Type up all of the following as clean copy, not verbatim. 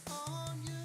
On you.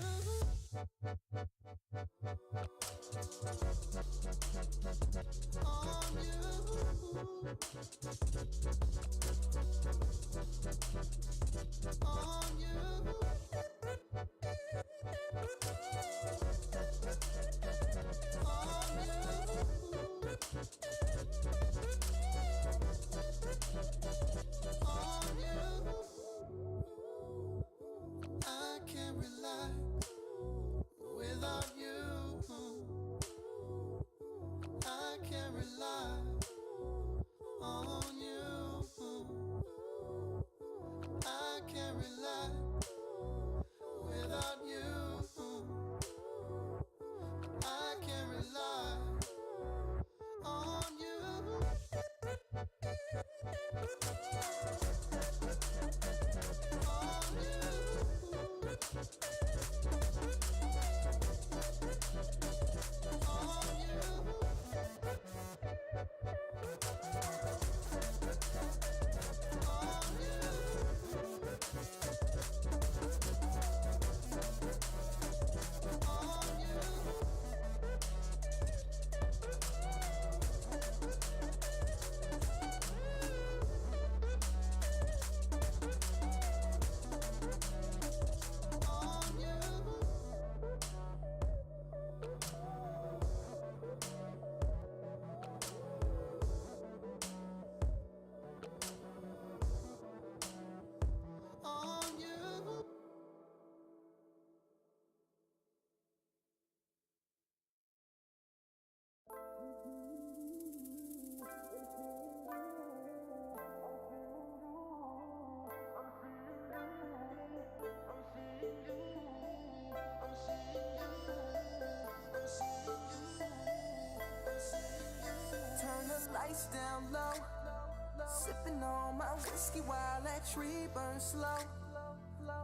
Sipping on my whiskey while that tree burns slow.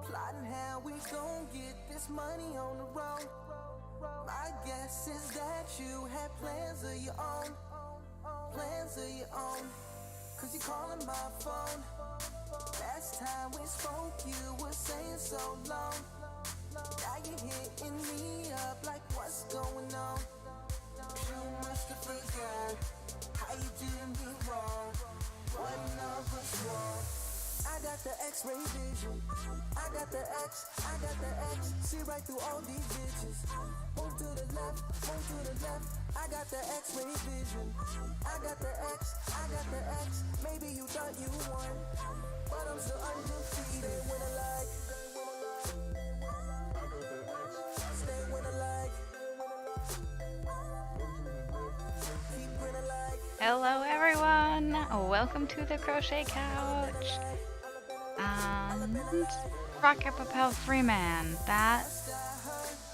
Plotting how we gon' get this money on the road. My guess is that you had plans of your own. Plans of your own. Cause you calling my phone. Last time we spoke you were saying so long. Now you're hitting me up like what's going on. You must have forgot how you did me wrong. One of us wrong. I got the X-ray vision. I got the X, I got the X. See right through all these bitches. Move to the left, move to the left. I got the X-ray vision. I got the X, I got the X. Maybe you thought you won, but I'm still undefeated. When I like, stay when I like. Keep when I like. Hello everyone! Welcome to the Crochet Couch. And Rocket Propel Freeman. That,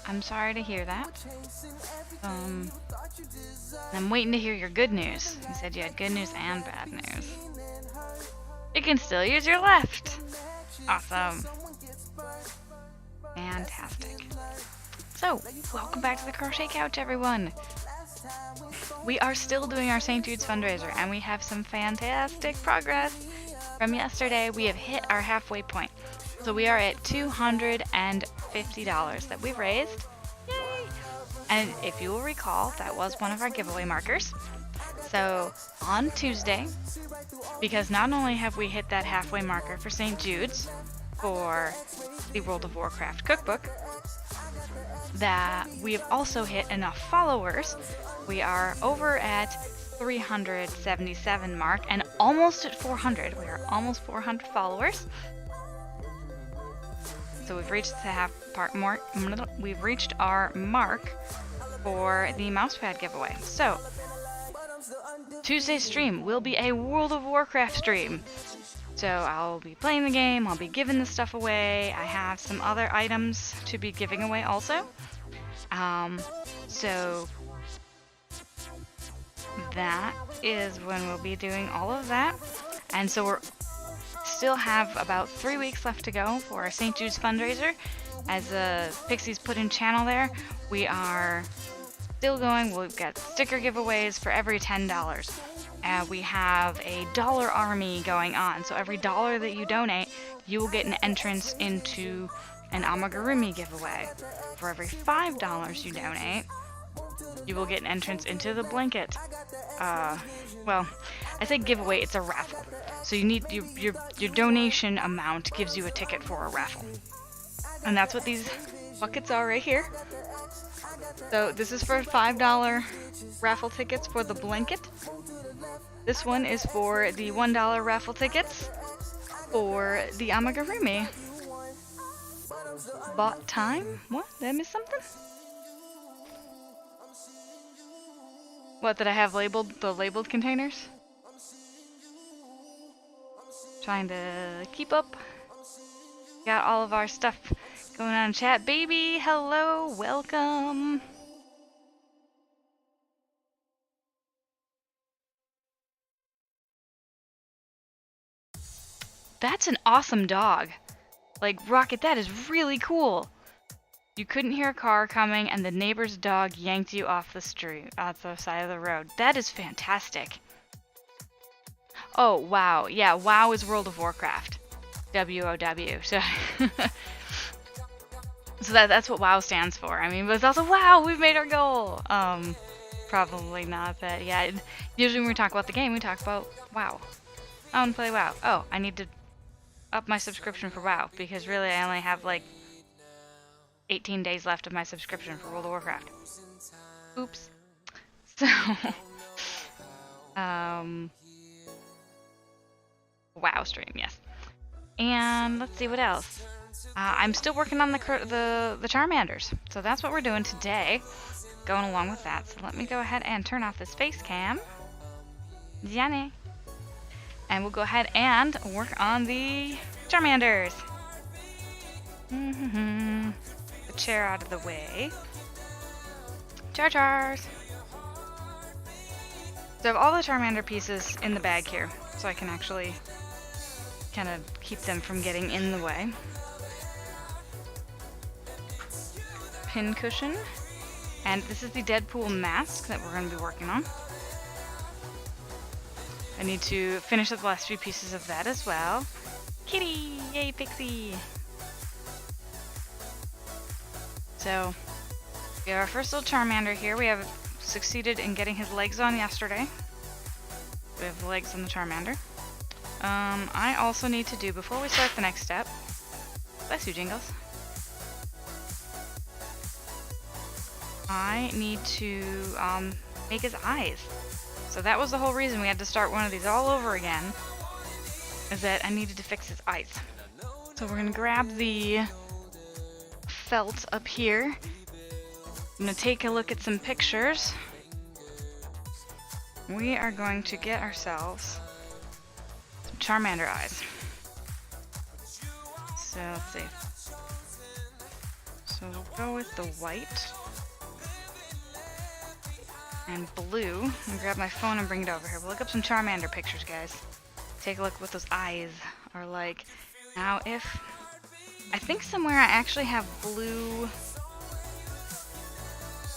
I'm sorry to hear that. I'm waiting to hear your good news. You said you had good news and bad news. You can still use your left. Awesome. Fantastic. So, welcome back to the Crochet Couch, everyone. We are still doing our St. Jude's fundraiser, and we have some fantastic progress. From yesterday, we have hit our halfway point. So we are at $250 that we've raised. Yay! And if you will recall, that was one of our giveaway markers. So on Tuesday, because not only have we hit that halfway marker for St. Jude's for the World of Warcraft cookbook, that we have also hit enough followers. We are over at 377 mark and almost at 400. We are almost 400 followers. So we've reached the we've reached our mark for the mousepad giveaway. So Tuesday's stream will be a World of Warcraft stream. So I'll be playing the game, I'll be giving the stuff away. I have some other items to be giving away also. So that is when we'll be doing all of that. And so we're still have about 3 weeks left to go for our St. Jude's fundraiser. As Pixie's put in channel there, we are still going. We've got sticker giveaways for every $10. We have a dollar army going on. So every $1 that you donate, you will get an entrance into an amigurumi giveaway. For every $5 you donate, you will get an entrance into the blanket. Well, I say giveaway, it's a raffle. So you need your donation amount gives you a ticket for a raffle. And that's what these buckets are right here. So this is for $5 raffle tickets for the blanket. This one is for the $1 raffle tickets for the amigurumi. Bought time? What? Did I miss something? What, did I have labeled the labeled containers? Trying to keep up. Got all of our stuff going on in chat. Baby, hello, welcome. That's an awesome dog. Like, Rocket, that is really cool. You couldn't hear a car coming and the neighbor's dog yanked you off the street, off the side of the road. That is fantastic. Oh, WoW. Yeah, WoW is World of Warcraft. W-O-W. So, so that's what WoW stands for. I mean, but it's also, wow, we've made our goal. Probably not that. Yeah, usually when we talk about the game, we talk about WoW. I want to play WoW. Oh, I need to up my subscription for WoW, because really I only have like 18 days left of my subscription for World of Warcraft. Oops. So, WoW stream, yes. And let's see what else. I'm still working on the Charmanders, so that's what we're doing today. Going along with that. So let me go ahead and turn off this face cam. Gianni. And we'll go ahead and work on the Charmanders. The chair out of the way. Char-chars. So I have all the Charmander pieces in the bag here, so I can actually kind of keep them from getting in the way. Pin cushion. And this is the Deadpool mask that we're going to be working on. I need to finish up the last few pieces of that as well. Kitty! Yay, Pixie! So, we have our first little Charmander here. We have succeeded in getting his legs on yesterday. We have the legs on the Charmander. I also need to do, before we start the next step, bless you, Jingles. I need to make his eyes. So that was the whole reason we had to start one of these all over again, is that I needed to fix his eyes. So we're gonna grab the felt up here. I'm gonna take a look at some pictures. We are going to get ourselves some Charmander eyes. So let's see. So we'll go with the white and blue. I'll grab my phone and bring it over here. We'll look up some Charmander pictures, guys. Take a look what those eyes are like. Now, if I think somewhere I actually have blue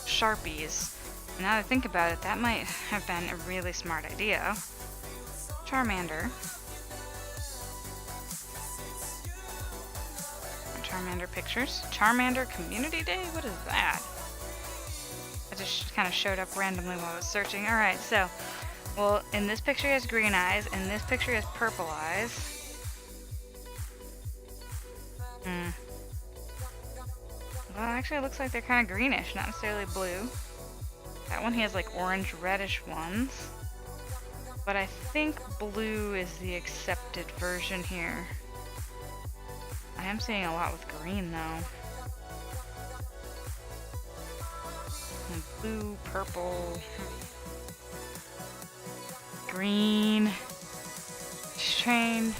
Sharpies. Now that I think about it, that might have been a really smart idea. Charmander. Charmander pictures. Charmander Community Day? What is that? I just kind of showed up randomly while I was searching. Alright, so, well, in this picture he has green eyes, in this picture he has purple eyes. Well, actually it looks like they're kind of greenish, not necessarily blue. That one he has like orange reddish ones. But I think blue is the accepted version here. I am seeing a lot with green though. And blue, purple, green. She's trained.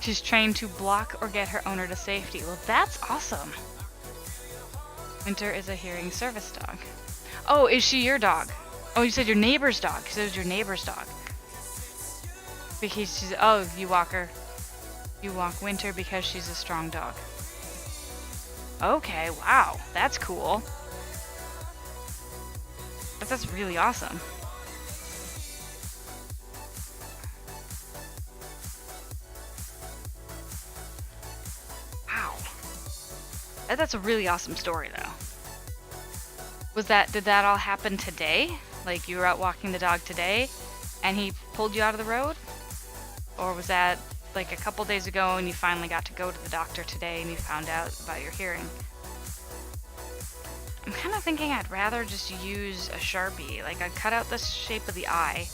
She's trained to block or get her owner to safety. Well, that's awesome. Winter is a hearing service dog. Oh, is she your dog? Oh, you said your neighbor's dog. You said it was your neighbor's dog. Because she's, oh, you walk her. You walk Winter because she's a strong dog. Okay, wow, that's cool. But that's really awesome. Wow. That's a really awesome story, though. Did that all happen today? Like, you were out walking the dog today, and he pulled you out of the road? Or was that like a couple days ago and you finally got to go to the doctor today and you found out about your hearing? I'm kind of thinking I'd rather just use a Sharpie. Like, I'd cut out the shape of the eye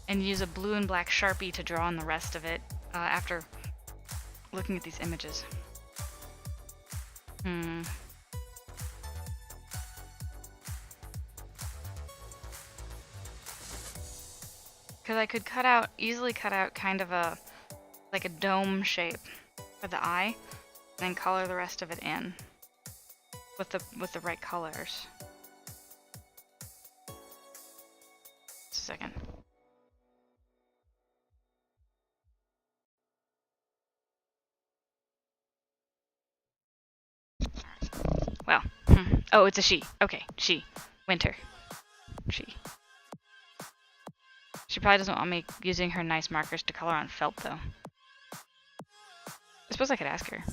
and use a blue and black Sharpie to draw on the rest of it after looking at these images. Because I could easily cut out kind of like a dome shape for the eye, and then color the rest of it in with the right colors. Just a second. Well, oh, it's a she. Okay, she. Winter. She. She probably doesn't want me using her nice markers to color on felt, though. I suppose I could ask her.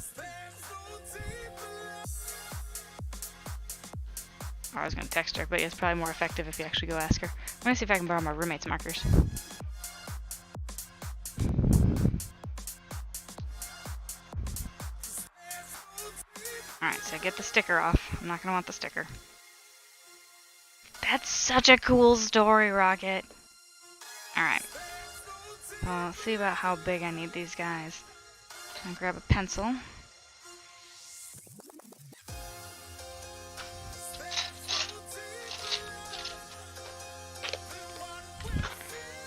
Or I was going to text her, but it's probably more effective if you actually go ask her. I'm going to see if I can borrow my roommate's markers. Alright, so get the sticker off. I'm not going to want the sticker. That's such a cool story, Rocket. Alright. Well, let's see about how big I need these guys. I'm gonna grab a pencil.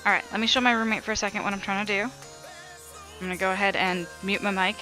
Alright, let me show my roommate for a second what I'm trying to do. I'm gonna go ahead and mute my mic.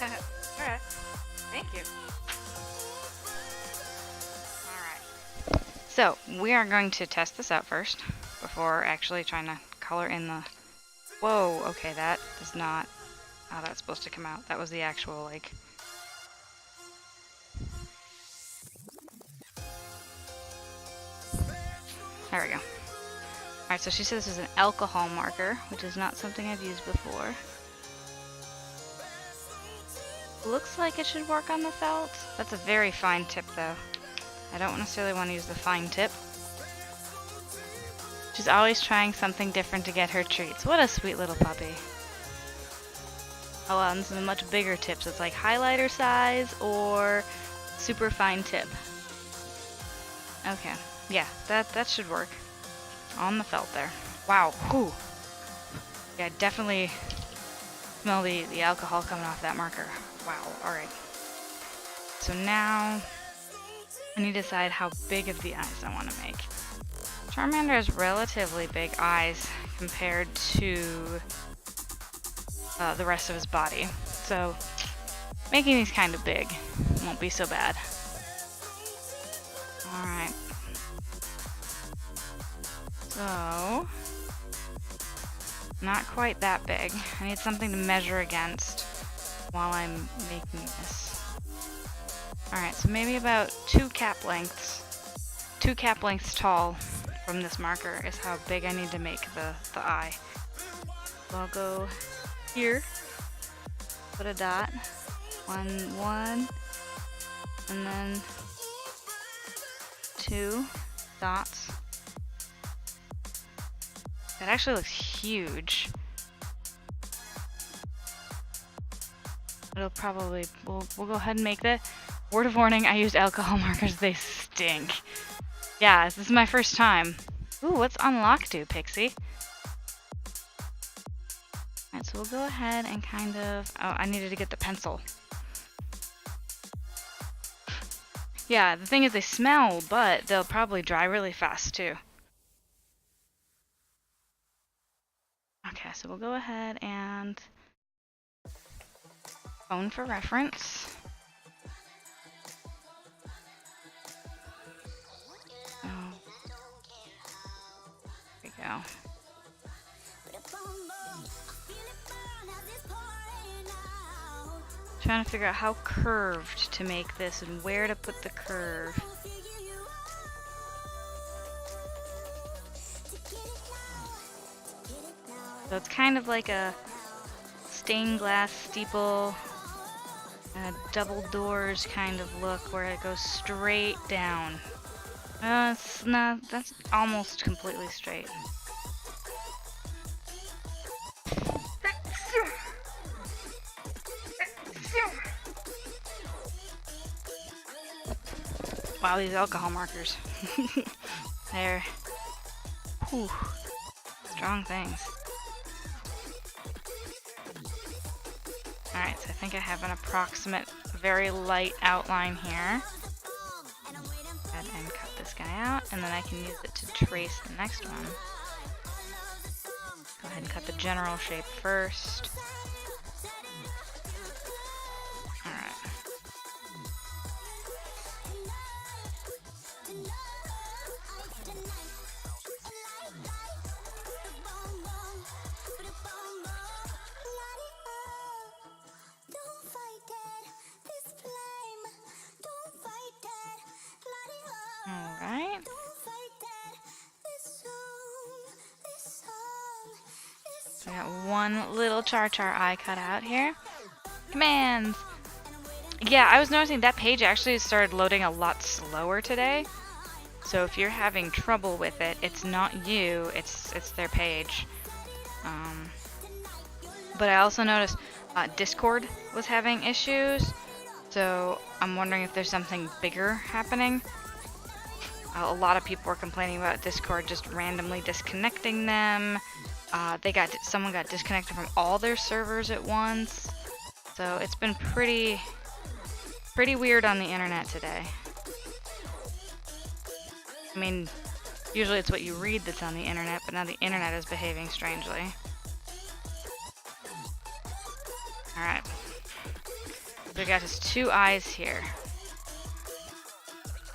Alright. Thank you. Alright. So, we are going to test this out first before actually trying to color in the... Whoa, okay, that is not how that's supposed to come out. That was the actual, like... There we go. Alright, so she says this is an alcohol marker, which is not something I've used before. Looks like it should work on the felt. That's a very fine tip, though. I don't necessarily want to use the fine tip. She's always trying something different to get her treats. What a sweet little puppy. Oh, wow, and this is a much bigger tip, so it's like highlighter size or super fine tip. Okay, yeah, that should work. On the felt there. Wow, whew. Yeah, definitely smell the alcohol coming off that marker. Wow, alright. So now I need to decide how big of the eyes I want to make. Charmander has relatively big eyes compared to the rest of his body. So making these kind of big won't be so bad. Alright. So, not quite that big. I need something to measure against while I'm making this. Alright, so maybe about 2 cap lengths. 2 cap lengths tall from this marker is how big I need to make the eye. So I'll go here, put a dot, one, and then 2 dots. That actually looks huge. It'll probably, we'll go ahead and make that. Word of warning, I used alcohol markers, they stink. Yeah, this is my first time. Ooh, what's unlock do, Pixie? Alright, so we'll go ahead and kind of, oh, I needed to get the pencil. Yeah, the thing is they smell, but they'll probably dry really fast too. Okay, so we'll go ahead and phone for reference. Oh. There we go. Trying to figure out how curved to make this and where to put the curve. So it's kind of like a stained glass steeple, double doors kind of look where it goes straight down. It's not, that's almost completely straight. Wow, these alcohol markers. They're whew, strong things. Alright, so I think I have an approximate, very light outline here. Go ahead and cut this guy out, and then I can use it to trace the next one. Go ahead and cut the general shape first. Alright. Alright. So I got one little Char eye cut out here. Commands! Yeah, I was noticing that page actually started loading a lot slower today. So if you're having trouble with it, it's not you, it's their page. But I also noticed Discord was having issues. So I'm wondering if there's something bigger happening. A lot of people were complaining about Discord just randomly disconnecting them. Someone got disconnected from all their servers at once. So it's been pretty weird on the internet today. I mean, usually it's what you read that's on the internet, but now the internet is behaving strangely. Alright. We got his 2 eyes here.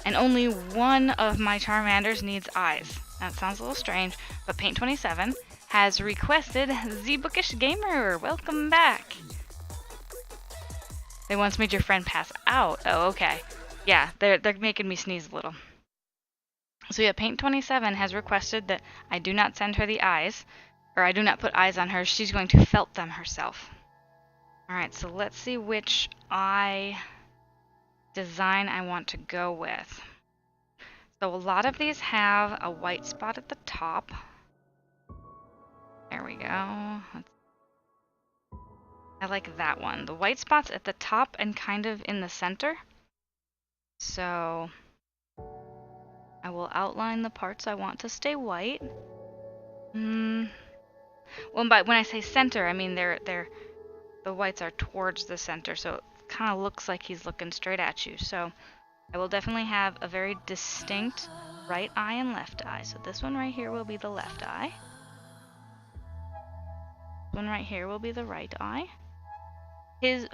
And only one of my Charmanders needs eyes. That sounds a little strange, but Paint27 has requested the Bookish Gamer. Welcome back. They once made your friend pass out. Oh, okay. Yeah, they're making me sneeze a little. So yeah, Paint27 has requested that I do not send her the eyes, or I do not put eyes on her. She's going to felt them herself. Alright, so let's see which eye design I want to go with. So a lot of these have a white spot at the top. There we go. I like that one. The white spot's at the top and kind of in the center. So I will outline the parts I want to stay white. Well, but when I say center, I mean the whites are towards the center, so it kind of looks like he's looking straight at you. So I will definitely have a very distinct right eye and left eye. So this one right here will be the left eye. This one right here will be the right eye. His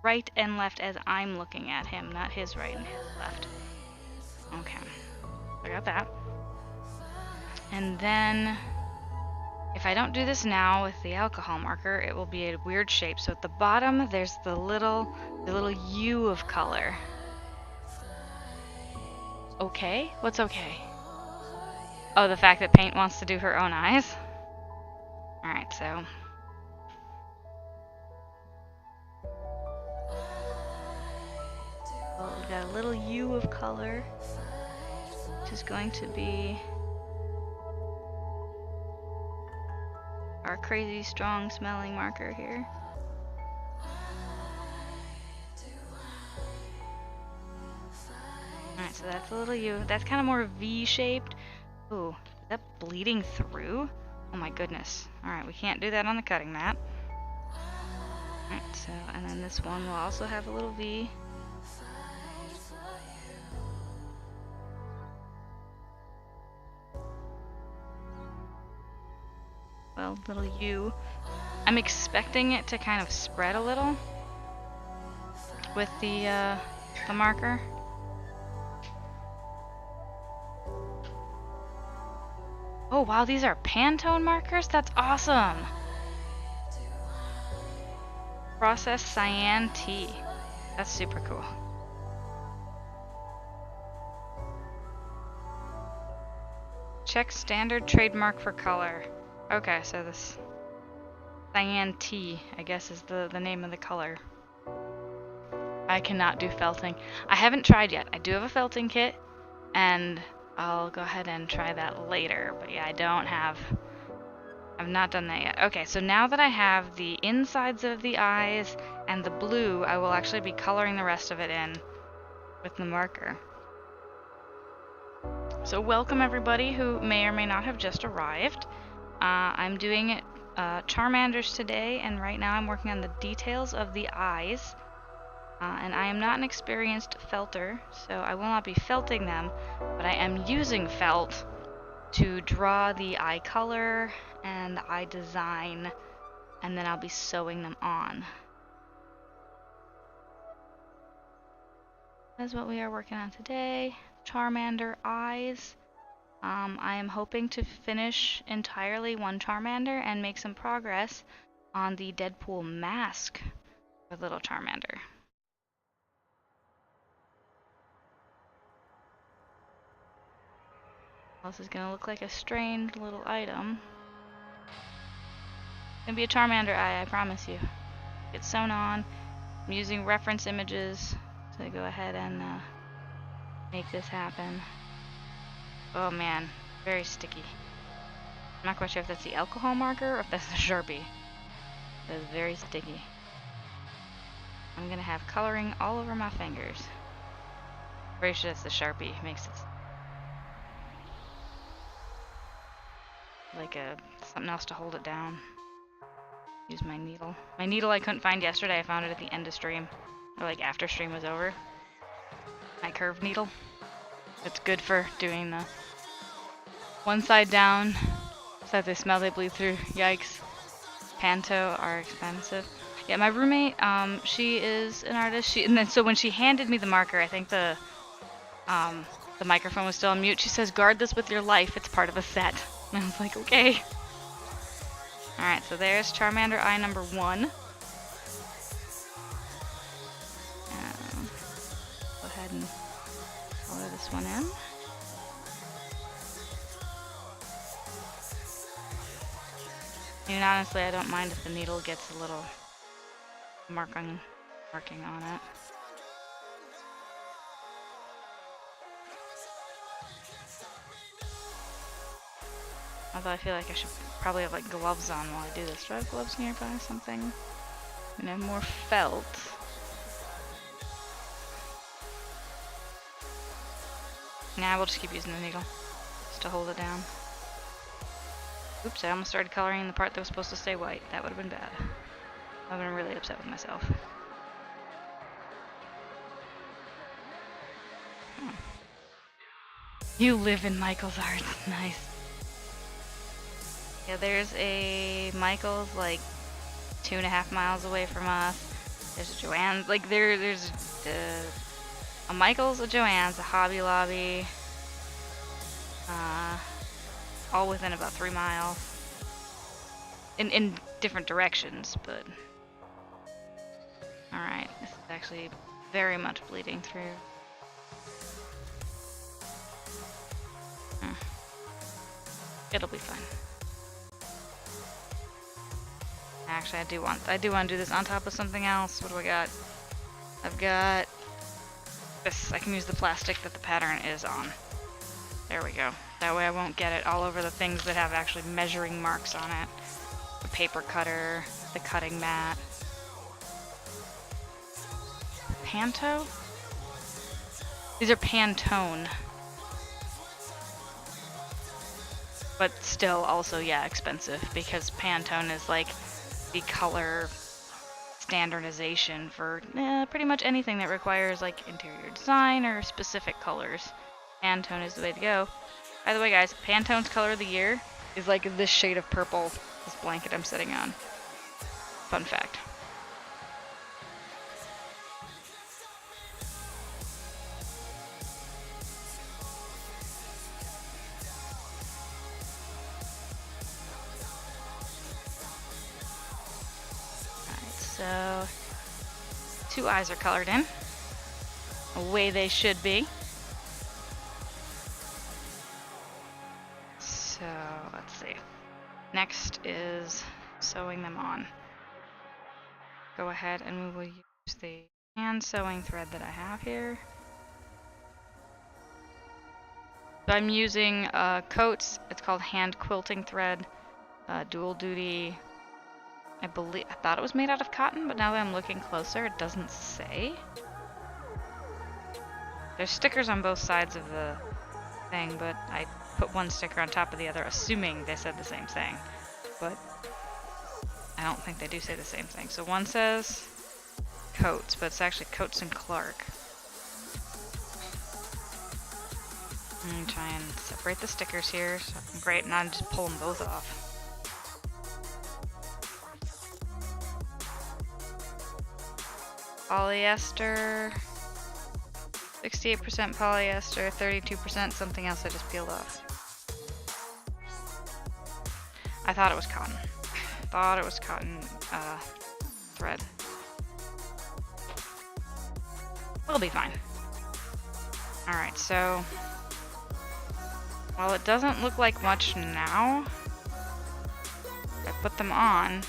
right and left as I'm looking at him, not his right and his left. Okay, I got that. And then if I don't do this now with the alcohol marker, it will be a weird shape. So at the bottom, there's the little U of color. Okay? What's okay? Oh, the fact that Paint wants to do her own eyes? Alright, so well, we got a little U of color, which is going to be our crazy strong smelling marker here. Alright, so that's a little U. That's kind of more V-shaped. Ooh, is that bleeding through? Oh my goodness. Alright, we can't do that on the cutting mat. Alright, so, and then this one will also have a little V. Well, little U. I'm expecting it to kind of spread a little with the marker. Oh wow, these are Pantone markers? That's awesome! Process Cyan T. That's super cool. Check standard trademark for color. Okay, so this Cyan T, I guess, is the name of the color. I cannot do felting. I haven't tried yet. I do have a felting kit, and I'll go ahead and try that later. But yeah, I've not done that yet. Okay, so now that I have the insides of the eyes and the blue, I will actually be coloring the rest of it in with the marker. So welcome everybody who may or may not have just arrived. I'm doing Charmanders today, and right now I'm working on the details of the eyes. And I am not an experienced felter, so I will not be felting them, but I am using felt to draw the eye color and the eye design, and then I'll be sewing them on. That's what we are working on today. Charmander eyes. I am hoping to finish entirely one Charmander and make some progress on the Deadpool mask for little Charmander. This is gonna look like a strange little item. It's gonna be a Charmander eye, I promise you. It's sewn on. I'm using reference images to go ahead and make this happen. Oh man, very sticky. I'm not quite sure if that's the alcohol marker or if that's the Sharpie. That is very sticky. I'm gonna have coloring all over my fingers. Pretty sure that's the Sharpie. Makes it like something else to hold it down. Use my needle. My needle I couldn't find yesterday. I found it at the end of stream, or like after stream was over. My curved needle. It's good for doing the one side down so that they smell, they bleed through. Yikes. Panto are expensive. Yeah, my roommate, she is an artist. And then so when she handed me the marker, I think the microphone was still on mute. She says, "Guard this with your life. It's part of a set." And I was like, okay. All right, so there's Charmander eye number 1. Go ahead and color this one in. And honestly, I don't mind if the needle gets a little marking on it. Although I feel like I should probably have like gloves on while I do this. Do I have gloves nearby or something? And have more felt. Nah, we'll just keep using the needle just to hold it down. Oops, I almost started coloring the part that was supposed to stay white. That would have been bad. I would have been really upset with myself. You live in Michael's art. Nice. Yeah, there's a Michael's like 2.5 miles away from us. There's a Joann's. Like there's a Michael's, a Joann's, a Hobby Lobby. All within about 3 miles. In different directions, but. Alright, this is actually very much bleeding through. It'll be fine. Actually, I do want to do this on top of something else. What do I got? I've got this. I can use the plastic that the pattern is on. There we go. That way I won't get it all over the things that have actually measuring marks on it. The paper cutter, the cutting mat. Panto? These are Pantone. But still also, yeah, expensive because Pantone is like the color standardization for pretty much anything that requires like interior design or specific colors. Pantone is the way to go. By the way, guys, Pantone's color of the year is like this shade of purple, this blanket I'm sitting on. Fun fact. So, 2 eyes are colored in, the way they should be. So, let's see. Next is sewing them on. Go ahead and we will use the hand sewing thread that I have here. So I'm using Coats. It's called hand quilting thread, dual duty. I thought it was made out of cotton, but now that I'm looking closer, it doesn't say. There's stickers on both sides of the thing, but I put one sticker on top of the other, assuming they said the same thing. But I don't think they do say the same thing. So one says Coats, but it's actually Coats and Clark. I'm gonna try and separate the stickers here. So great, and I'll just pull them both off. Polyester, 68% polyester, 32% something else I just peeled off. I thought it was cotton. Thread. We'll be fine. Alright, so while it doesn't look like much now, I put them on.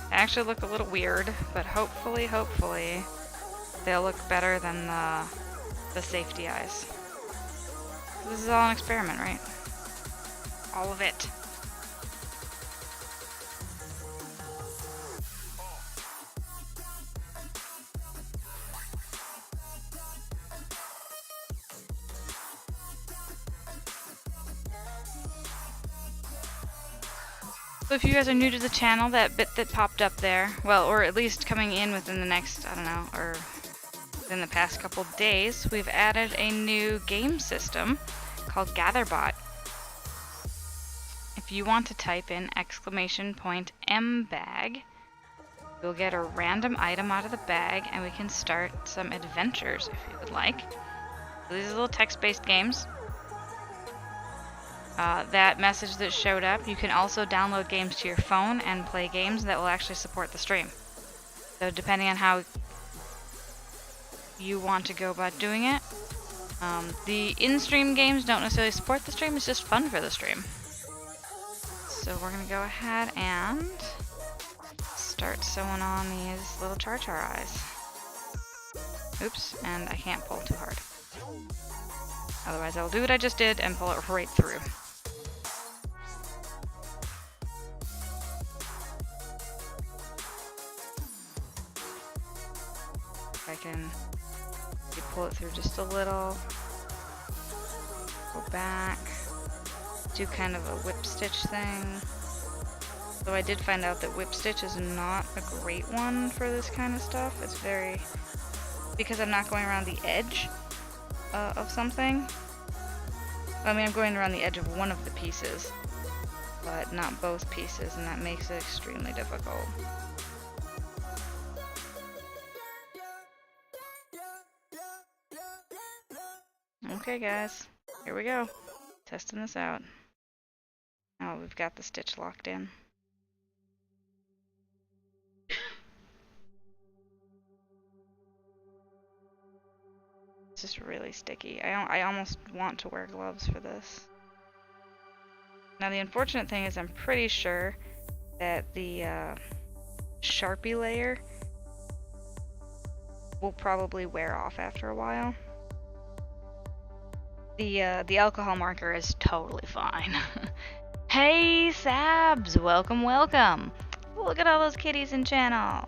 They actually look a little weird, but hopefully they'll look better than the safety eyes. This is all an experiment, right? All of it. So if you guys are new to the channel, that bit that popped up there, well, or at least coming in within the next, I don't know, or within the past couple days, we've added a new game system called GatherBot. If you want to type in !mbag, you'll get a random item out of the bag, and we can start some adventures if you would like. So these are little text-based games. That message that showed up, you can also download games to your phone and play games that will actually support the stream. So depending on how you want to go about doing it. The in-stream games don't necessarily support the stream, it's just fun for the stream. So we're going to go ahead and start sewing on these little char-char eyes. Oops, and I can't pull too hard. Otherwise I'll do what I just did and pull it right through. I can pull it through just a little, go back, do kind of a whip stitch thing. Though I did find out that whip stitch is not a great one for this kind of stuff. It's very, because I'm not going around the edge of something. I mean, I'm going around the edge of one of the pieces, but not both pieces, and that makes it extremely difficult. Okay guys, here we go. Testing this out. Now we've got the stitch locked in. It's just really sticky. I almost want to wear gloves for this. Now the unfortunate thing is I'm pretty sure that the Sharpie layer will probably wear off after a while. The alcohol marker is totally fine. Hey Sabs, welcome, welcome. Look at all those kitties in channel.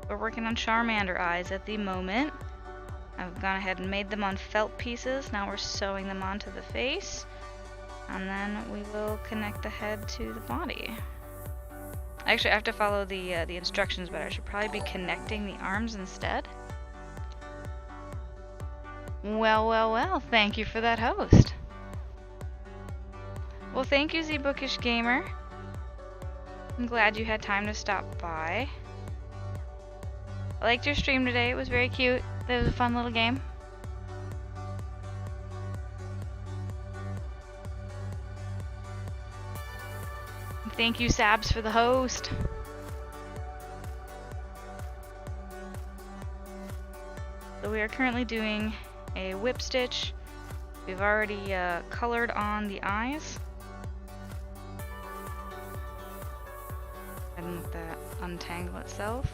We're working on Charmander eyes at the moment. I've gone ahead and made them on felt pieces. Now we're sewing them onto the face, and then we will connect the head to the body. Actually, I have to follow the instructions, but I should probably be connecting the arms instead. Well, well, well, thank you for that host. Well, thank you, ZBookish Gamer. I'm glad you had time to stop by. I liked your stream today, it was very cute. It was a fun little game. Thank you, Sabs, for the host. So we are currently doing a whip stitch. We've already colored on the eyes. And let that untangle itself.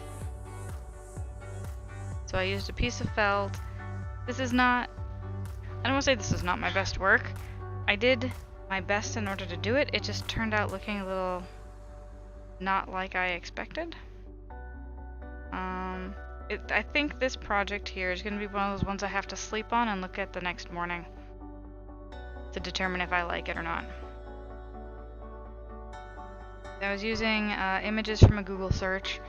So I used a piece of felt. This is not, I don't want to say this is not my best work. I did my best in order to do it. It just turned out looking a little not like I expected. I think this project here is going to be one of those ones I have to sleep on and look at the next morning to determine if I like it or not. I was using images from a Google search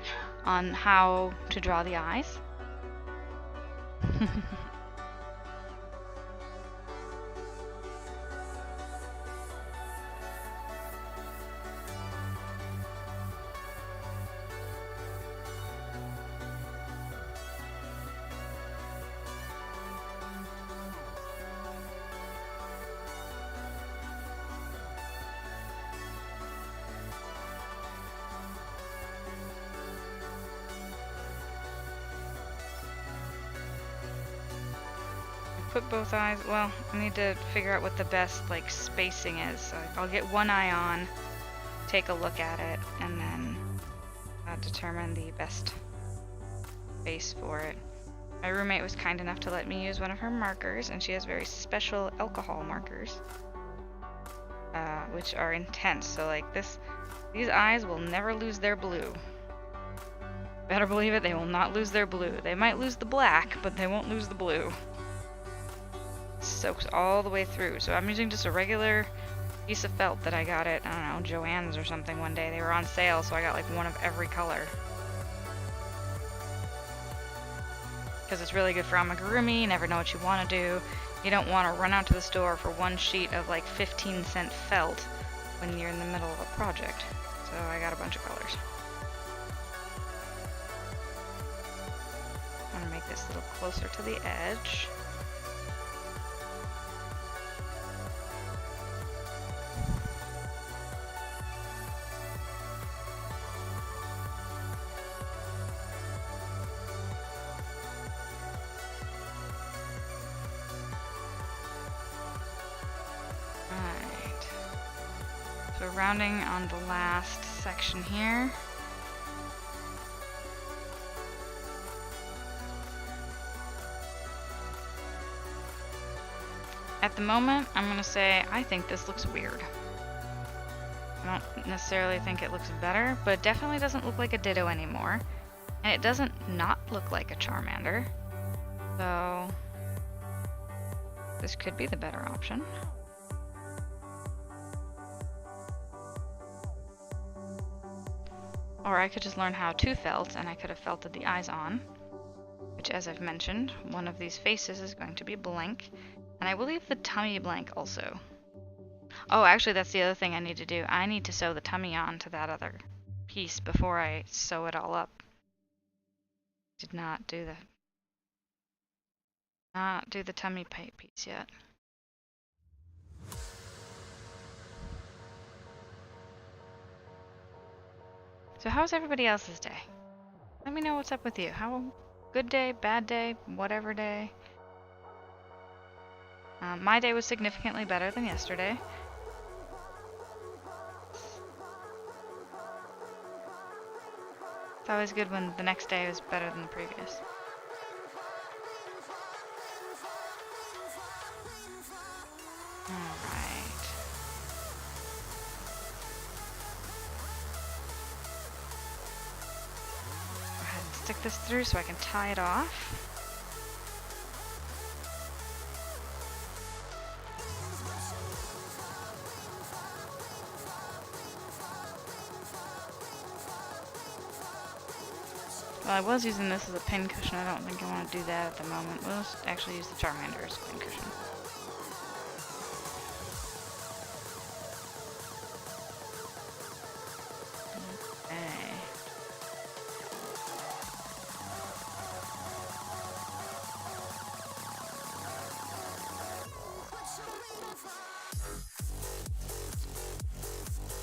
on how to draw the eyes. Put both eyes, well, I need to figure out what the best like spacing is. So I'll get one eye on, take a look at it, and then determine the best space for it. My roommate was kind enough to let me use one of her markers, and she has very special alcohol markers, which are intense. So like these eyes will never lose their blue. Better believe it, they will not lose their blue. They might lose the black, but they won't lose the blue. Soaks all the way through. So I'm using just a regular piece of felt that I got at, I don't know, Joann's or something one day. They were on sale, so I got like one of every color. Because it's really good for amigurumi, you never know what you want to do. You don't want to run out to the store for one sheet of like 15-cent felt when you're in the middle of a project. So I got a bunch of colors. I'm gonna make this a little closer to the edge. So rounding on the last section here. At the moment, I'm gonna say I think this looks weird. I don't necessarily think it looks better, but it definitely doesn't look like a Ditto anymore. And it doesn't not look like a Charmander. So this could be the better option. Or I could just learn how to felt, and I could have felted the eyes on. Which, as I've mentioned, one of these faces is going to be blank. And I will leave the tummy blank also. Oh, actually, that's the other thing I need to do. I need to sew the tummy on to that other piece before I sew it all up. Did not do that. Not do the tummy piece yet. So how's everybody else's day? Let me know what's up with you. How good day, bad day, whatever day. My day was significantly better than yesterday. It's always good when the next day is better than the previous. Alright. Go ahead and stick this through so I can tie it off. Well, I was using this as a pin cushion. I don't think I want to do that at the moment. We'll just actually use the Charmander as a pin cushion. Okay.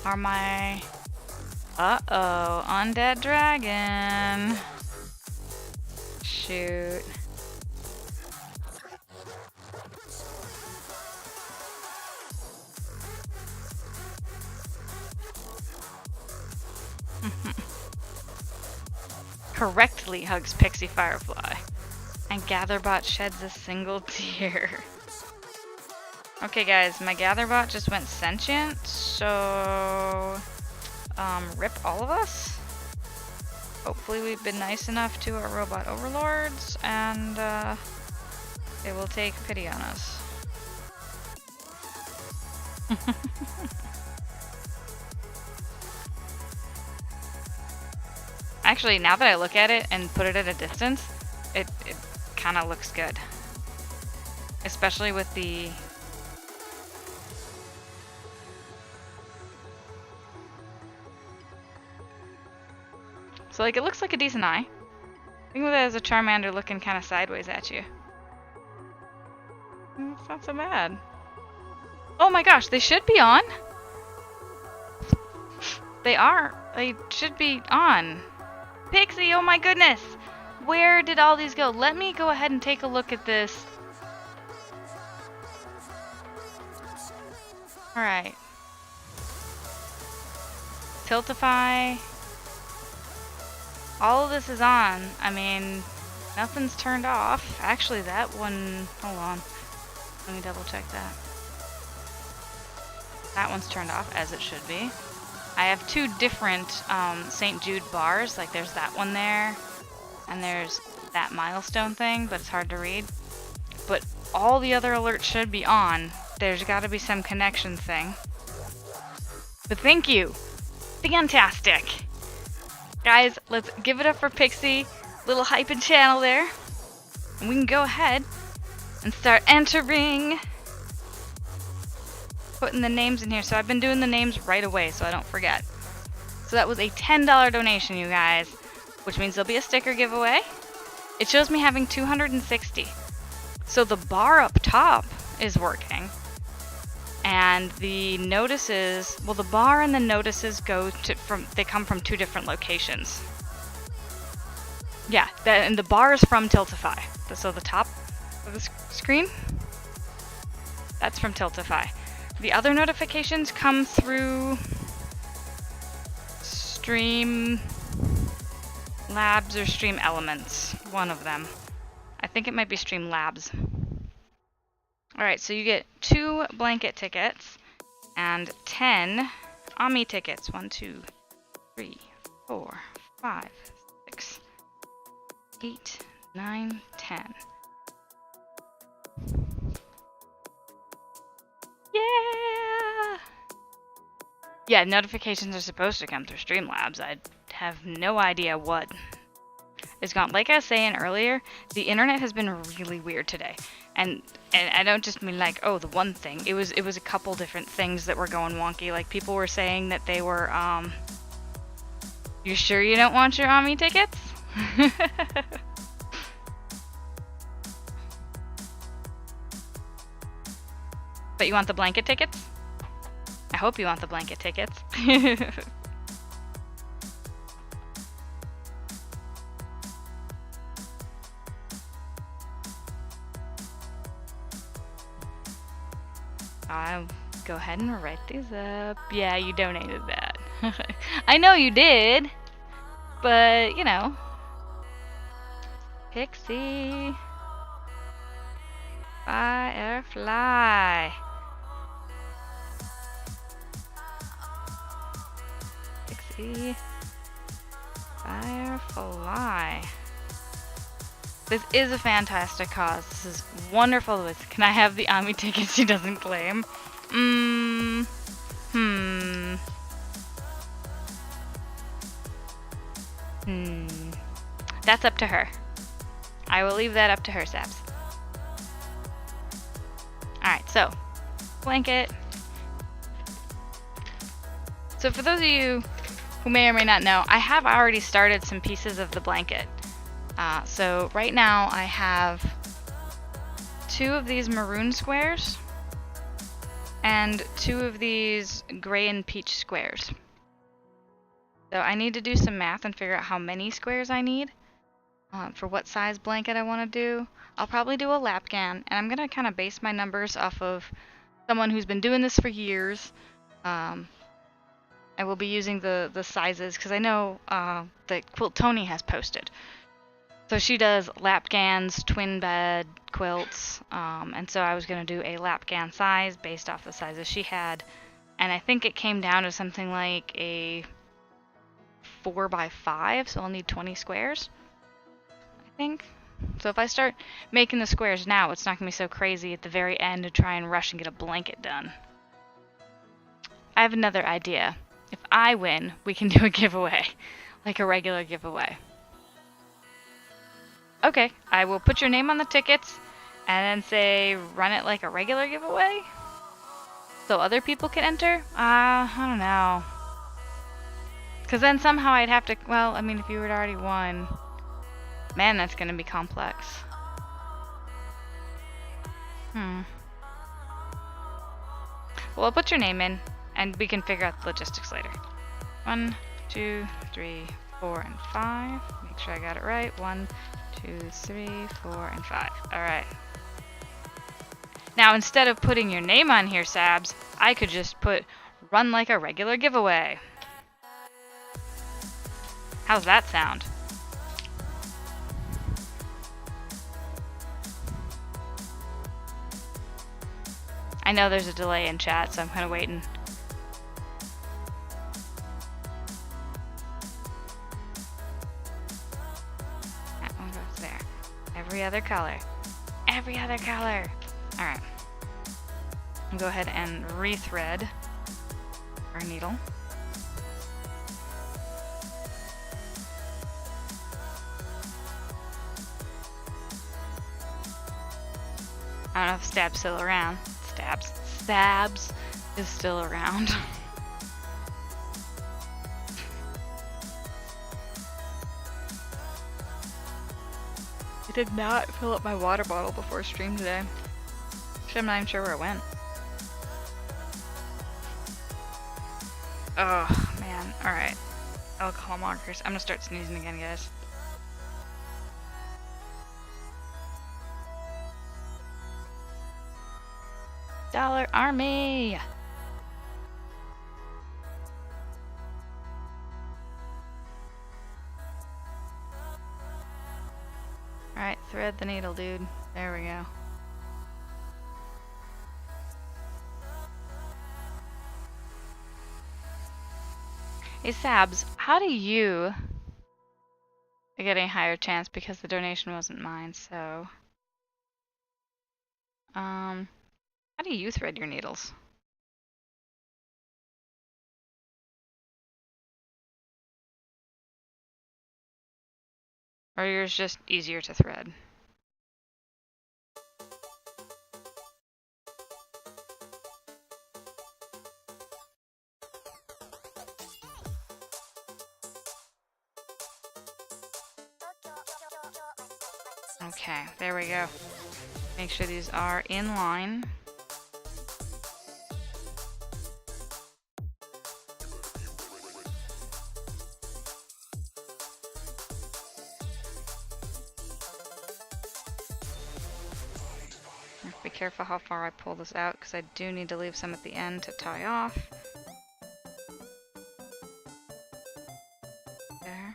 Are my... Uh-oh, undead dragon. Shoot. Correctly hugs Pixie Firefly. And Gatherbot sheds a single tear. Okay guys, my Gatherbot just went sentient, so... rip all of us. Hopefully we've been nice enough to our robot overlords, and they will take pity on us. Actually, now that I look at it and put it at a distance, it kind of looks good. Especially with the... So, like, it looks like a decent eye. Think of it as a Charmander looking kind of sideways at you. It's not so bad. Oh my gosh, they should be on! They are. They should be on. Pixie, oh my goodness! Where did all these go? Let me go ahead and take a look at this. Alright. Tiltify. All of this is on. I mean, nothing's turned off. Actually, that one... Hold on. Let me double check that. That one's turned off, as it should be. I have two different St. Jude bars. Like, there's that one there, and there's that milestone thing, but it's hard to read. But all the other alerts should be on. There's got to be some connection thing. But thank you! Fantastic! Guys, let's give it up for Pixie. Little hyping channel there. And we can go ahead and start entering putting the names in here. So I've been doing the names right away so I don't forget. So that was a $10 donation, you guys, which means there'll be a sticker giveaway. It shows me having 260. So the bar up top is working. And the notices, well, the bar and the notices they come from 2 different locations. Yeah, and the bar is from Tiltify. So the top of the screen, that's from Tiltify. The other notifications come through Stream Labs or Stream Elements, one of them. I think it might be Stream Labs. Alright, so you get 2 blanket tickets and 10 Ami tickets. 1, 2, 3, 4, 5, 6, 8, 9, 10. Yeah! Yeah, notifications are supposed to come through Streamlabs. I have no idea what is gone. Like I was saying earlier, the internet has been really weird today. And I don't just mean like, oh, the one thing. It was a couple different things that were going wonky. Like people were saying that they were, you sure you don't want your Ami tickets? But you want the blanket tickets? I hope you want the blanket tickets. I'll go ahead and write these up. Yeah, you donated that. I know you did, but you know. Pixie. Firefly. Pixie. Firefly. This is a fantastic cause. This is wonderful. Can I have the Ami tickets she doesn't claim? That's up to her. I will leave that up to her, Sabs. Alright, so, blanket. So for those of you who may or may not know, I have already started some pieces of the blanket. So right now I have 2 of these maroon squares and 2 of these gray and peach squares. So I need to do some math and figure out how many squares I need for what size blanket I want to do. I'll probably do a lap gown, and I'm going to kind of base my numbers off of someone who's been doing this for years. I will be using the sizes because I know that Quilt Tony has posted. So she does lap gowns, twin bed quilts, and so I was going to do a lap gown size based off the sizes she had, and I think it came down to something like a 4x5, so I'll need 20 squares, I think. So if I start making the squares now, it's not going to be so crazy at the very end to try and rush and get a blanket done. I have another idea. If I win, we can do a giveaway, like a regular giveaway. Okay, I will put your name on the tickets and then say run it like a regular giveaway so other people can enter. I don't know. Because then somehow I'd have to, well, I mean, if you had already won, man, that's going to be complex. Well, I'll put your name in and we can figure out the logistics later. 1, 2, 3, 4, and 5. Make sure I got it right. 1, 2, 3, 4, and 5. Alright. Now, instead of putting your name on here, Sabs, I could just put run like a regular giveaway. How's that sound? I know there's a delay in chat, so I'm kind of waiting. That one goes there. Every other color. Every other color. Alright. Go ahead and rethread our needle. I don't know if Stab's still around. Stabs is still around. I did not fill up my water bottle before stream today. Actually, I'm not even sure where it went. Oh, man. Alright. Alcohol markers. I'm gonna start sneezing again, guys. Dollar Army! Alright, thread the needle, dude. There we go. Hey Sabs, how do you get a higher chance because the donation wasn't mine, so... how do you thread your needles? Or yours just easier to thread? Okay, there we go. Make sure these are in line. Be careful how far I pull this out, because I do need to leave some at the end to tie off. There.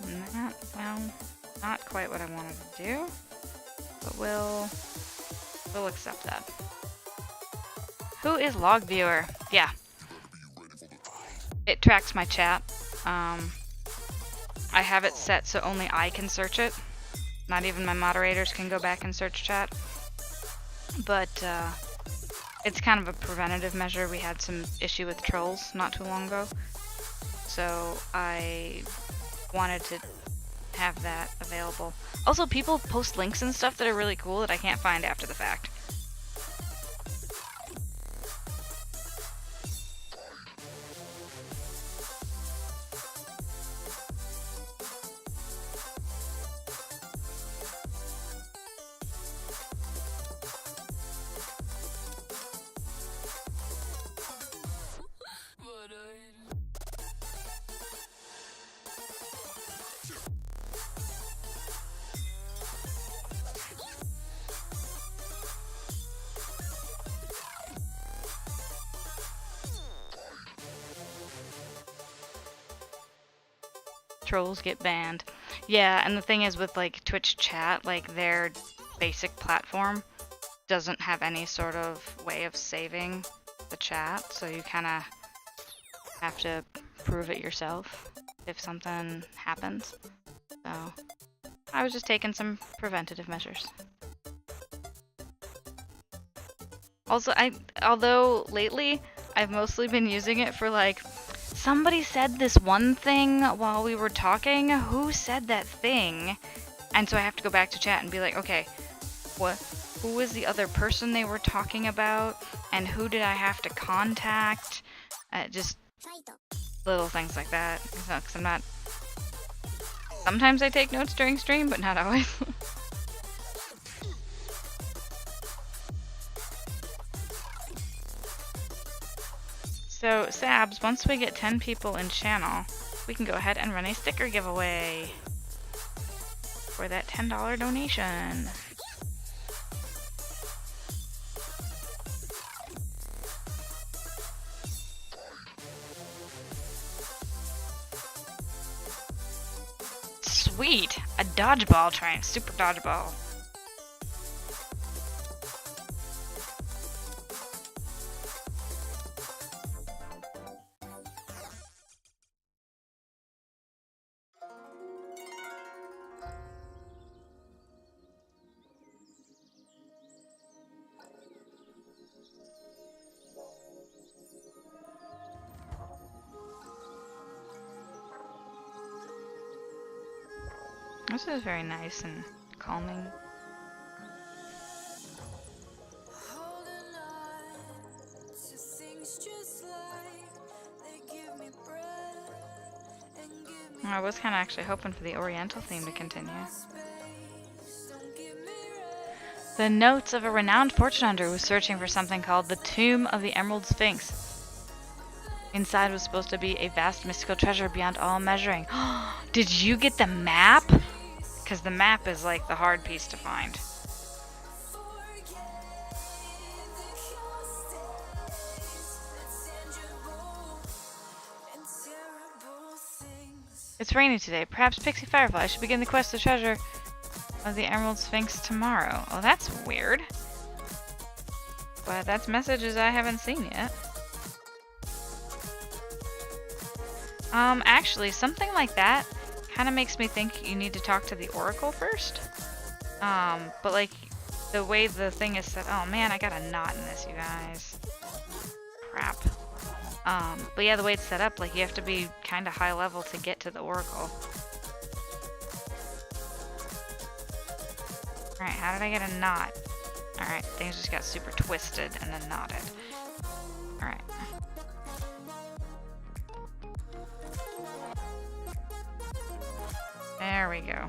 And that, well, not quite what I wanted to do, but we'll accept that. Who is log viewer? Yeah. It tracks my chat. I have it set so only I can search it. Not even my moderators can go back and search chat. But it's kind of a preventative measure. We had some issue with trolls not too long ago. So I wanted to have that available. Also, people post links and stuff that are really cool that I can't find after the fact. Trolls get banned. Yeah, and the thing is with like Twitch chat, like their basic platform doesn't have any sort of way of saving the chat, so you kind of have to prove it yourself if something happens. So I was just taking some preventative measures. Also, although lately I've mostly been using it for like, somebody said this one thing while we were talking. Who said that thing? And so I have to go back to chat and be like, okay, who was the other person they were talking about? And who did I have to contact? Just little things like that. Because I'm not... Sometimes I take notes during stream, but not always. So, Sabs, once we get 10 people in channel, we can go ahead and run a sticker giveaway for that $10 donation. Sweet! A dodgeball train, super dodgeball. This is very nice and calming. I was kind of actually hoping for the Oriental theme to continue. The notes of a renowned fortune hunter who was searching for something called the Tomb of the Emerald Sphinx. Inside was supposed to be a vast mystical treasure beyond all measuring. Did you get the map? Because the map is like the hard piece to find. It's raining today. Perhaps Pixie Firefly should begin the quest to the treasure of the Emerald Sphinx tomorrow. Oh, that's weird. But that's messages I haven't seen yet. Actually, something like that kind of makes me think you need to talk to the Oracle first. But like, the way the thing is set... Oh man, I got a knot in this, you guys. Crap. But yeah, the way it's set up, like, you have to be kind of high level to get to the Oracle. Alright, how did I get a knot? Alright, things just got super twisted and then knotted. Alright. There we go.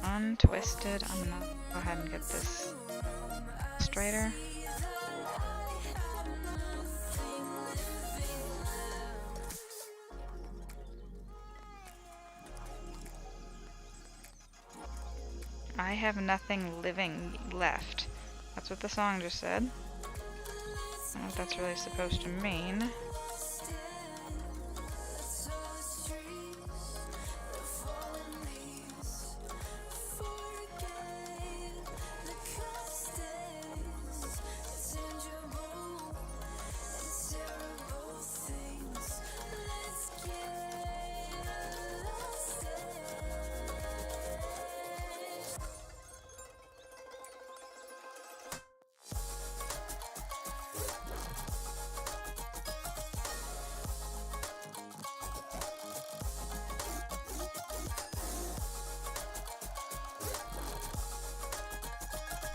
Untwisted. I'm gonna go ahead and get this straighter. I have nothing living left. That's what the song just said. I don't know what that's really supposed to mean.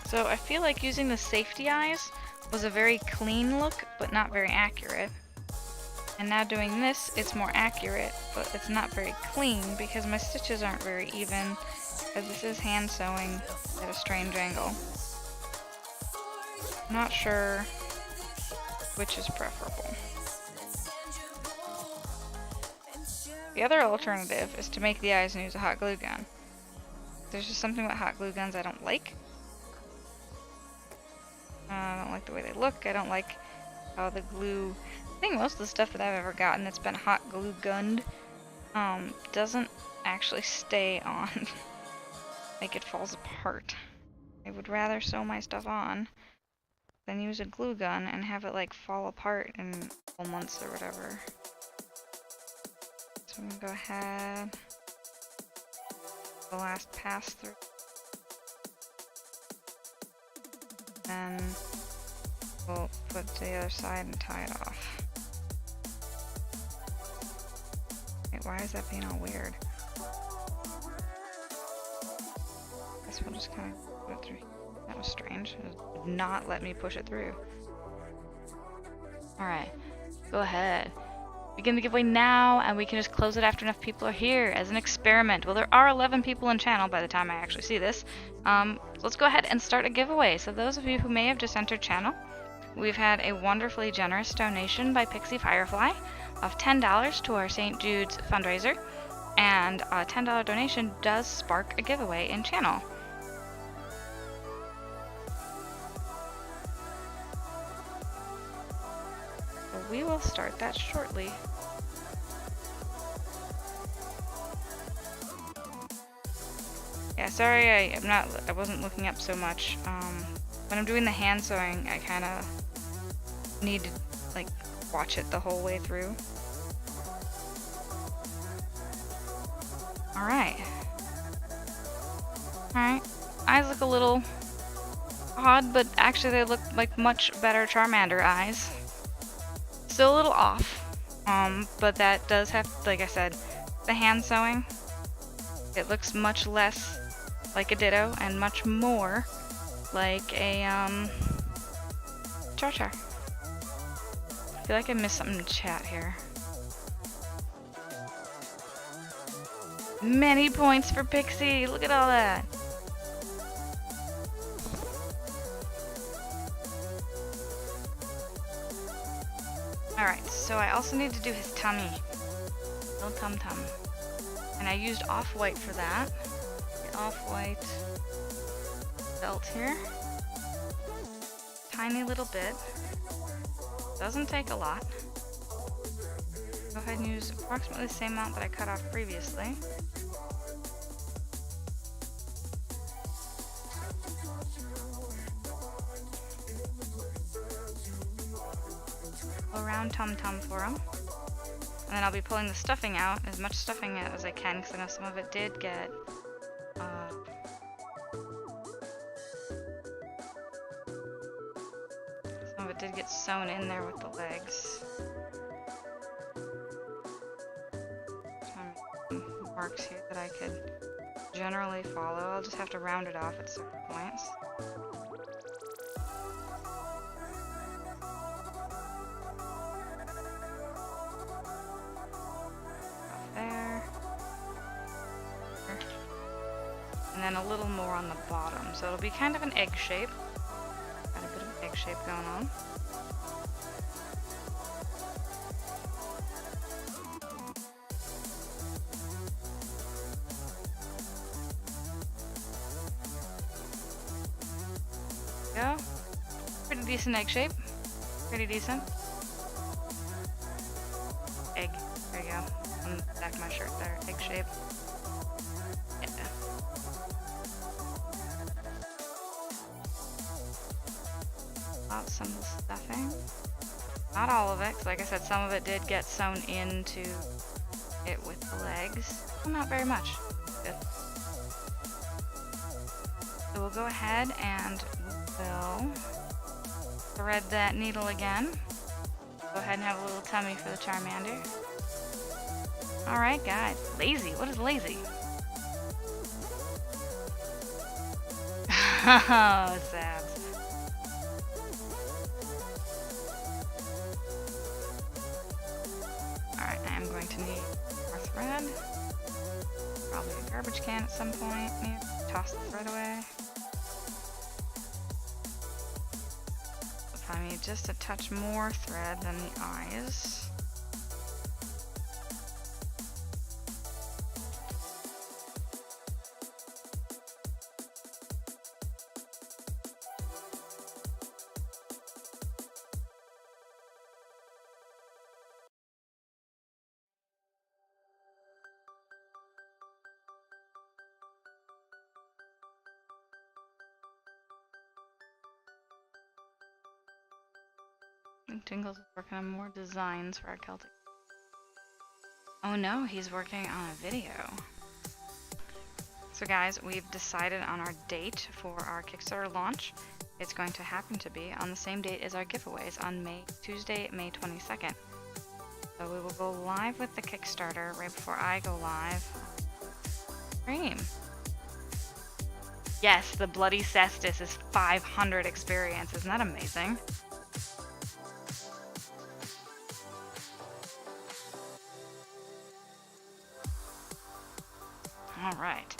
So I feel like using the safety eyes was a very clean look, but not very accurate. And now doing this, it's more accurate, but it's not very clean because my stitches aren't very even, because this is hand sewing at a strange angle. I'm not sure which is preferable. The other alternative is to make the eyes and use a hot glue gun. There's just something about hot glue guns I don't like. I don't like the way they look. I don't like how the glue... I think most of the stuff that I've ever gotten that's been hot glue gunned doesn't actually stay on. Like, it falls apart. I would rather sew my stuff on than use a glue gun and have it like fall apart in a couple months or whatever. So I'm gonna go ahead, the last pass through. Then we'll put to the other side and tie it off. Wait, why is that being all weird? Guess we'll just kind of put it through. That was strange. It would not let me push it through. Alright, go ahead. Begin the giveaway now, and we can just close it after enough people are here as an experiment. Well, there are 11 people in channel by the time I actually see this. So let's go ahead and start a giveaway. So those of you who may have just entered channel, we've had a wonderfully generous donation by Pixie Firefly of $10 to our St. Jude's fundraiser, and a $10 donation does spark a giveaway in channel. We will start that shortly. Yeah, sorry I wasn't looking up so much. When I'm doing the hand sewing, I kind of need to like watch it the whole way through. Alright. Alright. Eyes look a little odd, but actually they look like much better Charmander eyes. Still a little off, but that does have, like I said, the hand sewing It looks much less like a ditto and much more like a char-char. I feel like I missed something in chat here. Many points for Pixie. Look at all that. Alright, so I also need to do his tummy. Little tum-tum. And I used off-white for that. The off-white felt here. Tiny little bit. Doesn't take a lot. Go ahead and use approximately the same amount that I cut off previously. Round tum-tum for him. And then I'll be pulling the stuffing out, as much stuffing out as I can, because I know some of it did get sewn in there with the legs. Some marks here that I could generally follow. I'll just have to round it off at certain points. And then a little more on the bottom, so it'll be kind of an egg shape. Got a bit of egg shape going on. Go. Pretty decent egg shape. Pretty decent. Egg. There you go. On the back of my shirt there. Egg shape. Some stuffing. Not all of it, because like I said, some of it did get sewn into it with the legs. Well, not very much. Good. So we'll go ahead and we'll thread that needle again. Go ahead and have a little tummy for the Charmander. Alright guys, lazy. What is lazy? Oh, sad. To need more thread. Probably a garbage can at some point. Need to toss the thread away. If I need just a touch more thread than the eyes. Tingles is working on more designs for our Celtic. Oh no, he's working on a video. So guys, we've decided on our date for our Kickstarter launch. It's going to happen to be on the same date as our giveaways on Tuesday, May 22nd. So we will go live with the Kickstarter right before I go live. Stream. Yes, the Bloody Cestus is 500 experience. Isn't that amazing? Alright,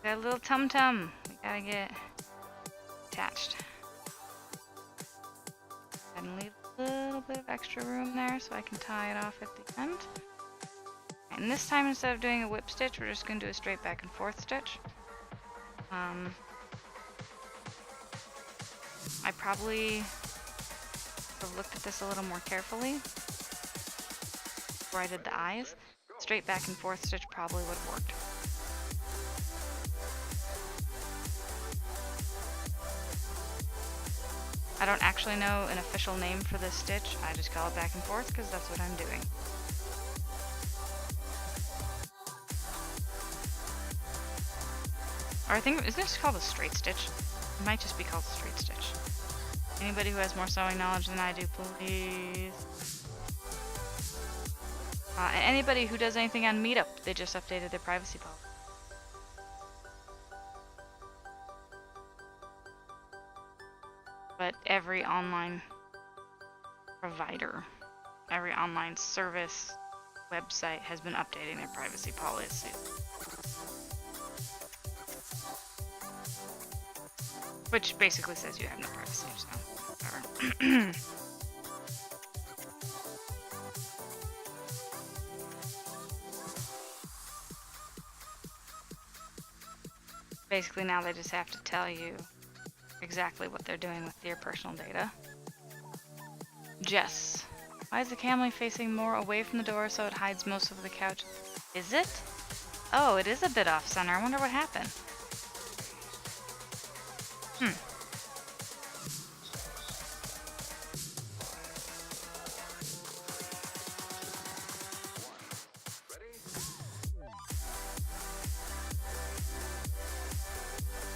got a little tum-tum. We gotta get attached. And leave a little bit of extra room there so I can tie it off at the end. And this time, instead of doing a whip stitch, we're just gonna do a straight back and forth stitch. I probably have looked at this a little more carefully before I did the eyes. Straight back and forth stitch probably would have worked. I don't actually know an official name for this stitch. I just call it back and forth because that's what I'm doing. Or I think, isn't it just called a straight stitch? It might just be called a straight stitch. Anybody who has more sewing knowledge than I do, please. And anybody who does anything on Meetup, they just updated their privacy policy. every online provider, every online service website has been updating their privacy policy. Which basically says you have no privacy, so whatever. Basically now they just have to tell you exactly what they're doing with your personal data. Jess. Why is the camera facing more away from the door so it hides most of the couch? Is it? Oh, it is a bit off center. I wonder what happened.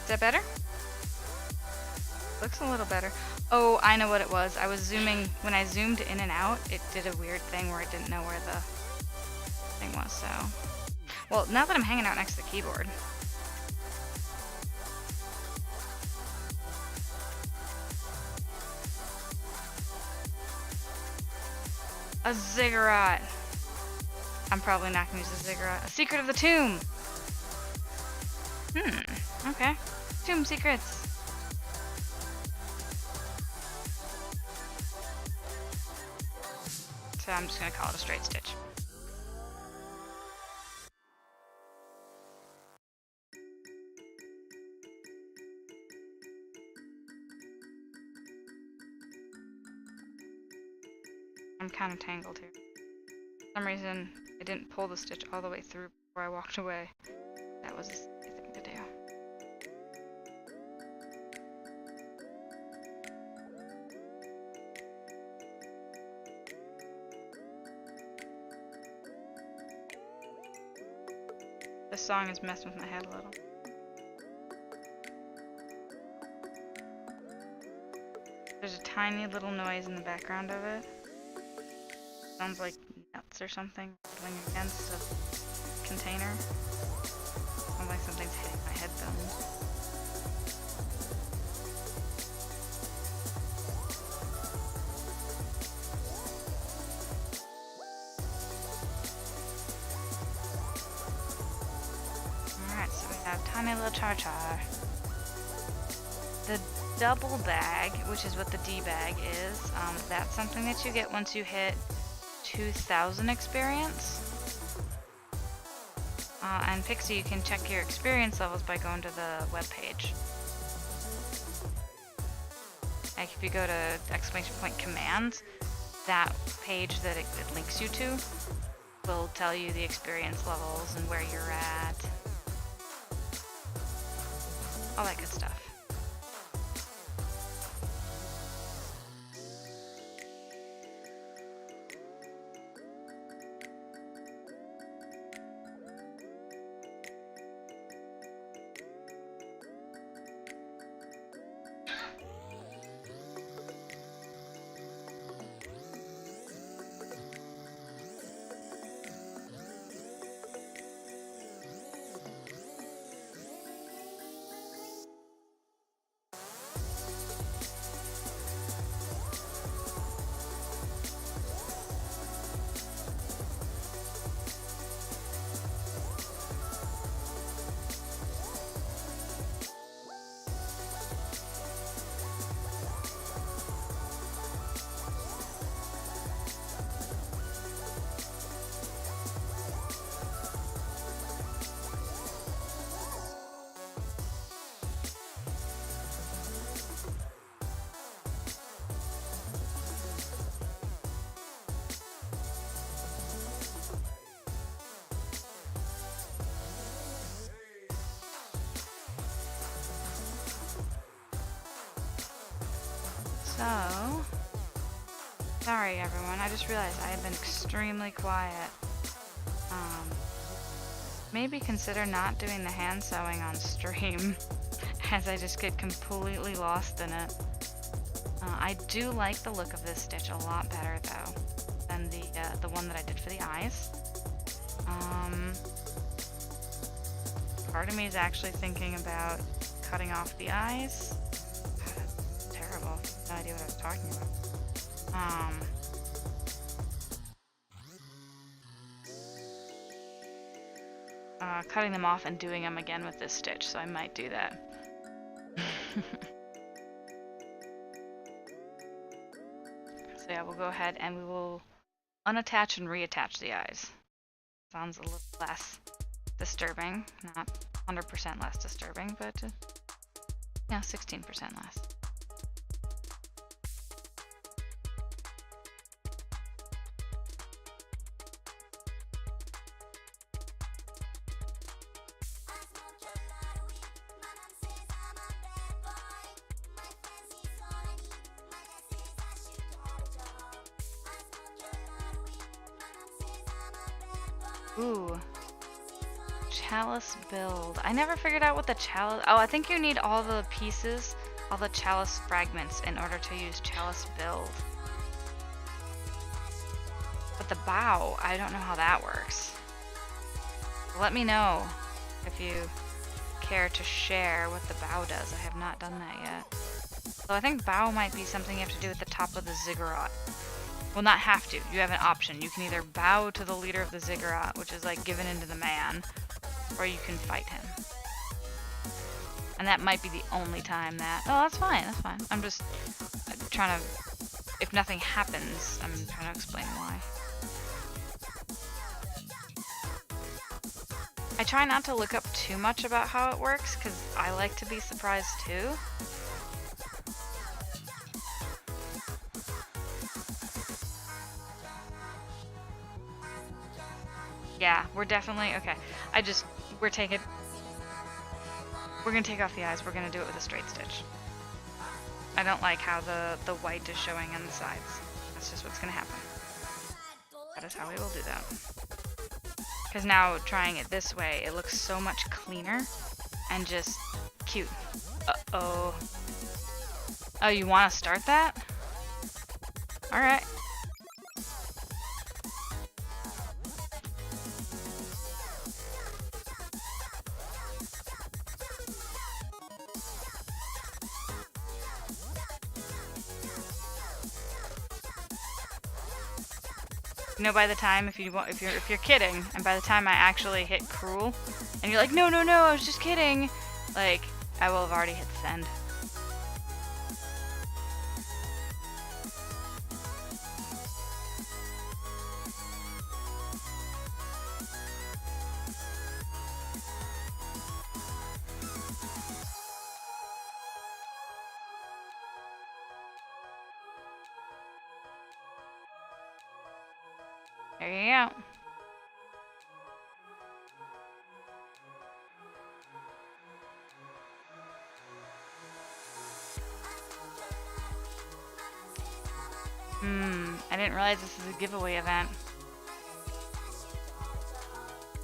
Is that better? Looks a little better. Oh, I know what it was. I was zooming, when I zoomed in and out, it did a weird thing where it didn't know where the thing was, so. Well, now that I'm hanging out next to the keyboard. A ziggurat. I'm probably not gonna use the ziggurat. A secret of the tomb. Okay. Tomb secrets. So I'm just gonna call it a straight stitch. I'm kind of tangled here. For some reason, I didn't pull the stitch all the way through before I walked away. That was a silly thing to do. This song is messing with my head a little. There's a tiny little noise in the background of it. Sounds like nuts or something rattling against a container. Sounds like something's hitting my headphones. Alright, so we have tiny little char-char. The double bag, which is what the D bag is, that's something that you get once you hit 2,000 experience. And Pixie, you can check your experience levels by going to the web page. Like if you go to ! commands, that page that it links you to will tell you the experience levels and where you're at. All that good stuff. So, sorry everyone, I just realized I have been extremely quiet. Maybe consider not doing the hand sewing on stream, as I just get completely lost in it. I do like the look of this stitch a lot better though, than the one that I did for the eyes. Part of me is actually thinking about cutting off the eyes. Terrible. No idea idea what I was talking about. Cutting them off and doing them again with this stitch, so I might do that. So yeah, we'll go ahead and we will unattach and reattach the eyes. Sounds a little less disturbing, not 100% less disturbing, but yeah, 16% less. Ooh. Chalice build. I never figured out what the chalice... Oh, I think you need all the pieces, all the chalice fragments in order to use chalice build. But the bow, I don't know how that works. Let me know if you care to share what the bow does. I have not done that yet. So I think bow might be something you have to do at the top of the ziggurat. Well, not have to. You have an option. You can either bow to the leader of the ziggurat, which is like given into the man, or you can fight him. And that might be the only time that... Oh, that's fine. That's fine. I'm just trying to... If nothing happens, I'm trying to explain why. I try not to look up too much about how it works, because I like to be surprised too. Yeah, we're definitely... Okay, we're gonna take off the eyes. We're gonna do it with a straight stitch. I don't like how the white is showing on the sides. That's just what's gonna happen. That is how we will do that. Because now, trying it this way, it looks so much cleaner and just cute. Uh-oh. Oh, you want to start that? Alright. You know, by the time, if you're kidding, and by the time I actually hit cruel, and you're like, no, no, no, I was just kidding, like, I will have already hit send. There you go. I didn't realize this is a giveaway event.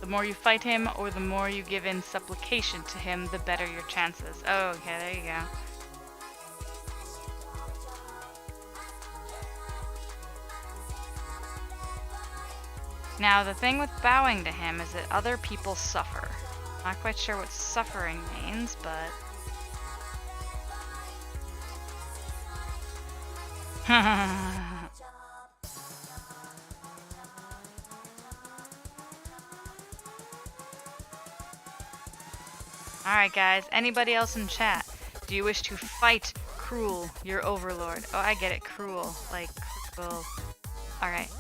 The more you fight him, or the more you give in supplication to him, the better your chances. Oh, okay, there you go. Now, the thing with bowing to him is that other people suffer. Not quite sure what suffering means, but... Alright guys, anybody else in chat? Do you wish to fight Cruel, your overlord? Oh, I get it, Cruel. Like, cruel. Alright.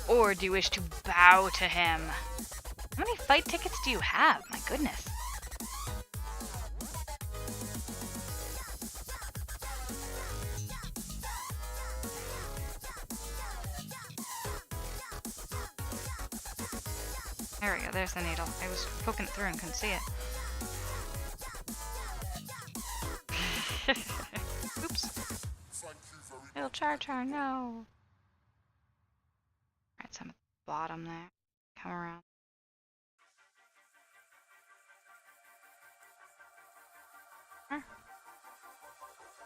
Or do you wish to bow to him? How many fight tickets do you have? My goodness. There we go, there's the needle. I was poking it through and couldn't see it. Oops. Little char, no. Alright, so I'm at the bottom there. Come around.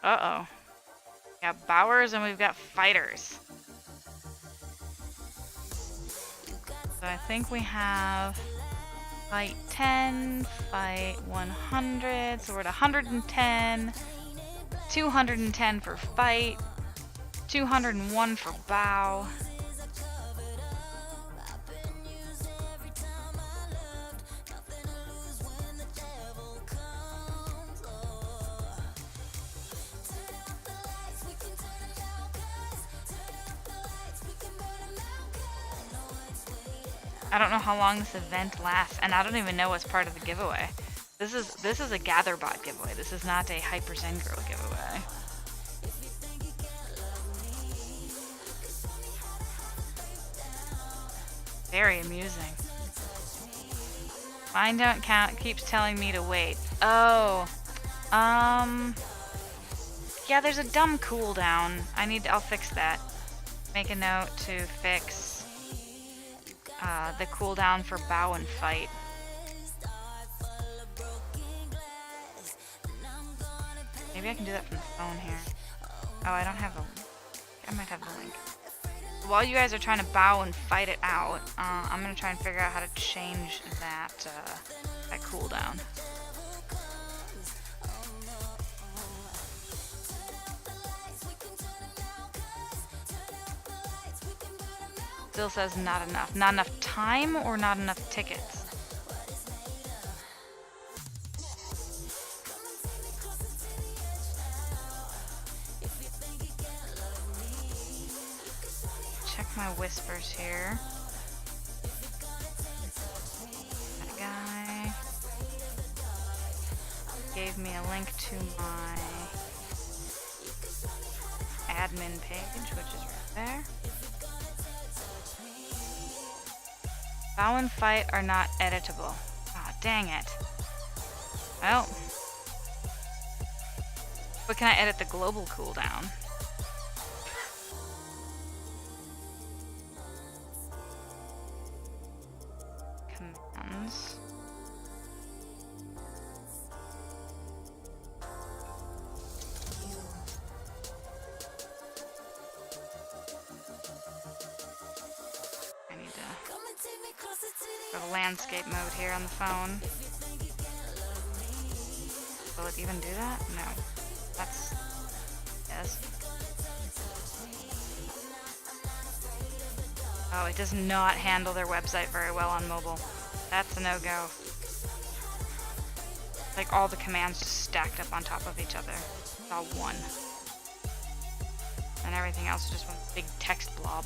Uh-oh. We got bowers and we've got fighters. So I think we have fight 10, fight 100, so we're at 110, 210 for fight, 201 for bow. I don't know how long this event lasts, and I don't even know what's part of the giveaway. This is a GatherBot giveaway. This is not a Hyper Zen Girl giveaway. Very amusing. Mine don't count. Keeps telling me to wait. Oh, yeah. There's a dumb cooldown. I'll fix that. Make a note to fix the cooldown for bow and fight. Maybe I can do that from the phone here. Oh, I don't have I might have the link. While you guys are trying to bow and fight it out, I'm gonna try and figure out how to change that cooldown. Still says not enough. Not enough time or not enough tickets? Check my whispers here. That guy gave me a link to my admin page, which is right there. Bow and fight are not editable. Ah, dang it. Well. But can I edit the global cooldown? Commands. I need to go to landscape mode here on the phone. Will it even do that? No. That's... yes. Oh, it does not handle their website very well on mobile. That's a no-go. Like all the commands just stacked up on top of each other. It's all one. And everything else is just one big text blob.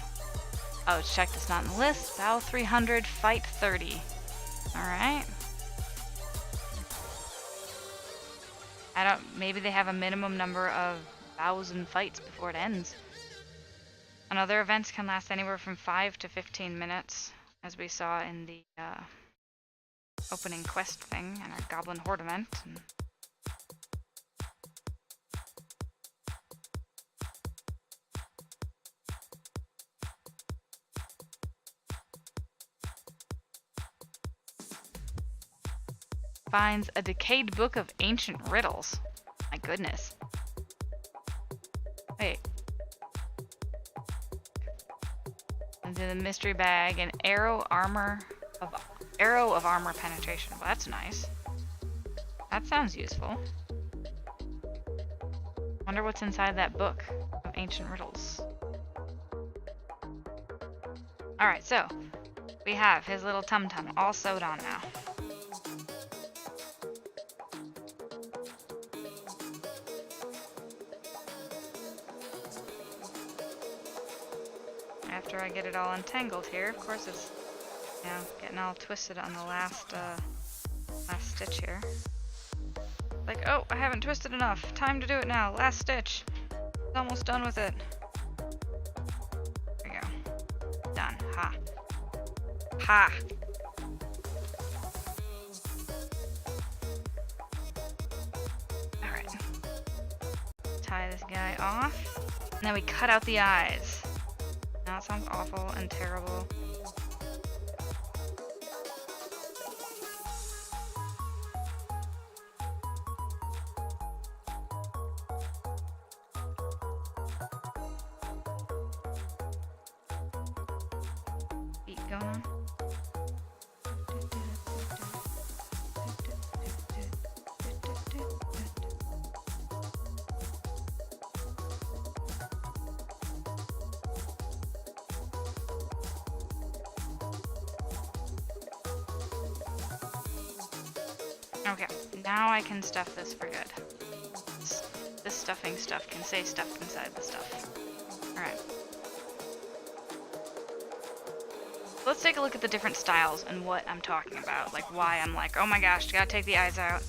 Oh, it's checked, it's not in the list. Bow 300, fight 30. Alright. Maybe they have a minimum number of bows and fights before it ends. And other events can last anywhere from 5 to 15 minutes, as we saw in the opening quest thing and our Goblin Horde event. Finds a decayed book of ancient riddles. My goodness. Wait. Into the mystery bag, an arrow of armor penetration. Well, that's nice. That sounds useful. Wonder what's inside that book of ancient riddles. Alright, so we have his little tum-tum all sewed on now. After I get it all entangled here, of course it's, you know, getting all twisted on the last stitch here. Like, oh, I haven't twisted enough. Time to do it now. Last stitch. It's almost done with it. There we go. Done. Ha. Ha. Alright. Tie this guy off. And then we cut out the eyes. Now it sounds awful and terrible. Beat going on. Okay, now I can stuff this for good. This stuffing stuff can stay stuffed inside the stuff. Alright. Let's take a look at the different styles and what I'm talking about. Like why I'm like, oh my gosh, gotta take the eyes out.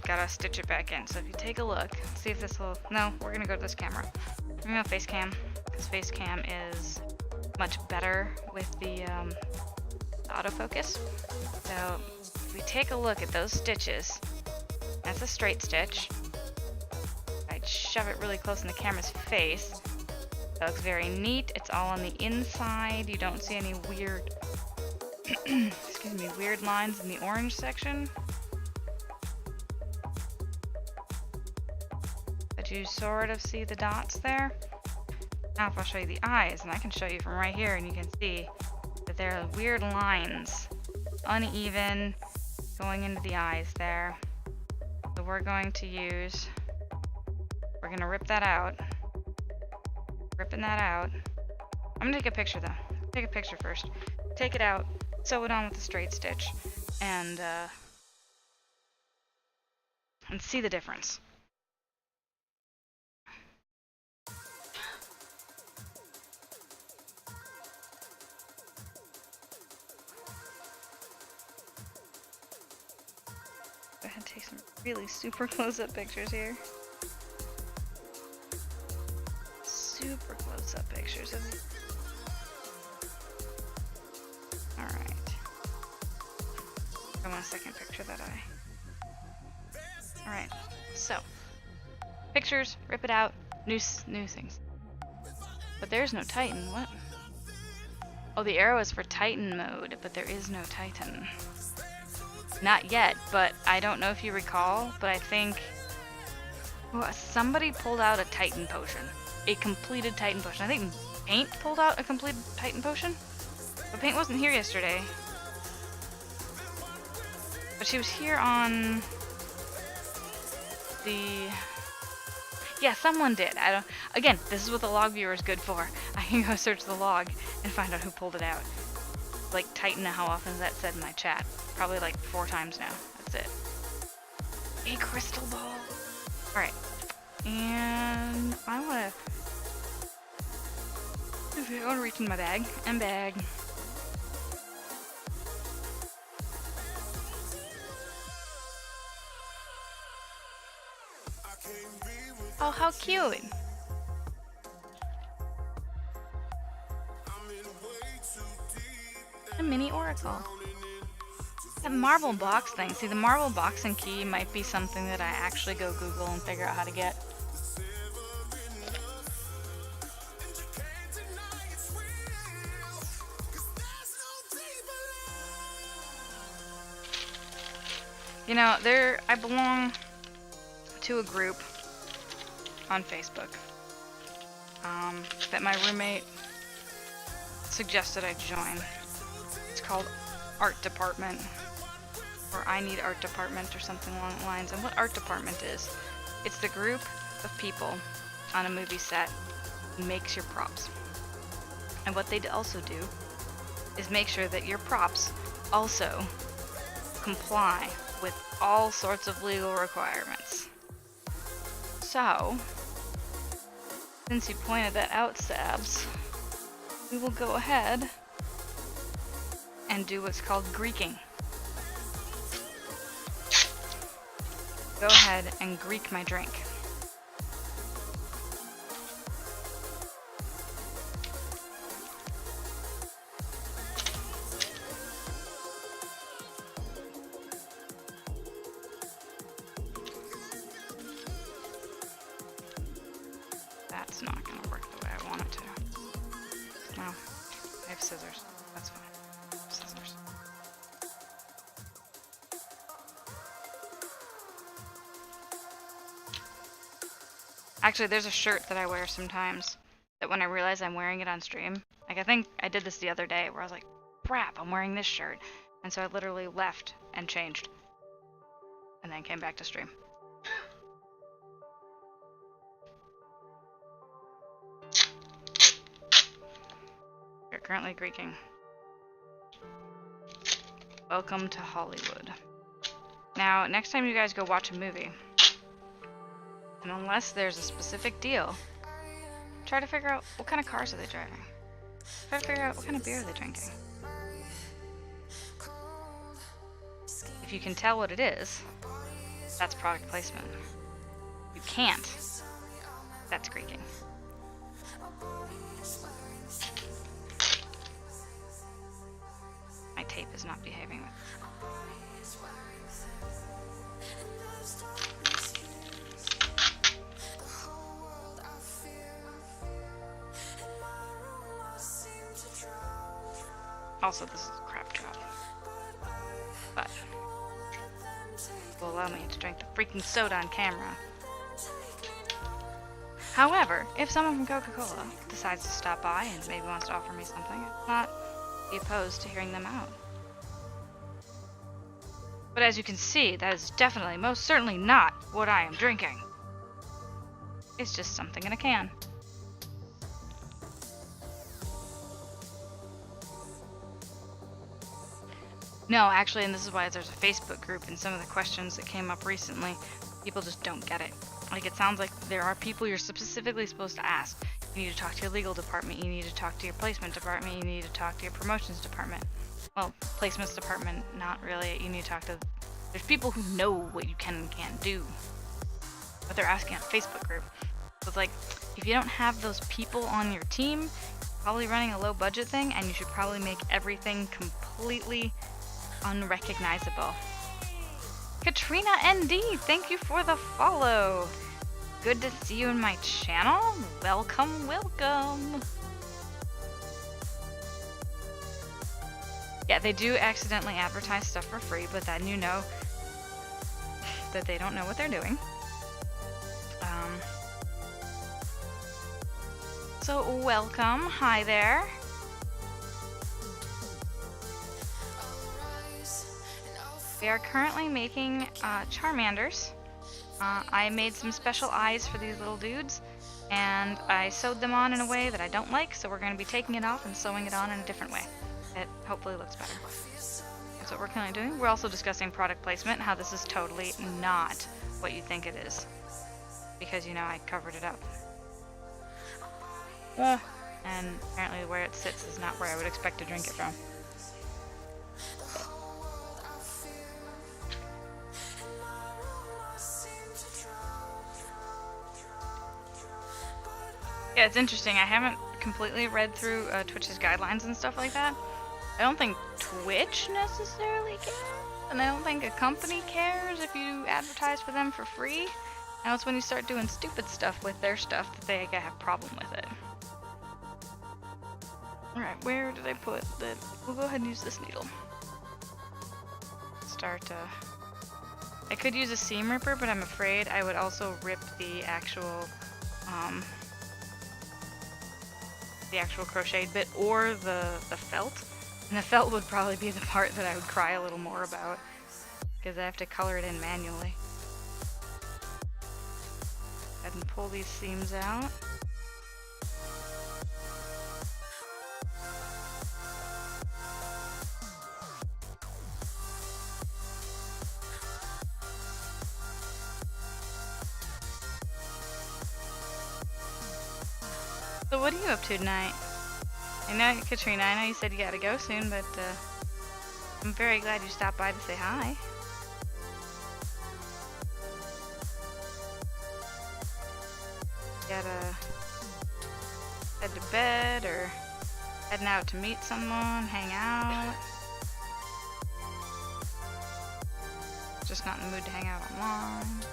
Gotta stitch it back in. So if you take a look, see if this will... No, we're gonna go to this camera. I'm gonna go face cam, because face cam is much better with the autofocus. So if we take a look at those stitches, that's a straight stitch. I'd shove it really close in the camera's face. That looks very neat. It's all on the inside. You don't see any weird, excuse me, weird lines in the orange section. But you sort of see the dots there. Now if I'll show you the eyes, and I can show you from right here, and you can see that there are weird lines, uneven, going into the eyes there. So we're going to rip that out. Ripping that out. I'm gonna take a picture though. Take a picture first. Take it out, sew it on with a straight stitch, and see the difference. Go ahead and take some really super close-up pictures here. Super close-up pictures of it. Alright. I want a second picture that eye. Alright, so. Pictures, rip it out, new things. But there's no Titan, what? Oh, the arrow is for Titan mode, but there is no Titan. Not yet, but I don't know if you recall, but I think somebody pulled out a Titan potion. A completed Titan potion. I think Paint pulled out a completed Titan potion. But Paint wasn't here yesterday. But she was here on the... Yeah, someone did. I don't... Again, this is what the log viewer is good for. I can go search the log and find out who pulled it out. Like Titan, how often is that said in my chat? Probably like 4 times now. That's it. A crystal ball. Alright. And I want to reach in my bag. And bag. Oh, how cute. A mini oracle. That marble box thing. See, the marble box and key might be something that I actually go Google and figure out how to get. You know, I belong to a group on Facebook that my roommate suggested I join. It's called Art Department, or I Need Art Department, or something along the lines. And what Art Department is, it's the group of people on a movie set who makes your props. And what they also do is make sure that your props also comply with all sorts of legal requirements. So, since you pointed that out, Sabs, we will go ahead and do what's called Greeking. Go ahead and Greek my drink. That's not going to work the way I want it to. Well, I have scissors. That's fine. Scissors. Actually, there's a shirt that I wear sometimes that when I realize I'm wearing it on stream, like I think I did this the other day where I was like, crap, I'm wearing this shirt. And so I literally left and changed. And then came back to stream. We're currently Greeking. Welcome to Hollywood. Now, next time you guys go watch a movie, and unless there's a specific deal, try to figure out what kind of cars are they driving. Try to figure out what kind of beer are they drinking. If you can tell what it is, that's product placement. If you can't, that's creaking. My tape is not behaving with. Also, this is a crap job. But it will allow me to drink the freaking soda on camera. However, if someone from Coca-Cola decides to stop by and maybe wants to offer me something, I will not be opposed to hearing them out. But as you can see, that is definitely, most certainly not what I am drinking. It's just something in a can. No, actually, and this is why there's a Facebook group, and some of the questions that came up recently, people just don't get it. Like, it sounds like there are people you're specifically supposed to ask. You need to talk to your legal department, you need to talk to your placement department, you need to talk to your promotions department. Well, placements department, not really. You need to talk to... There's people who know what you can and can't do. But they're asking on a Facebook group. So it's like, if you don't have those people on your team, you're probably running a low budget thing, and you should probably make everything completely unrecognizable. Katrina ND, thank you for the follow. Good to see you in my channel. Welcome, welcome. Yeah, they do accidentally advertise stuff for free, but then you know that they don't know what they're doing. So welcome. Hi there. We are currently making Charmanders. I made some special eyes for these little dudes, and I sewed them on in a way that I don't like, so we're going to be taking it off and sewing it on in a different way. It hopefully looks better. That's what we're currently doing. We're also discussing product placement, how this is totally not what you think it is. Because, you know, I covered it up. And apparently where it sits is not where I would expect to drink it from. Yeah, it's interesting. I haven't completely read through Twitch's guidelines and stuff like that. I don't think Twitch necessarily cares, and I don't think a company cares if you advertise for them for free. Now it's when you start doing stupid stuff with their stuff that they have a problem with it. Alright, where did I put the... We'll go ahead and use this needle. Start, I could use a seam ripper, but I'm afraid I would also rip the actual crocheted bit or the felt. And the felt would probably be the part that I would cry a little more about, because I have to color it in manually. Go ahead and pull these seams out. So what are you up to tonight? I know, Katrina, I know you said you gotta go soon, but I'm very glad you stopped by to say hi. Gotta head to bed or heading out to meet someone, hang out. Just not in the mood to hang out online.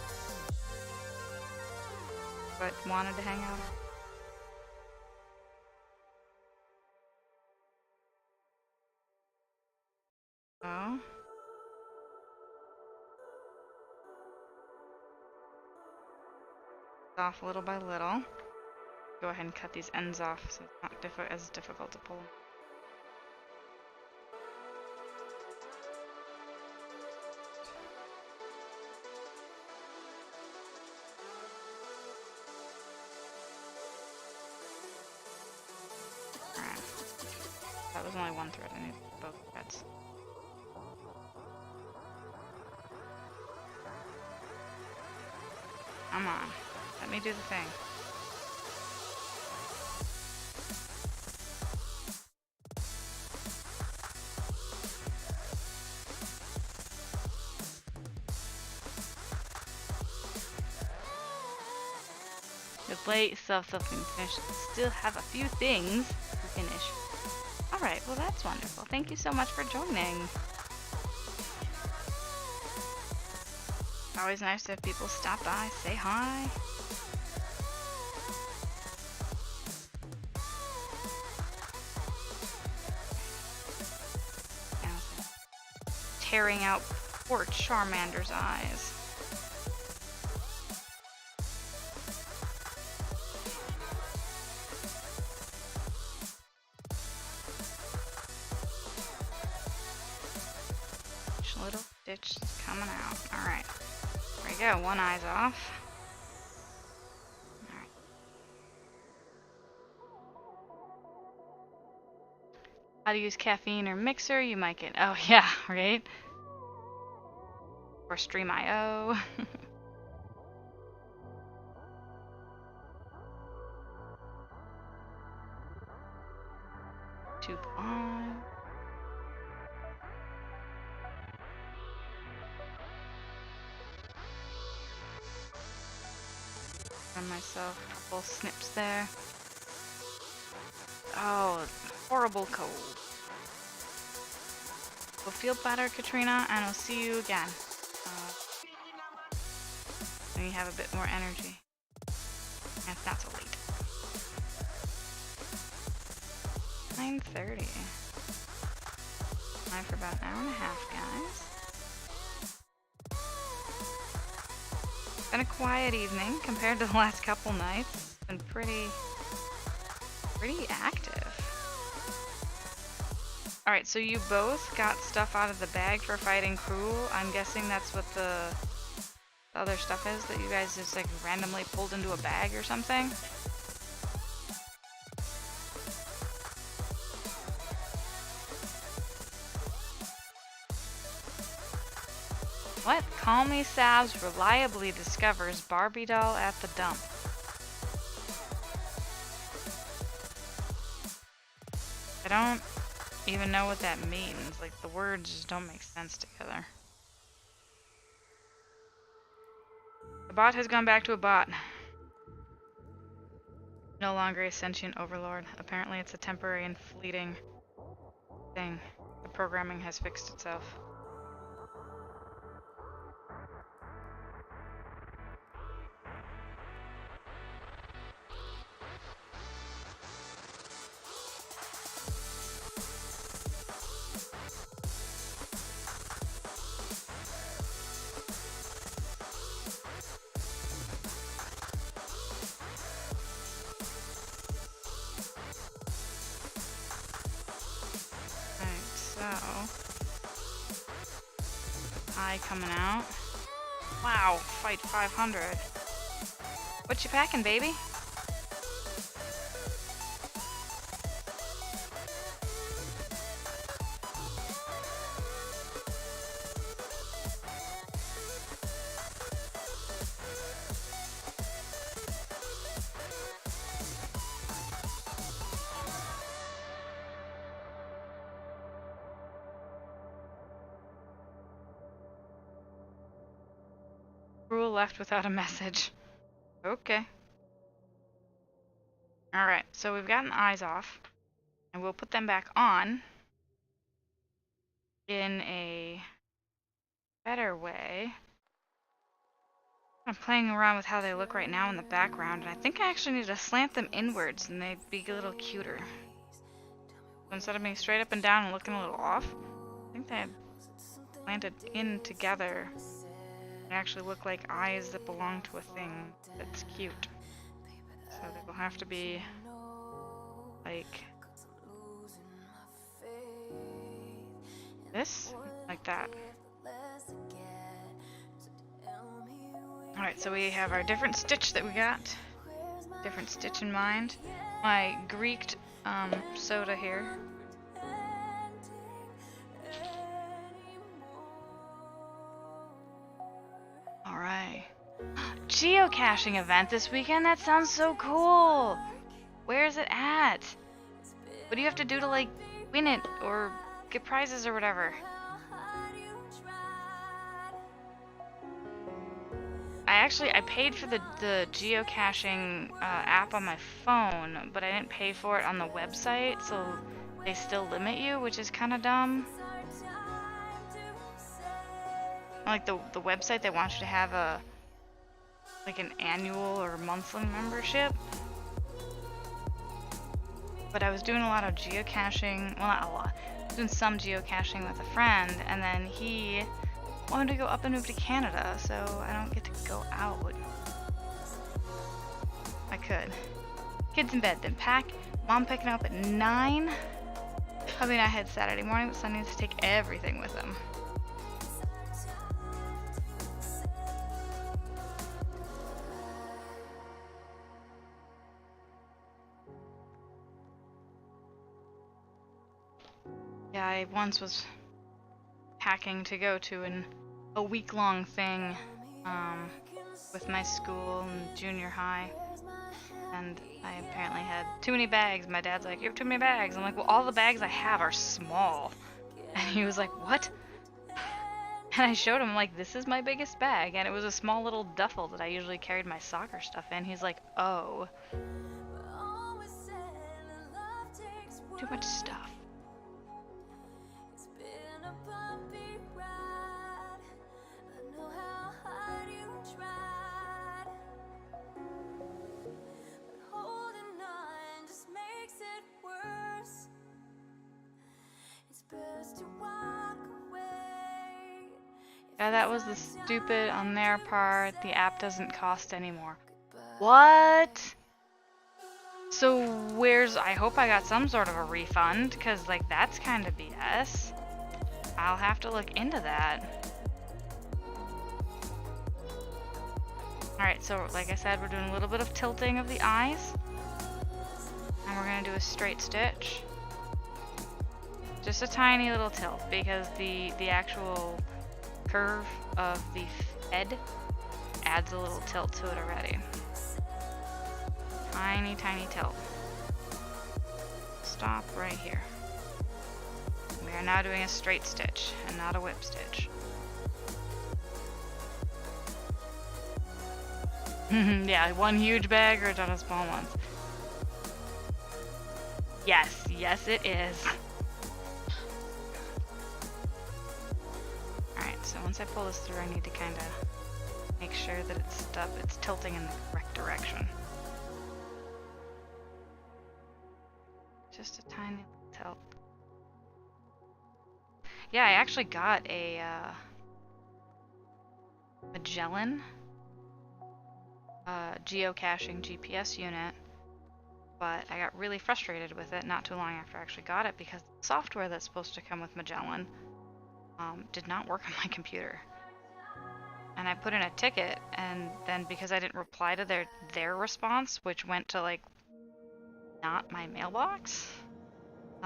But wanted to hang out. Oh. Off little by little. Go ahead and cut these ends off so it's not as difficult to pull. Alright. That was only one thread. I need both threads. Come on. Let me do the thing. The plate itself finished. Still have a few things to finish. Alright, well that's wonderful. Thank you so much for joining. Always nice to have people stop by, say hi. Tearing out poor Charmander's eyes. Little stitch is coming out. Alright. There we go. One eye's off. Alright. How to use caffeine or mixer? You might get. Oh, yeah, right? Or Stream.io. Tube on. On myself a couple snips there. Oh, horrible cold. We'll feel better, Katrina, and I'll see you again. When you have a bit more energy. And it's not so late. 9:30. Time for about an hour and a half, guys. Been a quiet evening compared to the last couple nights. It's been pretty active. Alright, so you both got stuff out of the bag for fighting Cruel. I'm guessing that's what the other stuff is that you guys just like randomly pulled into a bag or something. What? Call Me Sabs reliably discovers Barbie doll at the dump. I don't even know what that means. Like, the words just don't make sense together. The bot has gone back to a bot. No longer a sentient overlord. Apparently it's a temporary and fleeting thing. The programming has fixed itself. Eye coming out. Wow, fight 500. What you packing, baby? Rule left without a message. Okay. Alright, so we've gotten eyes off. And we'll put them back on in a better way. I'm playing around with how they look right now in the background, and I think I actually need to slant them inwards and they'd be a little cuter. So instead of being straight up and down and looking a little off, I think they slanted in together. They actually look like eyes that belong to a thing that's cute. So they will have to be like this, like that. Alright, so we have our different stitch that we got. Different stitch in mind. My Greeked soda here. Alright. geocaching event this weekend. That sounds so cool. Where is it at? What do you have to do to like win it or get prizes or whatever? I paid for the geocaching app on my phone, but I didn't pay for it on the website, so they still limit you, which is kind of dumb. Like the website, they want you to have like an annual or monthly membership. But I was doing a lot of geocaching, well, not a lot, I was doing some geocaching with a friend, and then he wanted to go up and move to Canada, so I don't get to go out. I could. Kids in bed, then pack. Mom picking up at 9. I mean, I had Saturday morning, but Sunday needs to take everything with him. Yeah, I once was packing to go to a week-long thing with my school in junior high, and I apparently had too many bags. My dad's like, "You have too many bags." I'm like, "Well, all the bags I have are small," and he was like, "What?" And I showed him, like, "This is my biggest bag," and it was a small little duffel that I usually carried my soccer stuff in. He's like, "Oh, too much stuff." Yeah, that was the stupid on their part. The app doesn't cost anymore. What? So I hope I got some sort of a refund, because like that's kind of BS. I'll have to look into that. Alright, so like I said, we're doing a little bit of tilting of the eyes. And we're going to do a straight stitch. Just a tiny little tilt, because the actual curve of the head adds a little tilt to it already. Tiny, tiny tilt. Stop right here. We are now doing a straight stitch and not a whip stitch. Yeah, one huge bag or a ton of small ones. Yes, yes it is. Alright, so once I pull this through, I need to kind of make sure that it's tilting in the correct direction. Just a tiny tilt. Yeah, I actually got a Magellan geocaching GPS unit, but I got really frustrated with it not too long after I actually got it, because the software that's supposed to come with Magellan did not work on my computer. And I put in a ticket, and then because I didn't reply to their response, which went to like not my mailbox,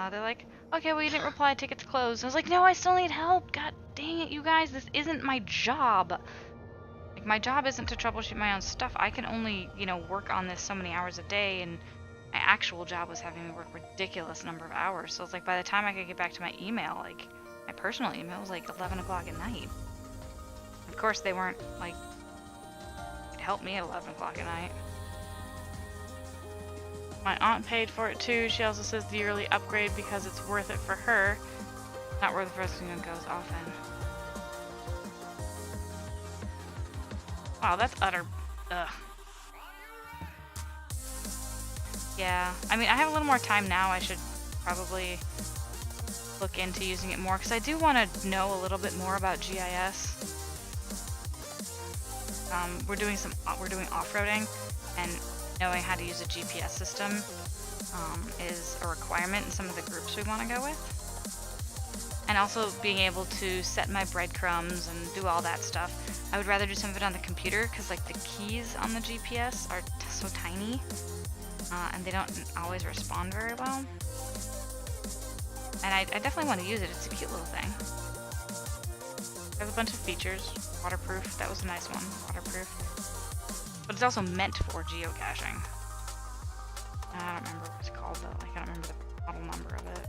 they're like, "Okay, well you didn't reply, ticket's closed." I was like, "No, I still need help. God dang it, you guys, this isn't my job. Like, my job isn't to troubleshoot my own stuff. I can only, work on this so many hours a day, and my actual job was having me work ridiculous number of hours. So it's like by the time I could get back to my email, like my personal email, was like 11 o'clock at night. Of course, they weren't like help me at 11 o'clock at night. My aunt paid for it too. She also says the yearly upgrade because it's worth it for her. Not worth it for us, goes often. Wow, that's utter. Ugh. Yeah, I mean, I have a little more time now. I should probably look into using it more, because I do want to know a little bit more about GIS. We're doing off-roading, and knowing how to use a GPS system is a requirement in some of the groups we want to go with. And also being able to set my breadcrumbs and do all that stuff. I would rather do some of it on the computer, because like the keys on the GPS are so tiny, and they don't always respond very well. And I definitely want to use it. It's a cute little thing. It has a bunch of features. Waterproof, that was a nice one. Waterproof. but it's also meant for geocaching. I don't remember what it's called though. I can't remember the model number of it.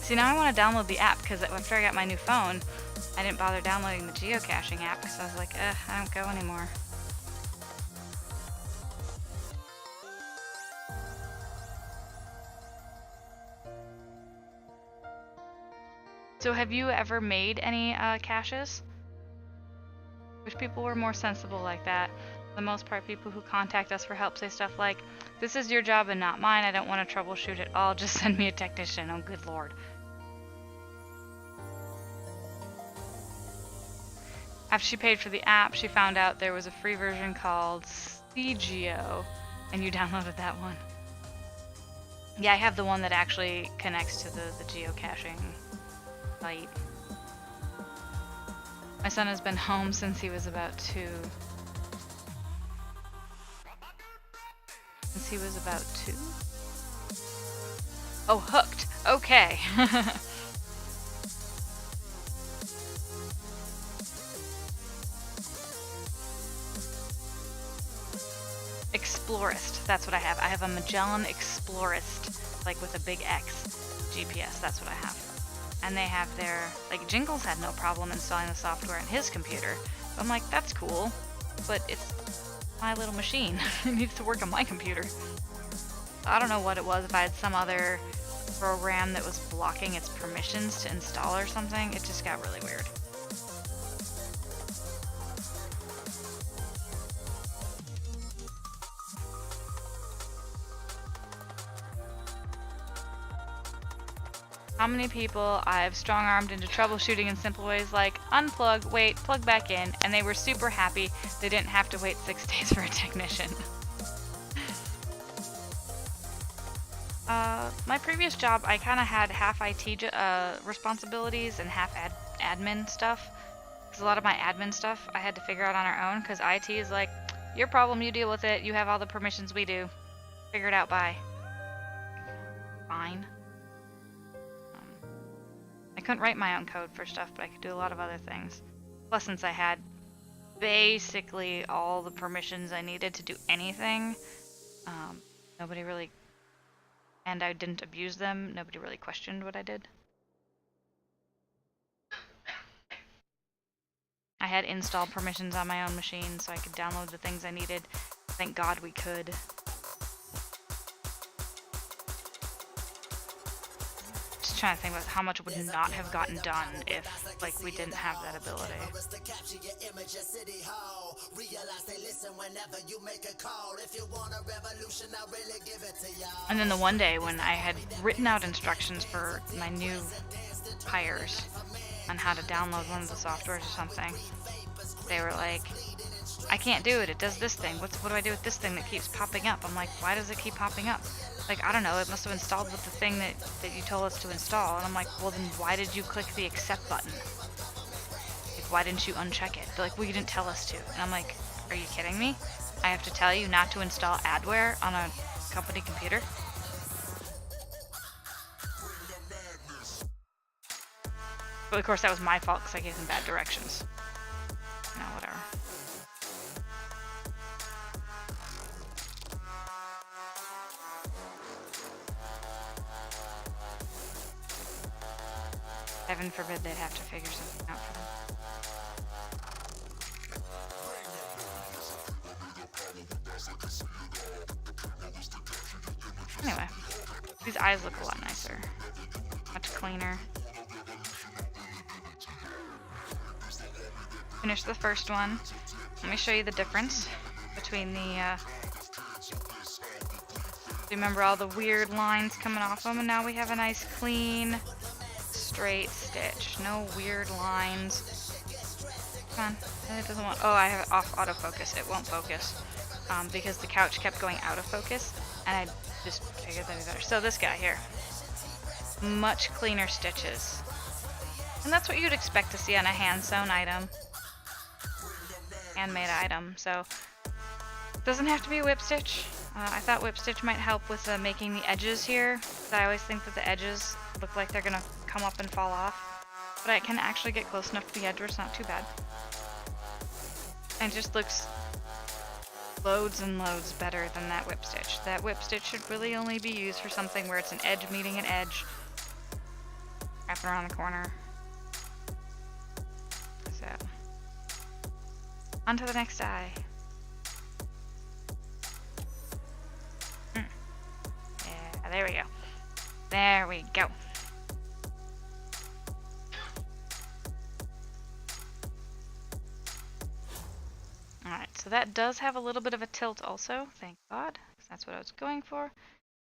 See, now I want to download the app because after I got my new phone, I didn't bother downloading the geocaching app because I was like, I don't go anymore. So have you ever made any caches? Wish people were more sensible like that. For the most part, people who contact us for help say stuff like, this is your job and not mine, I don't want to troubleshoot it all, just send me a technician. Oh, good lord. After she paid for the app, she found out there was a free version called StJudePLAYLIVE, and you downloaded that one. Yeah, I have the one that actually connects to the geocaching site. My son has been home since he was about 2. Since he was about 2? Oh, hooked. Okay. Explorist. That's what I have. I have a Magellan Explorist, like with a big X GPS. That's what I have. And they have their, like, Jingles had no problem installing the software in his computer. So I'm like, that's cool, but it's my little machine. It needs to work on my computer. I don't know what it was, if I had some other program that was blocking its permissions to install or something. It just got really weird. How many people I've strong-armed into troubleshooting in simple ways like unplug, wait, plug back in, and they were super happy they didn't have to wait 6 days for a technician. My previous job, I kind of had half IT responsibilities and half admin stuff. Because a lot of my admin stuff I had to figure out on our own, because IT is like, your problem, you deal with it, you have all the permissions we do. Figure it out, bye. Fine. I couldn't write my own code for stuff, but I could do a lot of other things. Plus, since I had basically all the permissions I needed to do anything, nobody really, and I didn't abuse them, nobody really questioned what I did. I had install permissions on my own machine, so I could download the things I needed. Thank God we could. Trying to think about how much would not have gotten done if, like, we didn't have that ability. And then the one day when I had written out instructions for my new hires on how to download one of the softwares or something, they were like, I can't do it, it does this thing. What do I do with this thing that keeps popping up? I'm like, why does it keep popping up? Like, I don't know, it must have installed with the thing that you told us to install. And I'm like, well then why did you click the accept button? Like, why didn't you uncheck it? They're like, well, you didn't tell us to. And I'm like, are you kidding me? I have to tell you not to install adware on a company computer? But of course that was my fault because I gave them bad directions. No, whatever. Heaven forbid they'd have to figure something out for them. Anyway, these eyes look a lot nicer. Much cleaner. Finish the first one. Let me show you the difference between the, remember all the weird lines coming off them, and now we have a nice clean straight stitch. No weird lines. Come on. It doesn't want... Oh, I have it off autofocus. It won't focus. Because the couch kept going out of focus. And I just figured that'd be better. So this guy here. Much cleaner stitches. And that's what you'd expect to see on a hand-sewn item. Handmade item. So, it doesn't have to be a whip stitch. I thought whip stitch might help with making the edges here. I always think that the edges look like they're gonna come up and fall off. but I can actually get close enough to the edge where it's not too bad. And it just looks loads and loads better than that whip stitch. That whip stitch should really only be used for something where it's an edge meeting an edge, wrapping around the corner. So, on to the next eye. Yeah, there we go. There we go. Alright, so that does have a little bit of a tilt also, thank God, because that's what I was going for.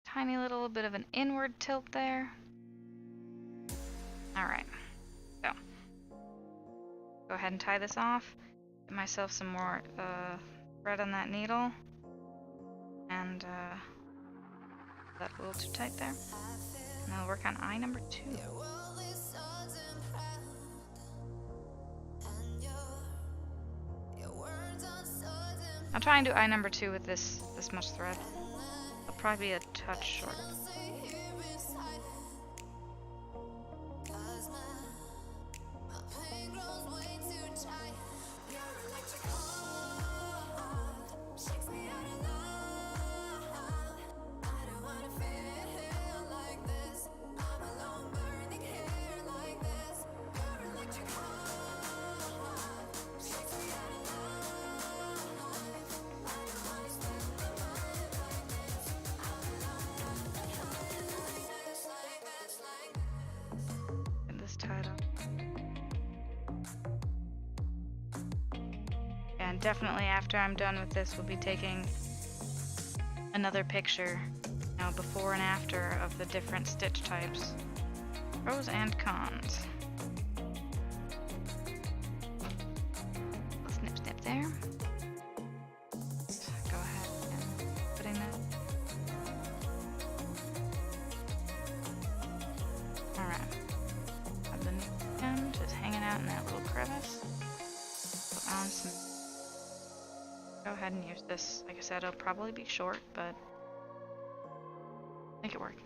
Tiny little bit of an inward tilt there. Alright, so go ahead and tie this off. Get myself some more thread on that needle. And that a little too tight there. And I'll work on eye number 2. I'll try and do eye number 2 with this much thread. I'll probably be a touch short. Tied up. And definitely after I'm done with this, we'll be taking another picture, before and after of the different stitch types, pros and cons. Snip, snip there. Go ahead and put in that. All right. Just hanging out in that little crevice. Put on some. Go ahead and use this. Like I said, it'll probably be short, but make it work.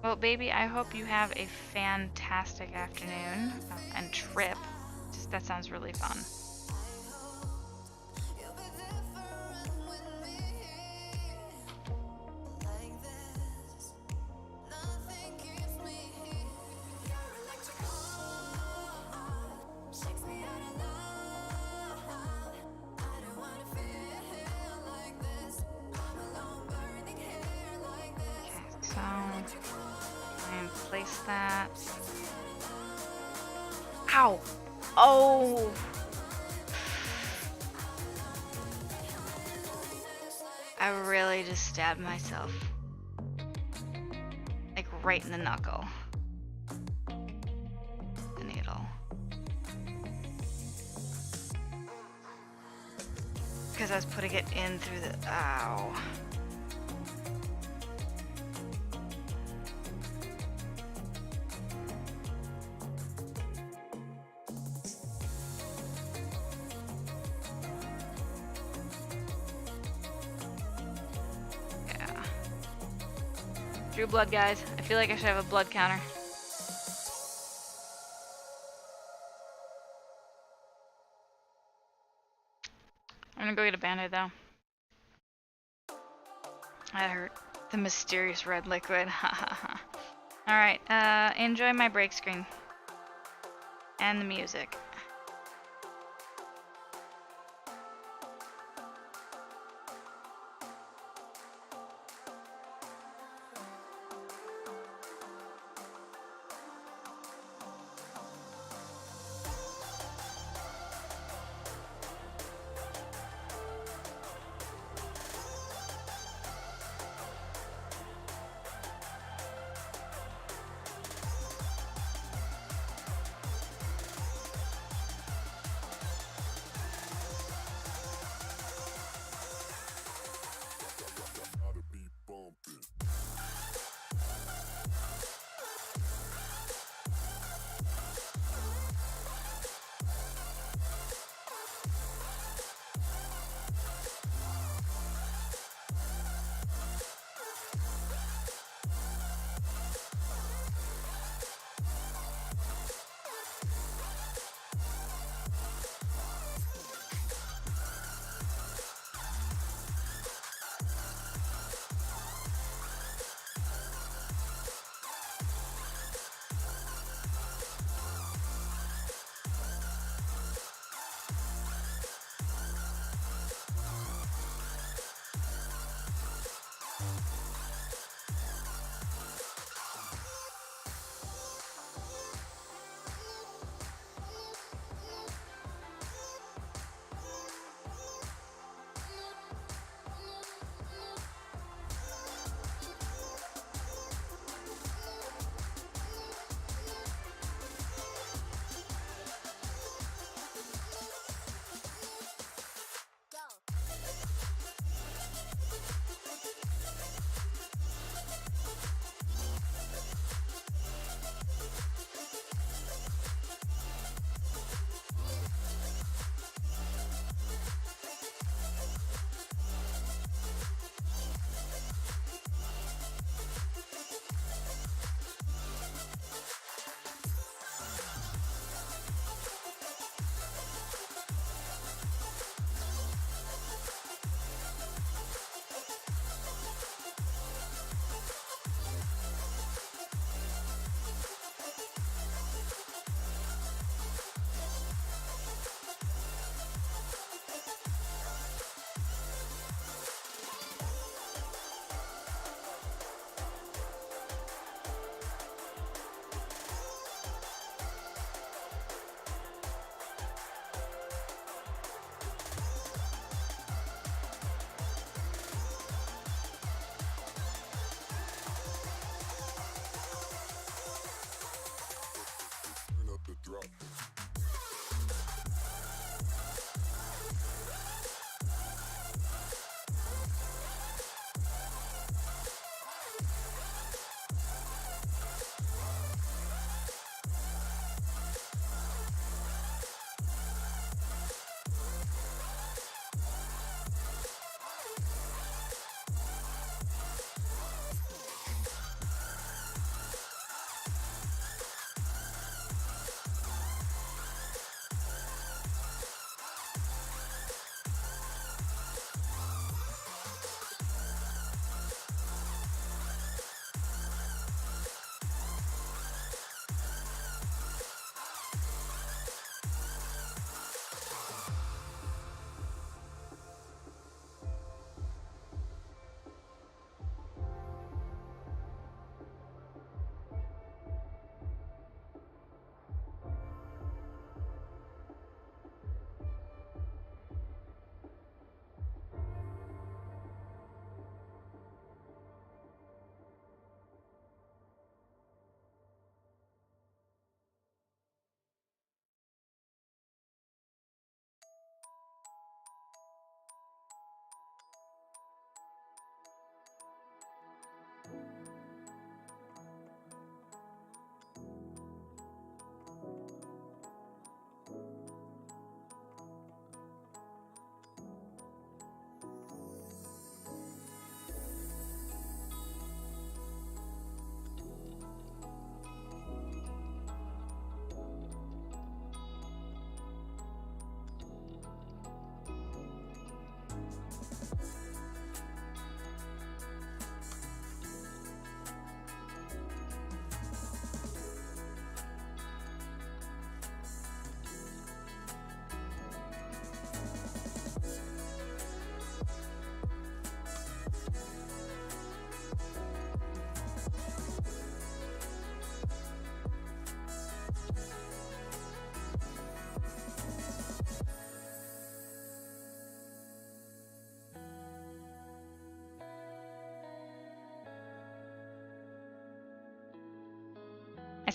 Well, baby, I hope you have a fantastic afternoon and trip. That sounds really fun. And place that. Ow! Oh! I really just stabbed myself. Like right in the knuckle. The needle. Because I was putting it in through the. Ow. Drew blood, guys. I feel like I should have a blood counter. I'm gonna go get a band-aid though. That hurt. The mysterious red liquid. Alright, enjoy my break screen. And the music.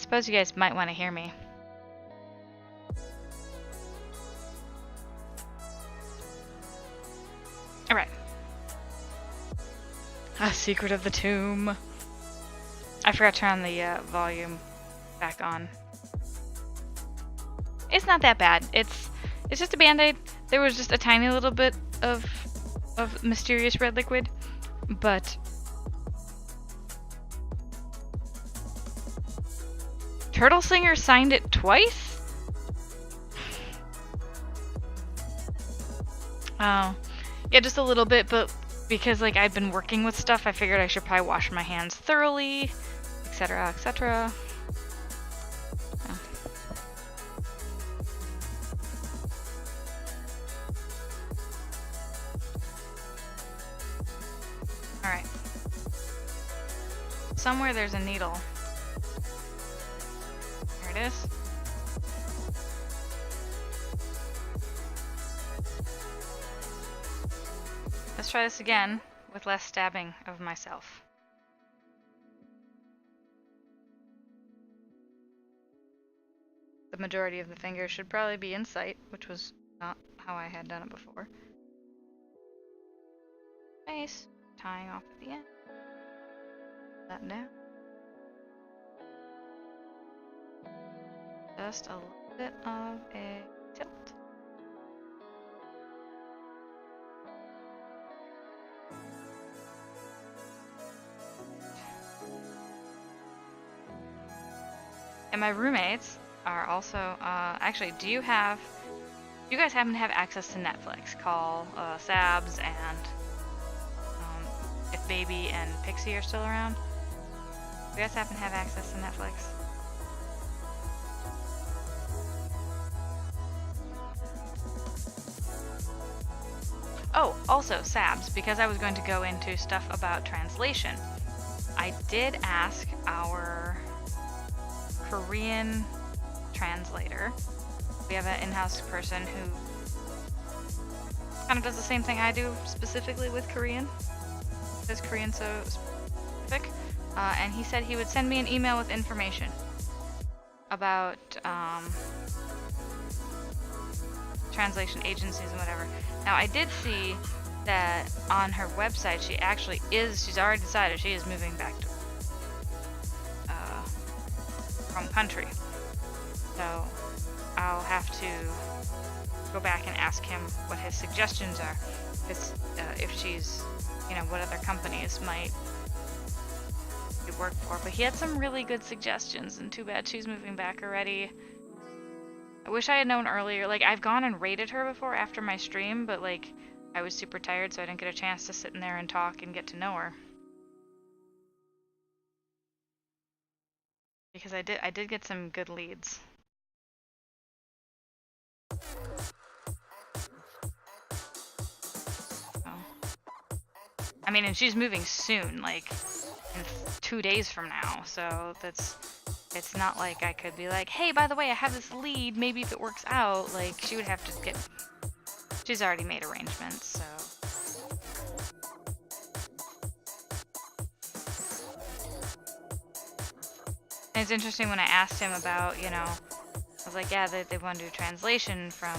suppose you guys might want to hear me. Alright. A secret of the tomb. I forgot to turn the volume back on. It's not that bad. It's just a band-aid. There was just a tiny little bit of mysterious red liquid, but Turtle Singer signed it twice? Oh. Yeah, just a little bit, but because like I'd been working with stuff, I figured I should probably wash my hands thoroughly, etc., etc. Oh. Alright. Somewhere there's a needle. There it is. Let's try this again with less stabbing of myself. The majority of the finger should probably be in sight, which was not how I had done it before. Nice. Tying off at the end. That down. Just a little bit of a tilt. And my roommates are also, actually, do you guys happen to have access to Netflix? Call Sabs and if Baby and Pixie are still around. Do you guys happen to have access to Netflix? Oh, also Sabs, because I was going to go into stuff about translation. I did ask our Korean translator. We have an in-house person who kind of does the same thing I do, specifically with Korean. Because Korean's so specific. And he said he would send me an email with information about translation agencies and whatever. Now, I did see that on her website, she's already decided she is moving back to home country. So I'll have to go back and ask him what his suggestions are. If she's, what other companies might work for. But he had some really good suggestions, and too bad she's moving back already. I wish I had known earlier. Like, I've gone and rated her before after my stream, but like, I was super tired, so I didn't get a chance to sit in there and talk and get to know her. Because I did get some good leads. I mean, and she's moving soon, like in 2 days from now, so it's not like I could be like, hey, by the way, I have this lead, maybe if it works out. Like, she would have to she's already made arrangements, so. And it's interesting when I asked him about, I was like, yeah, they want to do translation from,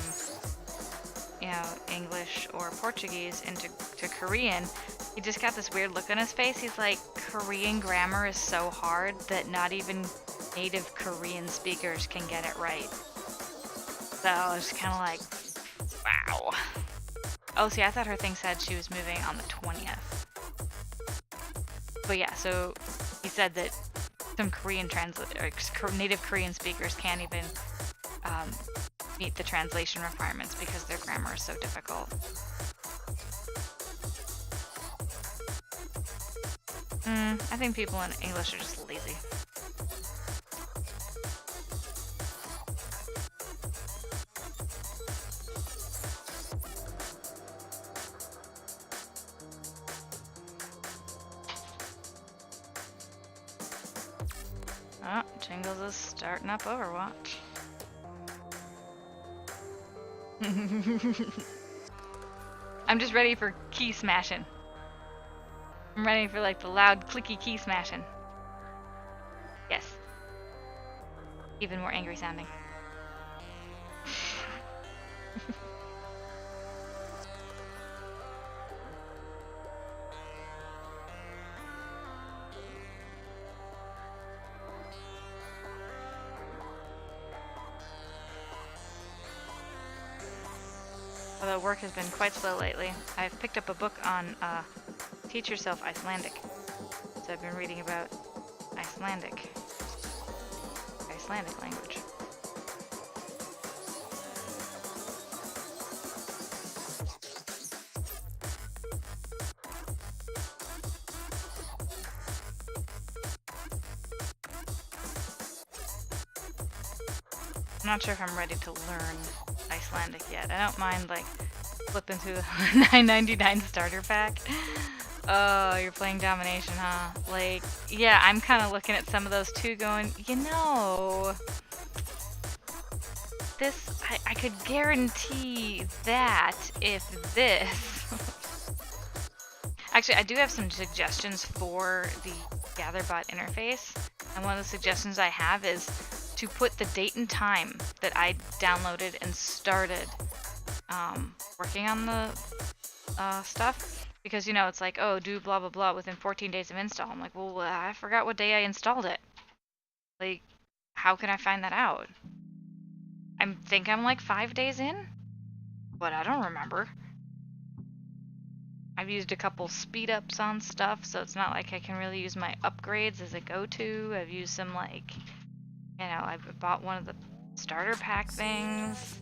English or Portuguese into Korean. He just got this weird look on his face. He's like, Korean grammar is so hard that not even native Korean speakers can get it right. So I was kind of like, wow. Oh, see, I thought her thing said she was moving on the 20th. But yeah, so he said that some native Korean speakers can't even meet the translation requirements because their grammar is so difficult. I think people in English are just lazy. Oh, Jingles is starting up Overwatch. I'm just ready for key smashing. I'm ready for like the loud clicky key smashing. Yes. Even more angry sounding. Although work has been quite slow lately, I've picked up a book on Teach Yourself Icelandic. So I've been reading about Icelandic language. I'm not sure if I'm ready to learn Icelandic yet. I don't mind like flipping through the $9.99 starter pack. Oh, you're playing domination, huh? Like, yeah, I'm kind of looking at some of those too going, you know, this, I could guarantee that if this. Actually, I do have some suggestions for the GatherBot interface. And one of the suggestions I have is to put the date and time that I downloaded and started working on the stuff. Because, you know, it's like, oh, do blah, blah, blah within 14 days of install. I'm like, well, I forgot what day I installed it. Like, how can I find that out? I think I'm like 5 days in, but I don't remember. I've used a couple speed ups on stuff, so it's not like I can really use my upgrades as a go-to. I've used some, like, you know, I've bought one of the starter pack things.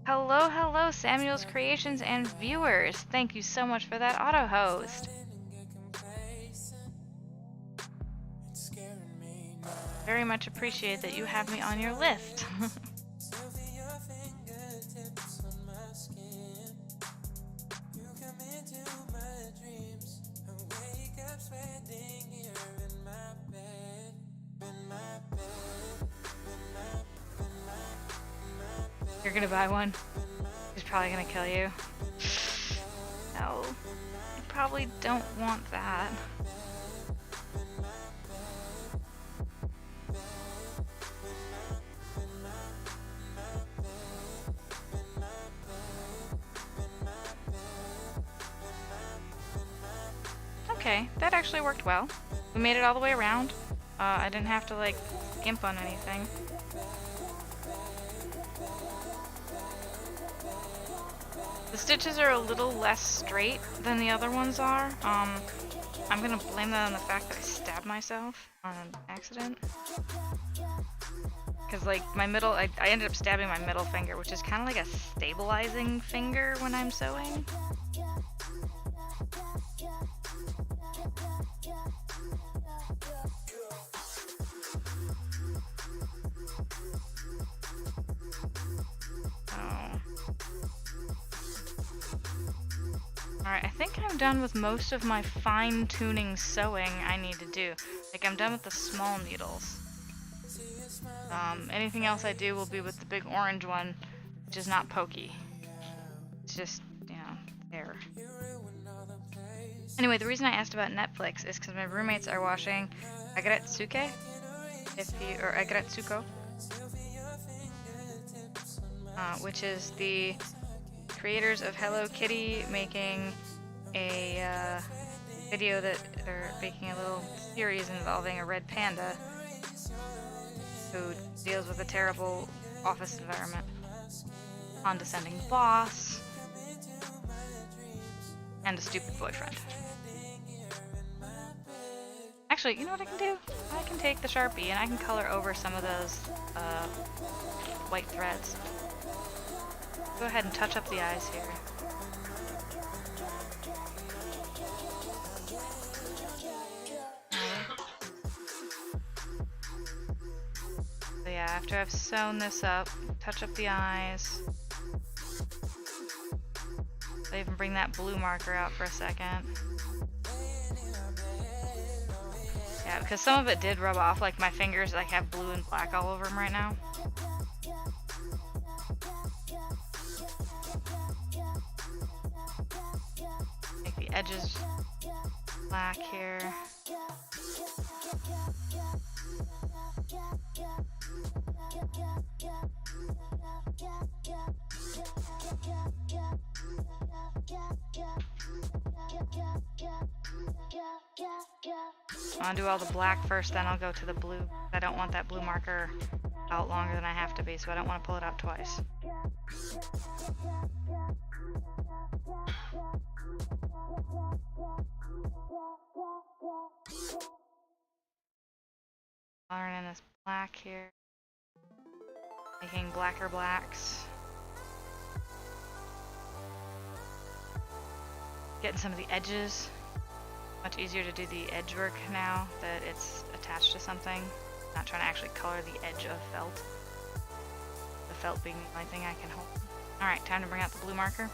Hello, hello, Samuel's Creations and viewers. Thank you so much for that auto host. Very much appreciate that you have me on your list. You're gonna buy one? He's probably gonna kill you. No, you probably don't want that. Okay, that actually worked well. We made it all the way around. I didn't have to like gimp on anything. The stitches are a little less straight than the other ones are. I'm gonna blame that on the fact that I stabbed myself on accident. Because like my middle, I ended up stabbing my middle finger, which is kind of like a stabilizing finger when I'm sewing. Alright, I think I'm done with most of my fine-tuning sewing I need to do. Like, I'm done with the small needles. Anything else I do will be with the big orange one, which is not pokey. It's just, you know, there. Anyway, the reason I asked about Netflix is because my roommates are watching Agaretsuke, or Agaretsuko, which is the creators of Hello Kitty making a video that they're making a little series involving a red panda who deals with a terrible office environment, condescending boss, and a stupid boyfriend. Actually, you know what I can do? I can take the Sharpie and I can color over some of those white threads. Go ahead and touch up the eyes here. So yeah, after I've sewn this up, touch up the eyes. I'll even bring that blue marker out for a second. Yeah, because some of it did rub off, like my fingers like have blue and black all over them right now. Make the edges black here. I'll do all the black first, then I'll go to the blue. I don't want that blue marker out longer than I have to be, so I don't want to pull it out twice. Coloring in this black here. Making blacker blacks. Getting some of the edges. Much easier to do the edge work now that it's attached to something. Not trying to actually color the edge of felt. The felt being the only thing I can hold. Alright, time to bring out the blue marker.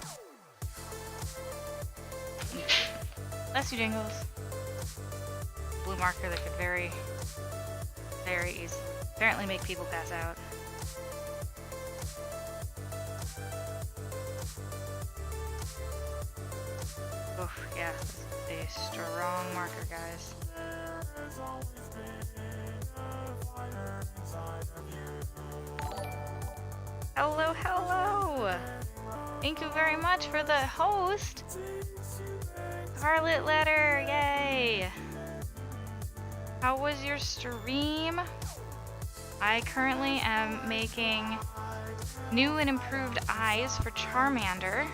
Bless you, Jingles. Blue marker that could very easily apparently make people pass out. Oof, yeah, this is a strong marker, guys. Hello, hello! Thank you very much for the host! Scarlet Letter, yay! How was your stream? I currently am making new and improved eyes for Charmander.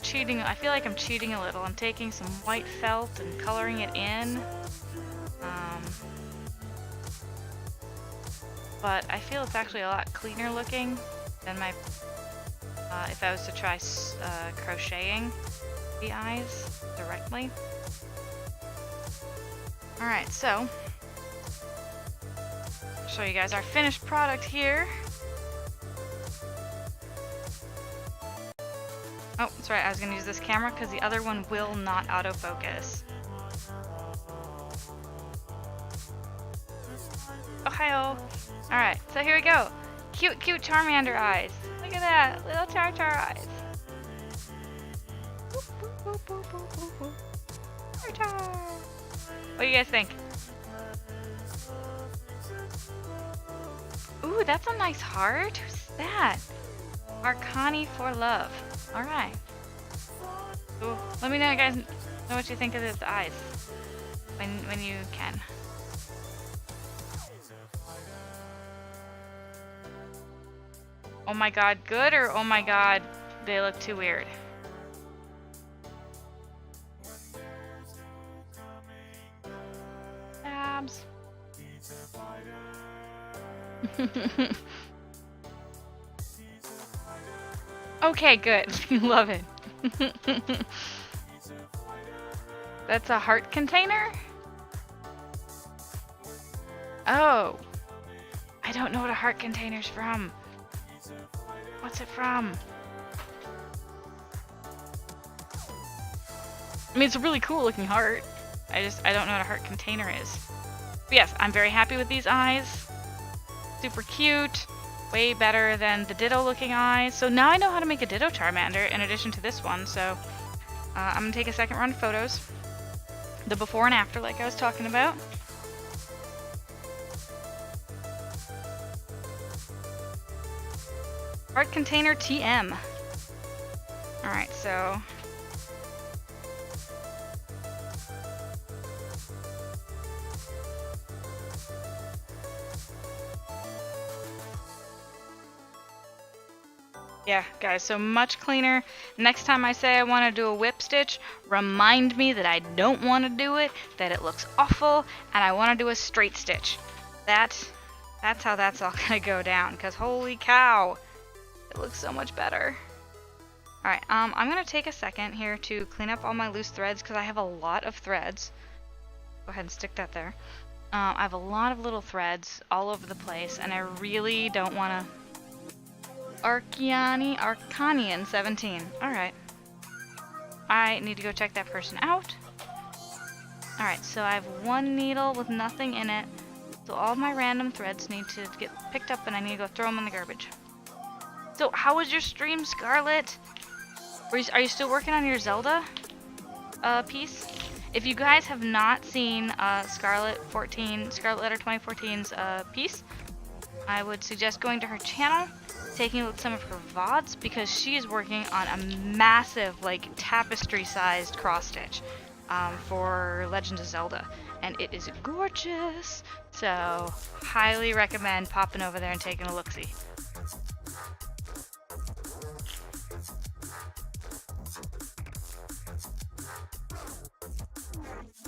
Cheating, I feel like I'm cheating a little. I'm taking some white felt and coloring it in. But I feel it's actually a lot cleaner looking than my, if I was to try crocheting the eyes directly. Alright, so, I'll show you guys our finished product here. Oh, that's right, I was going to use this camera because the other one will not autofocus. Ohio! Alright, so here we go. Cute, cute Charmander eyes. Look at that, little Char eyes. Boop, boop, boop, boop, boop, boop, boop. Char. What do you guys think? Ooh, that's a nice heart. Who's that? Arcani for love. Alright. Ooh, let me know, you guys, know what you think of its eyes. When you can. Oh my god, good, or oh my god, they look too weird? Abs. Okay, good. Love it. That's a heart container? Oh. I don't know what a heart container's from. What's it from? I mean, it's a really cool looking heart. I don't know what a heart container is. But yes, I'm very happy with these eyes. Super cute. Way better than the Ditto looking eyes. So now I know how to make a Ditto Charmander in addition to this one. So I'm going to take a second round of photos. The before and after, like I was talking about. Heart container TM. Alright, so yeah, guys, so much cleaner. Next time I say I want to do a whip stitch, remind me that I don't want to do it, that it looks awful, and I want to do a straight stitch. That's how that's all gonna go down, because holy cow, it looks so much better. Alright, I'm gonna take a second here to clean up all my loose threads, because I have a lot of threads. Go ahead and stick that there. I have a lot of little threads all over the place, and I really don't want to... Arcanian 17. Alright. I need to go check that person out. Alright, so I have one needle with nothing in it. So all my random threads need to get picked up and I need to go throw them in the garbage. So how was your stream, Scarlet? Are you still working on your Zelda piece? If you guys have not seen Scarlet Letter 2014's piece, I would suggest going to her channel, taking a look at some of her VODs, because she is working on a massive, like, tapestry-sized cross-stitch. for Legend of Zelda, and it is gorgeous. So highly recommend popping over there and taking a look-see.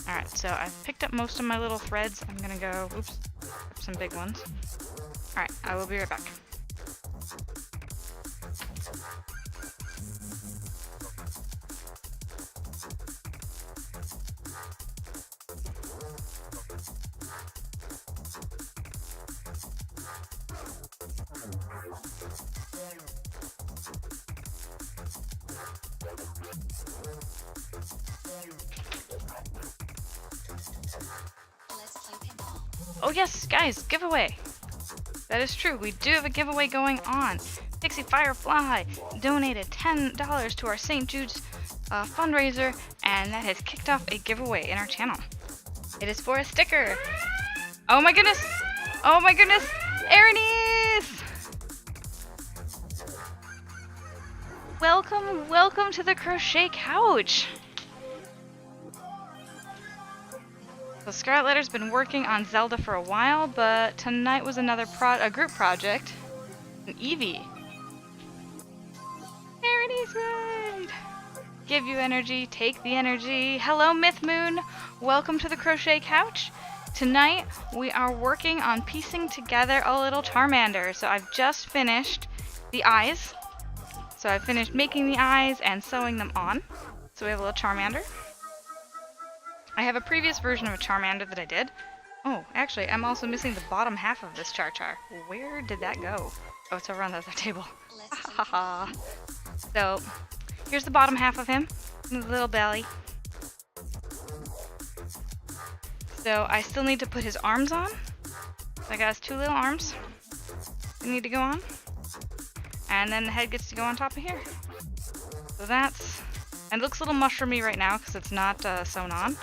Alright, so I've picked up most of my little threads. I'm gonna go, oops, up some big ones. Alright, I will be right back. Oh yes, guys, giveaway! That is true, we do have a giveaway going on. Pixie Firefly donated $10 to our St. Jude's fundraiser, and that has kicked off a giveaway in our channel. It is for a sticker. Oh my goodness! Oh my goodness! Aaronese! Welcome, welcome to the crochet couch! So Scarlet Letter's been working on Zelda for a while, but tonight was another a group project. An Eevee. Aaronese Ride! Give you energy, take the energy. Hello Myth Moon! Welcome to the crochet couch. Tonight we are working on piecing together a little Charmander. So I've just finished the eyes. So I finished making the eyes and sewing them on. So we have a little Charmander. I have a previous version of a Charmander that I did. Oh, actually, I'm also missing the bottom half of this Char. Where did that go? Oh, it's over on the other table. Haha. So, here's the bottom half of him. His little belly. So, I still need to put his arms on. So I got his two little arms. They need to go on. And then the head gets to go on top of here. So that's... And it looks a little mushroomy right now because it's not sewn on.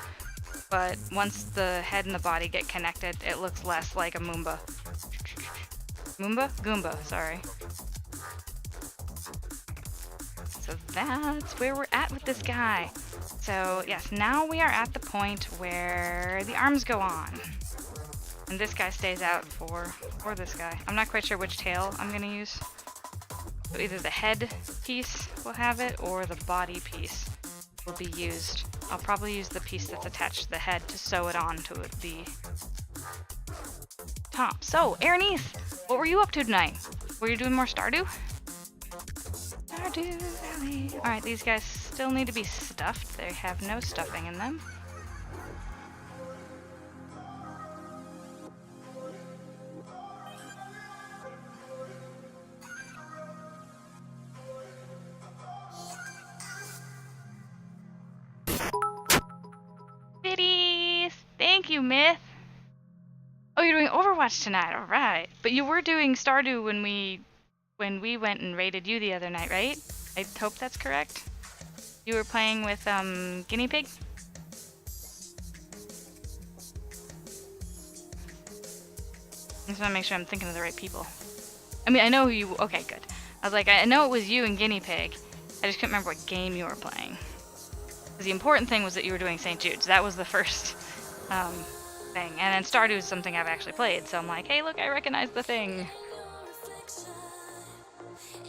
But once the head and the body get connected, it looks less like a Moomba. Moomba? Goomba, sorry. So that's where we're at with this guy. So yes, now we are at the point where the arms go on. And this guy stays out for this guy. I'm not quite sure which tail I'm gonna use. So either the head piece will have it, or the body piece will be used. I'll probably use the piece that's attached to the head to sew it on to the top. So, Aaronese, what were you up to tonight? Were you doing more Stardew? Stardew Valley. Alright, these guys still need to be stuffed. They have no stuffing in them. Thank you, Myth. Oh, you're doing Overwatch tonight. All right. But you were doing Stardew when we went and raided you the other night, right? I hope that's correct. You were playing with Guinea Pig? I just want to make sure I'm thinking of the right people. I mean, I know who you... Okay, good. I was like, I know it was you and Guinea Pig. I just couldn't remember what game you were playing. Because the important thing was that you were doing St. Jude's. That was the first thing. And then Stardew is something I've actually played. So I'm like, hey, look, I recognize the thing.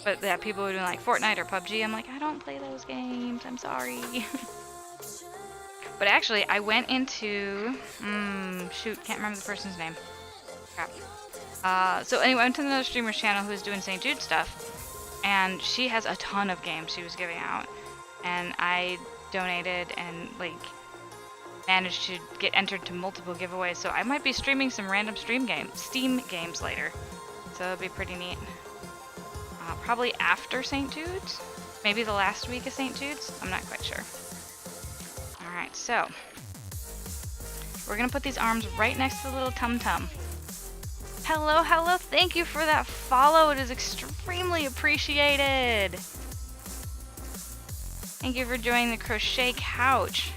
But yeah, people were doing like Fortnite or PUBG. I'm like, I don't play those games. I'm sorry. But actually, I went into... shoot, can't remember the person's name. Crap. So anyway, I went to another streamer's channel who's doing St. Jude stuff. And she has a ton of games she was giving out. And I donated and like managed to get entered to multiple giveaways, so I might be streaming some random Steam games later, so it'll be pretty neat. Probably after St. Jude's, maybe the last week of St. Jude's, I'm not quite sure. Alright, so we're gonna put these arms right next to the little tum-tum. Hello, hello, thank you for that follow, it is extremely appreciated. Thank you for joining the crochet couch.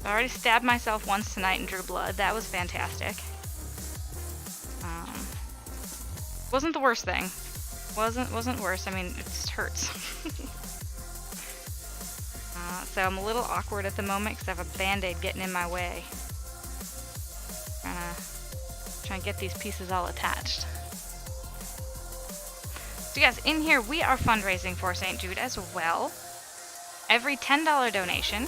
I already stabbed myself once tonight and drew blood. That was fantastic. Wasn't the worst thing. Wasn't worse. I mean, it just hurts. So I'm a little awkward at the moment because I have a band-aid getting in my way. Trying to get these pieces all attached. So yes, in here we are fundraising for St. Jude as well. Every $10 donation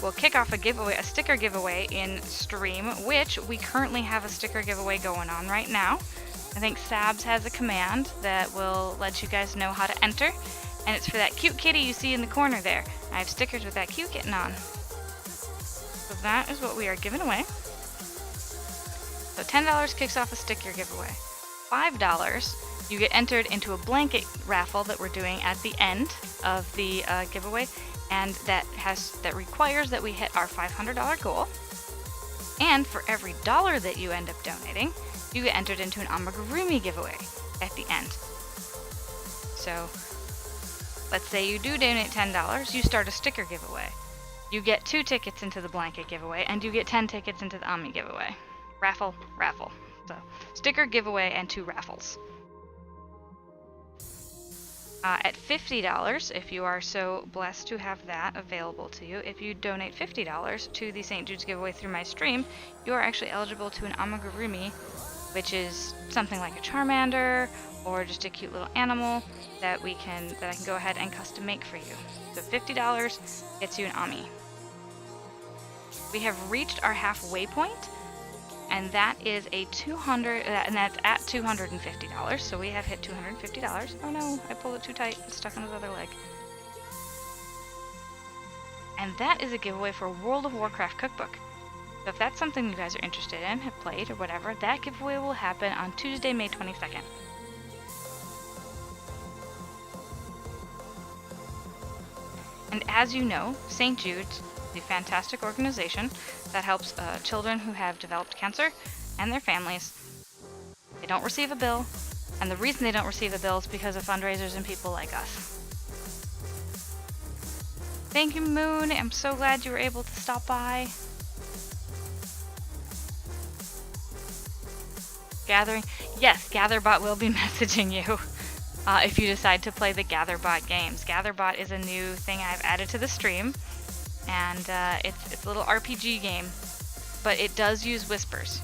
will kick off a giveaway, a sticker giveaway in stream, which we currently have a sticker giveaway going on right now. I think Sabs has a command that will let you guys know how to enter, and it's for that cute kitty you see in the corner there. I have stickers with that cute kitten on. So that is what we are giving away. So $10 kicks off a sticker giveaway. $5, you get entered into a blanket raffle that we're doing at the end of the giveaway, and that requires that we hit our $500 goal. And for every $1 that you end up donating, you get entered into an amigurumi giveaway at the end. So let's say you do donate $10, you start a sticker giveaway. You get 2 tickets into the blanket giveaway, and you get 10 tickets into the Ami giveaway. Raffle. So sticker giveaway and 2 raffles. At $50, if you are so blessed to have that available to you, if you donate $50 to the St. Jude's giveaway through my stream, you are actually eligible to an amigurumi, which is something like a Charmander or just a cute little animal that I can go ahead and custom make for you. So $50 gets you an Ami. We have reached our halfway point, and that is and that's at $250. So we have hit $250. Oh no, I pulled it too tight. It's stuck on his other leg. And that is a giveaway for a World of Warcraft cookbook. So if that's something you guys are interested in, have played or whatever, that giveaway will happen on Tuesday, May 22nd. And as you know, St. Jude's is a fantastic organization that helps children who have developed cancer and their families. They don't receive a bill, and the reason they don't receive a bill is because of fundraisers and people like us. Thank you, Moon. I'm so glad you were able to stop by. Gathering. Yes, GatherBot will be messaging you if you decide to play the GatherBot games. GatherBot is a new thing I've added to the stream, and it's a little RPG game, but it does use whispers.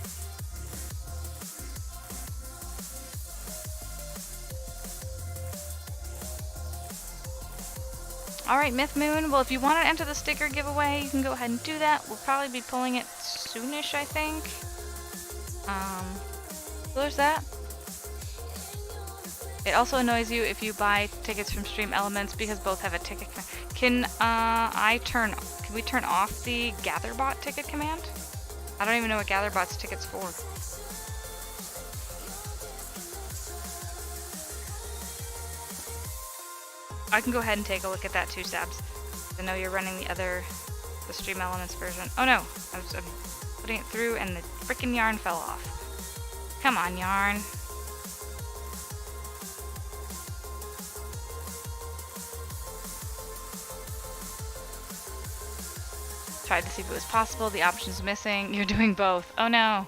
Alright, Myth Moon, well, if you want to enter the sticker giveaway, you can go ahead and do that. We'll probably be pulling it soonish, I think. So there's that. It also annoys you if you buy tickets from Stream Elements because both have a ticket. Can we turn off the GatherBot ticket command? I don't even know what GatherBot's ticket's for. I can go ahead and take a look at that too, Sabs. I know you're running the Stream Elements version. Oh no, I'm putting it through and the frickin' yarn fell off. Come on, yarn. Tried to see if it was possible. The option's missing. You're doing both. Oh no.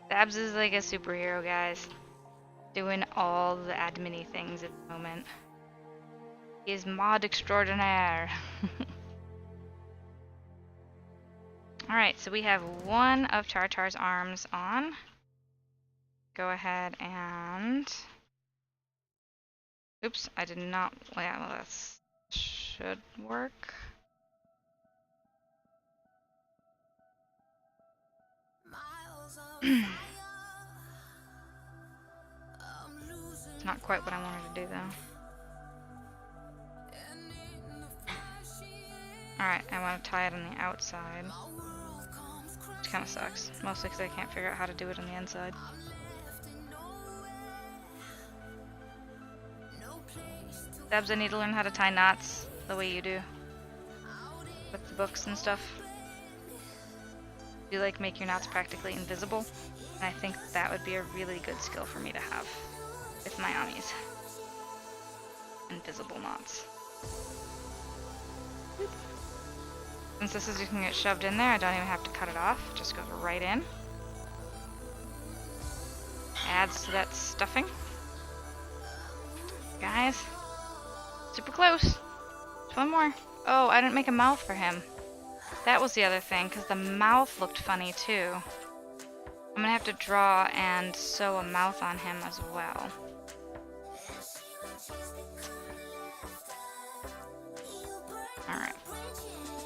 Sabs is like a superhero, guys. Doing all the admin-y things at the moment. He is mod extraordinaire. Alright, so we have one of Char Char's arms on. Go ahead and... Oops, I did not... Yeah, well, that should work. It's not quite what I wanted to do, though. Alright, I want to tie it on the outside. Which kind of sucks. Mostly because I can't figure out how to do it on the inside. Debs, I need to learn how to tie knots the way you do. With the books and stuff. You like make your knots practically invisible. And I think that would be a really good skill for me to have with my Amis. Invisible knots. Since this is, you can get shoved in there, I don't even have to cut it off. It just goes right in. Adds to that stuffing. Guys, super close. Just one more. Oh, I didn't make a mouth for him. That was the other thing, because the mouth looked funny too. I'm gonna have to draw and sew a mouth on him as well. Alright.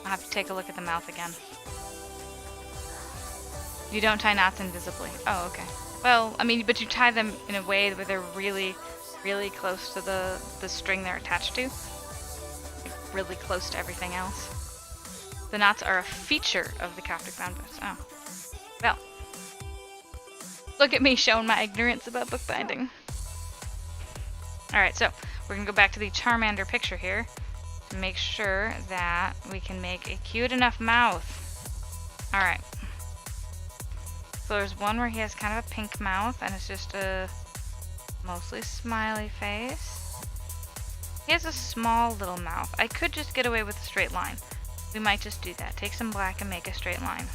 I'll have to take a look at the mouth again. You don't tie knots invisibly. Oh, okay. Well, I mean, but you tie them in a way where they're really, really close to the string they're attached to. Like, really close to everything else. The knots are a feature of the Coptic bound books. Oh. Well. Look at me showing my ignorance about bookbinding. Alright, so we're going to go back to the Charmander picture here to make sure that we can make a cute enough mouth. Alright. So there's one where he has kind of a pink mouth and it's just a mostly smiley face. He has a small little mouth. I could just get away with a straight line. We might just do that. Take some black and make a straight line.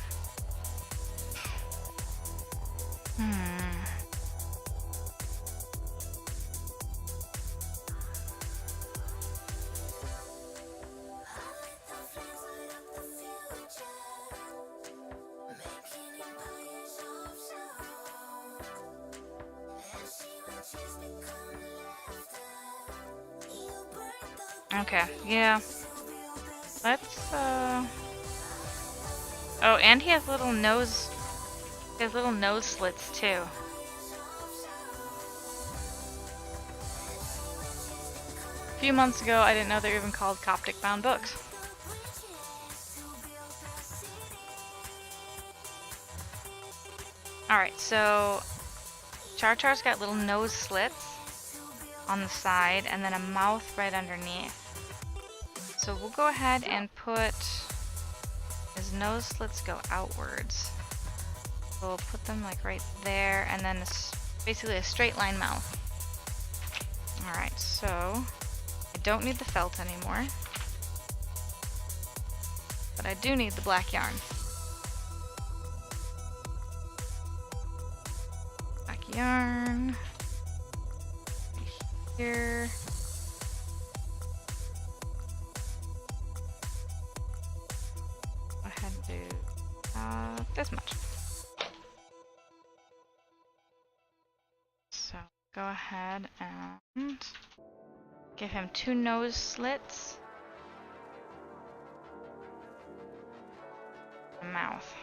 Okay, yeah. Let's, Oh, and he has little nose... He has little nose slits, too. A few months ago, I didn't know they were even called Coptic bound books. Alright, so... Char Char's got little nose slits on the side, and then a mouth right underneath. So we'll go ahead and put his nose slits go outwards. So we'll put them like right there, and then it's basically a straight line mouth. Alright, so I don't need the felt anymore, but I do need the black yarn. Black yarn right here. Go ahead and do this much. So go ahead and give him 2 nose slits. A mouth.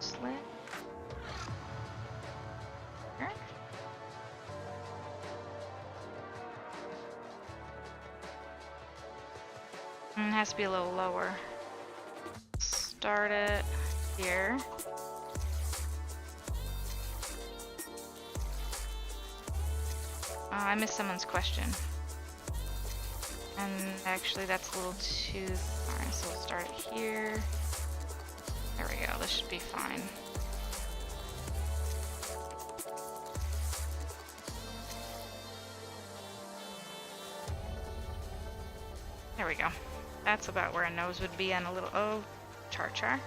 Slit. Here. And it has to be a little lower. Start it here. Oh, I missed someone's question. And actually that's a little too far, so we'll start it here. There we go, this should be fine. There we go. That's about where a nose would be on a little, oh, Char Char.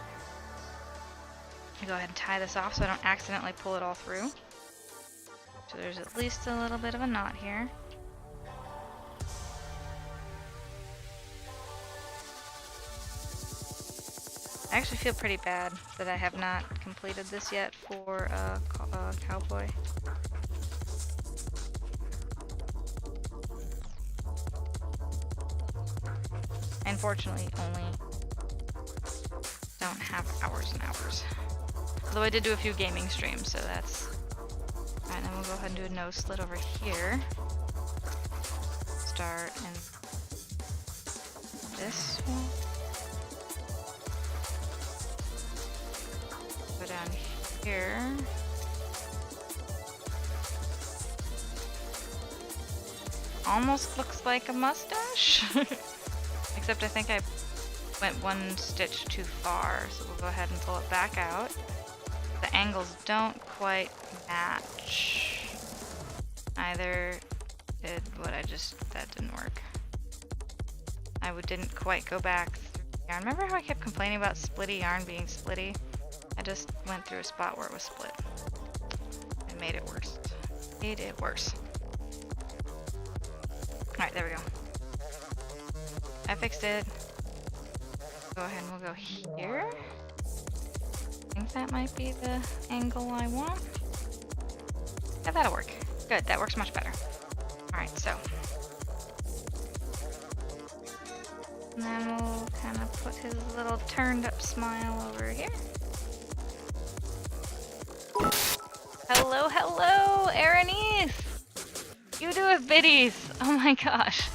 Go ahead and tie this off so I don't accidentally pull it all through. So there's at least a little bit of a knot here. I actually feel pretty bad that I have not completed this yet for Cowboy. Unfortunately, only don't have hours and hours. Although I did do a few gaming streams, so that's... Alright, then we'll go ahead and do a nose slit over here. Start in this one. Go down here. Almost looks like a mustache. Except I think I went 1 stitch too far, so we'll go ahead and pull it back out. The angles don't quite match. Either did what I just, that didn't work. I didn't quite go back through the yarn. Remember how I kept complaining about splitty yarn being splitty? I just went through a spot where it was split. It made it worse. Made it worse. Alright, there we go. I fixed it. Go ahead and we'll go here. I think that might be the angle I want. Yeah, that'll work. Good, that works much better. Alright, so. And then we'll kind of put his little turned up smile over here. Hello, hello, Aaronese! You do have biddies! Oh my gosh.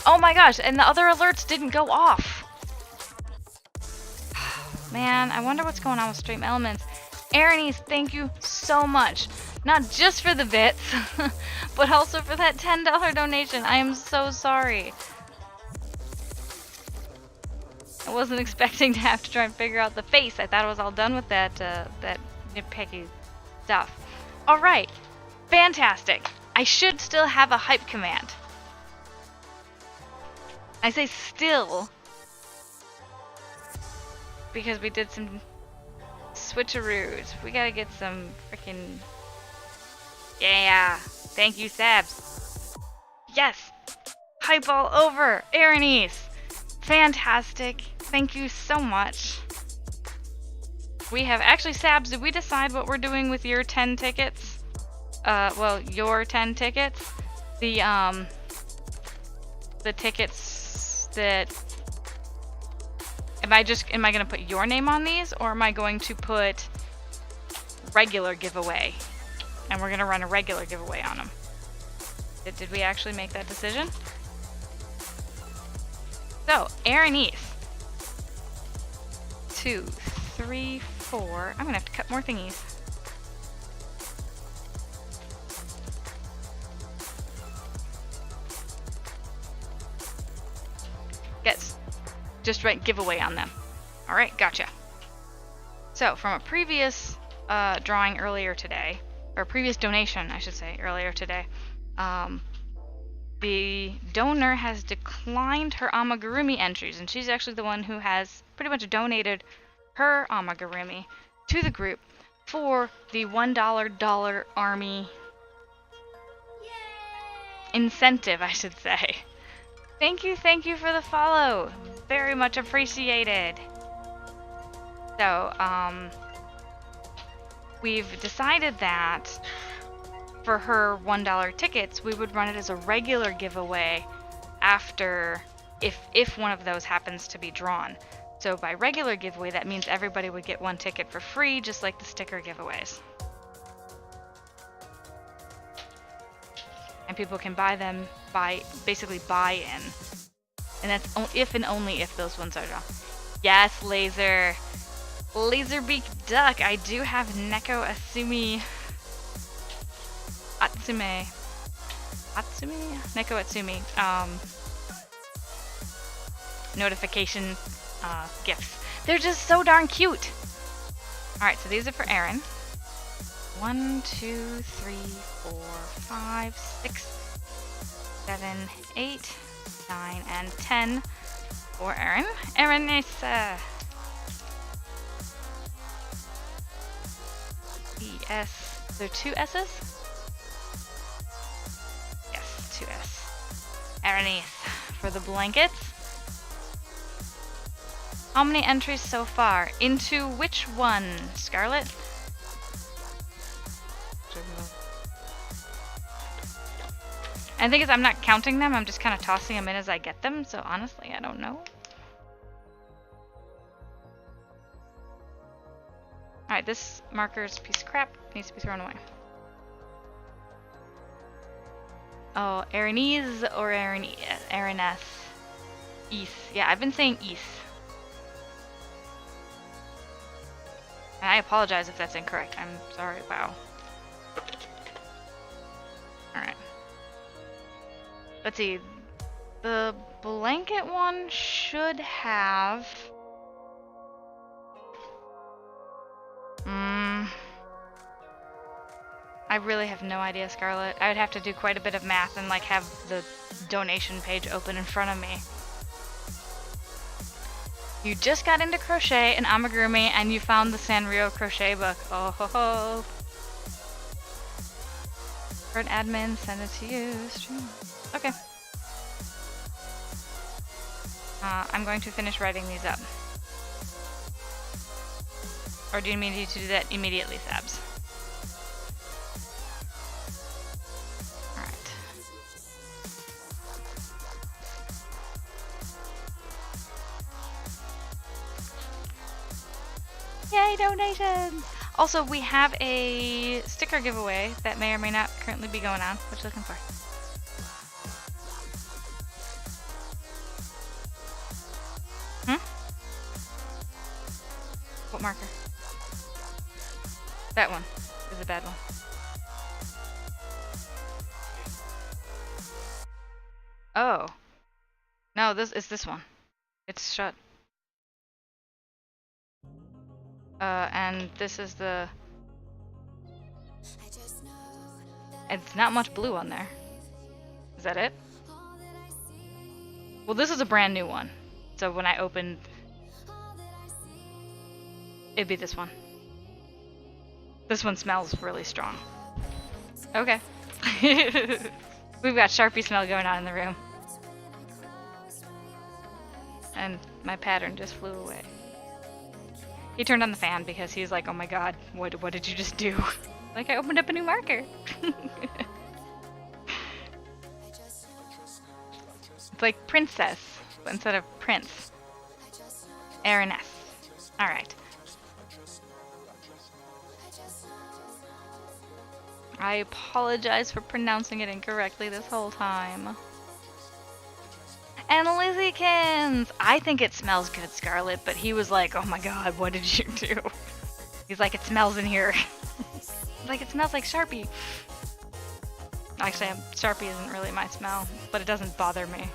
Oh my gosh, and the other alerts didn't go off. Man, I wonder what's going on with Stream Elements. Aaronese, thank you so much. Not just for the bits, but also for that $10 donation. I am so sorry. I wasn't expecting to have to try and figure out the face. I thought it was all done with that nitpicky stuff. Alright, fantastic. I should still have a hype command. I say still because we did some switcheroos. We gotta get some freaking... Yeah! Thank you, Sabs. Yes! Hype all over! Aaronese! Fantastic. Thank you so much. We have... Actually, Sabs, did we decide what we're doing with your 10 tickets? Well, your 10 tickets? The tickets that... Am I gonna put your name on these, or am I going to put regular giveaway? And we're gonna run a regular giveaway on them. Did we actually make that decision? So, Aaronese. 2, 3, 4. I'm gonna have to cut more thingies. Yes. Just write giveaway on them. Alright, gotcha. So, from a previous drawing earlier today, or previous donation, I should say, earlier today, the donor has declined her amigurumi entries, and she's actually the one who has pretty much donated her amigurumi to the group for the $1 army incentive, I should say. Thank you for the follow. Very much appreciated. So, we've decided that for her $1 tickets, we would run it as a regular giveaway after, if one of those happens to be drawn. So by regular giveaway, that means everybody would get one ticket for free, just like the sticker giveaways. And people can buy them basically buy in. And that's if and only if those ones are drawn. Yes, Laserbeak Duck. I do have Neko Atsumi notification gifts. They're just so darn cute. Alright, so these are for Aaron. 1, 2, 3, 4, 5, 6, 7, 8, 9, and 10 for Aaron. Aaron is ES. There are 2 S's? Yes, 2 S. Aaron for the blankets. How many entries so far? Into which one, Scarlett? And the thing is, I'm not counting them, I'm just kind of tossing them in as I get them, so honestly, I don't know. Alright, this marker's a piece of crap, needs to be thrown away. Oh, Aaronese or Aaroness? East. Yeah, I've been saying East. And I apologize if that's incorrect. I'm sorry, wow. Alright. Let's see. The blanket one should have... I really have no idea, Scarlett. I would have to do quite a bit of math and like have the donation page open in front of me. You just got into crochet and amigurumi and you found the Sanrio crochet book. Oh ho ho. Discord admin, send it to you. Stream. Okay. I'm going to finish writing these up. Or do you need to do that immediately, Sabs? Alright. Yay, donations! Also, we have a sticker giveaway that may or may not currently be going on. What you looking for? What marker? That one is a bad one. Oh. No, this is this one. It's shut. And this is the... It's not much blue on there. Is that it? Well, this is a brand new one. So when I opened... It'd be this one. This one smells really strong. Okay. We've got Sharpie smell going on in the room. And my pattern just flew away. He turned on the fan because he's like, oh my god, what did you just do? Like, I opened up a new marker. It's like princess, but instead of prince. Aaroness. Alright. I apologize for pronouncing it incorrectly this whole time. And Lizzykins! I think it smells good, Scarlet, but he was like, oh my god, what did you do? He's like, it smells in here. Like, it smells like Sharpie. Actually, Sharpie isn't really my smell, but it doesn't bother me.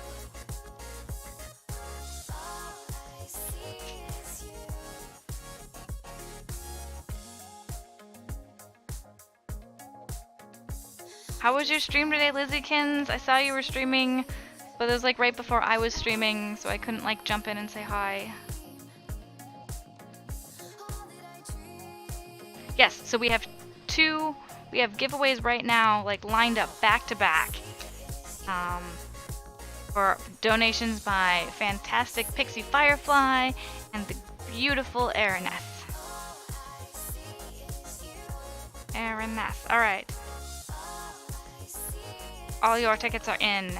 How was your stream today, Lizzykins? I saw you were streaming, but it was like right before I was streaming, so I couldn't like jump in and say hi. Yes, so we have giveaways right now, like lined up back to back. For donations by Fantastic Pixie Firefly and the beautiful Aaroness. Aaroness, alright. All your tickets are in.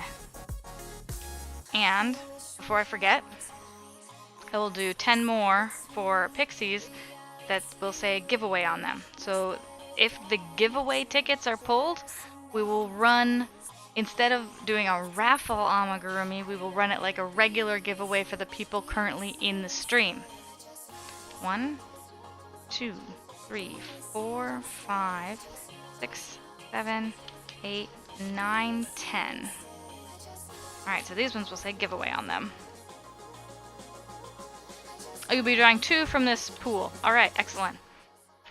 And, before I forget, I will do 10 more for Pixies that will say giveaway on them. So, if the giveaway tickets are pulled, we will run, instead of doing a raffle amigurumi, we will run it like a regular giveaway for the people currently in the stream. 1, 2, 3, 4, 5, 6, 7, 8, 9, 10. Alright, so these ones will say giveaway on them. Oh, you'll be drawing 2 from this pool. Alright, excellent.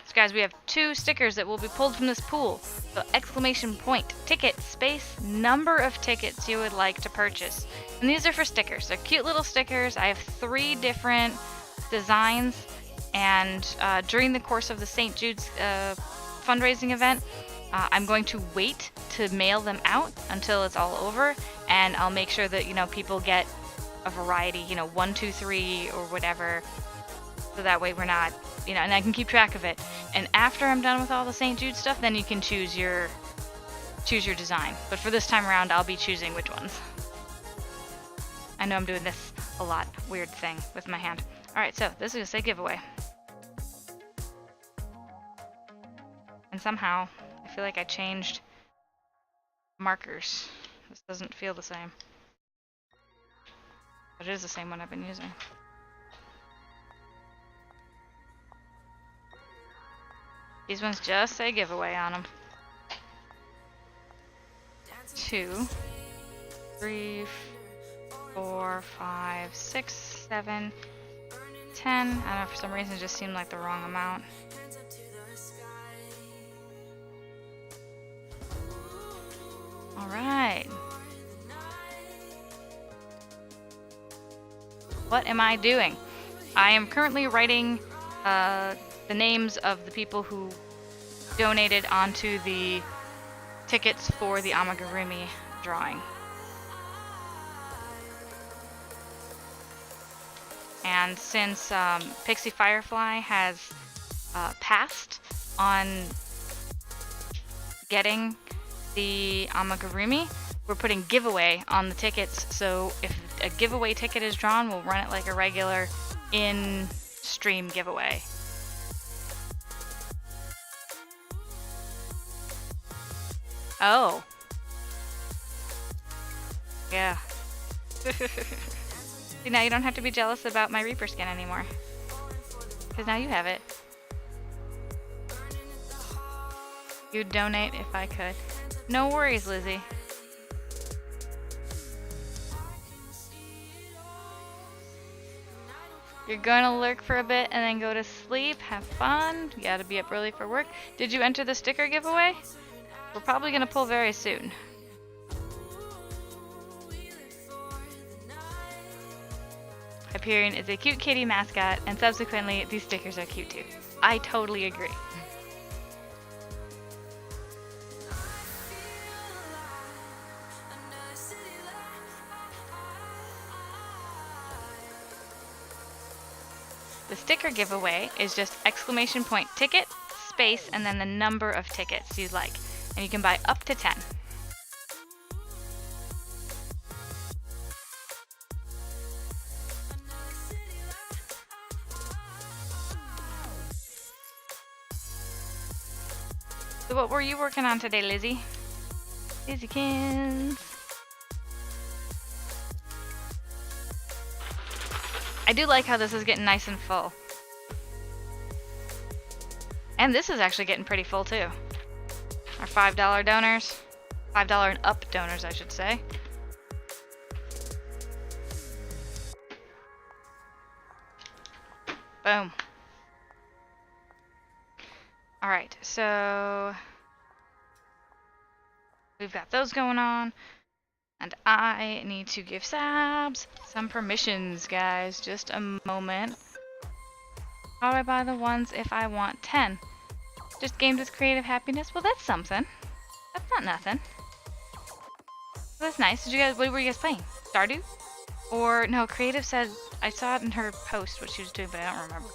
So guys, we have 2 stickers that will be pulled from this pool. So exclamation point, ticket, space, number of tickets you would like to purchase. And these are for stickers. They're cute little stickers. I have 3 different designs. And during the course of the St. Jude's fundraising event, I'm going to wait to mail them out until it's all over, and I'll make sure that, you know, people get a variety, you know, 1, 2, 3 or whatever, so that way we're not, you know, and I can keep track of it. And after I'm done with all the St. Jude stuff, then you can choose your design. But for this time around, I'll be choosing which ones. I know I'm doing this a lot, weird thing with my hand. Alright, so this is gonna say giveaway. And somehow, I feel like I changed markers. This doesn't feel the same. But it is the same one I've been using. These ones just say giveaway on them. 2, 3, 4, 5, 6, 7, 10. I don't know, for some reason it just seemed like the wrong amount. Alright. What am I doing? I am currently writing the names of the people who donated onto the tickets for the amigurumi drawing. And since Pixie Firefly has passed on getting the amigurumi, we're putting giveaway on the tickets. So if a giveaway ticket is drawn, we'll run it like a regular in-stream giveaway. Oh. Yeah. See, now you don't have to be jealous about my Reaper skin anymore. Because now you have it. You'd donate if I could. No worries, Lizzie. You're gonna lurk for a bit and then go to sleep. Have fun. You gotta be up early for work. Did you enter the sticker giveaway? We're probably gonna pull very soon. Hyperion is a cute kitty mascot, and subsequently, these stickers are cute too. I totally agree. The sticker giveaway is just exclamation point ticket, space, and then the number of tickets you'd like. And you can buy up to 10. So what were you working on today, Lizzie? Lizziekins. I do like how this is getting nice and full. And this is actually getting pretty full too. Our $5 donors. $5 and up donors, I should say. Boom. Alright, so we've got those going on. And I need to give Sabs some permissions, guys. Just a moment. How do I buy the ones if I want 10? Just games with creative happiness? Well, that's something. That's not nothing. Well, that's nice. Did you guys? What were you guys playing? Stardew? Or no? Creative said I saw it in her post what she was doing, but I don't remember.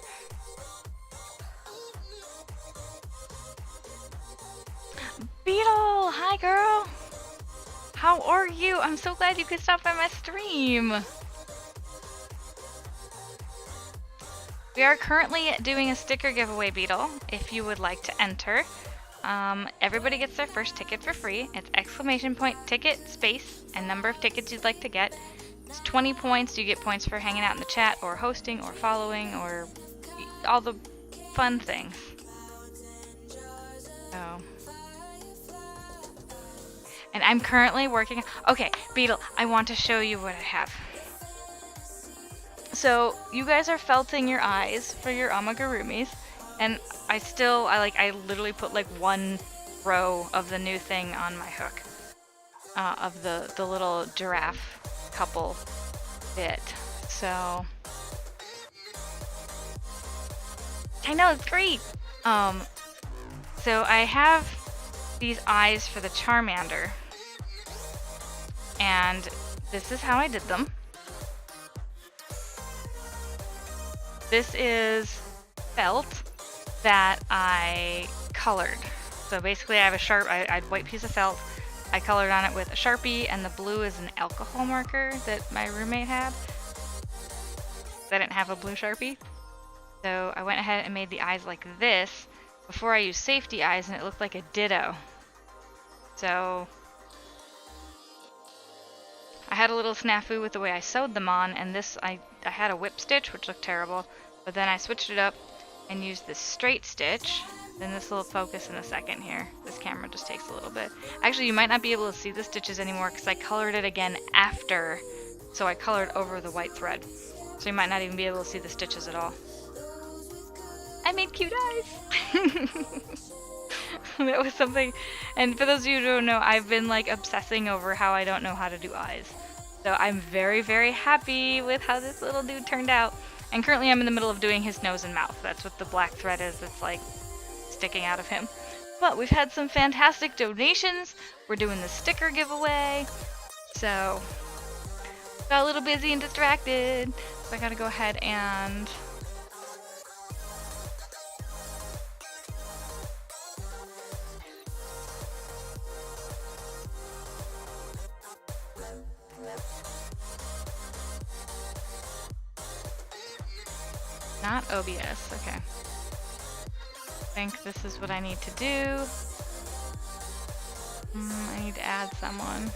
Beetle, hi girl. How are you? I'm so glad you could stop by my stream. We are currently doing a sticker giveaway, Beetle, if you would like to enter. Everybody gets their first ticket for free. It's exclamation point ticket, space, and number of tickets you'd like to get. It's 20 points. You get points for hanging out in the chat, or hosting, or following, or all the fun things. So... And I'm currently working... Okay, Beetle, I want to show you what I have. So, you guys are felting your eyes for your amigurumis. And I literally put like one row of the new thing on my hook. Of the little giraffe couple bit. So... I know, it's great! So I have these eyes for the Charmander. And this is how I did them. This is felt that I colored. So basically I have I had a white piece of felt. I colored on it with a Sharpie, and the blue is an alcohol marker that my roommate had. I didn't have a blue Sharpie. So I went ahead and made the eyes like this before I used safety eyes, and it looked like a ditto. So I had a little snafu with the way I sewed them on, and this I had a whip stitch, which looked terrible, but then I switched it up and used this straight stitch. Then this will focus in a second here. This camera just takes a little bit. Actually, you might not be able to see the stitches anymore because I colored it again after, so I colored over the white thread. So you might not even be able to see the stitches at all. I made cute eyes! That was something, and for those of you who don't know, I've been like obsessing over how I don't know how to do eyes. So I'm very, very happy with how this little dude turned out. And currently I'm in the middle of doing his nose and mouth. That's what the black thread is that's like sticking out of him. But we've had some fantastic donations. We're doing the sticker giveaway. So, got a little busy and distracted. So I gotta go ahead and... Not OBS, okay. I think this is what I need to do. I need to add someone.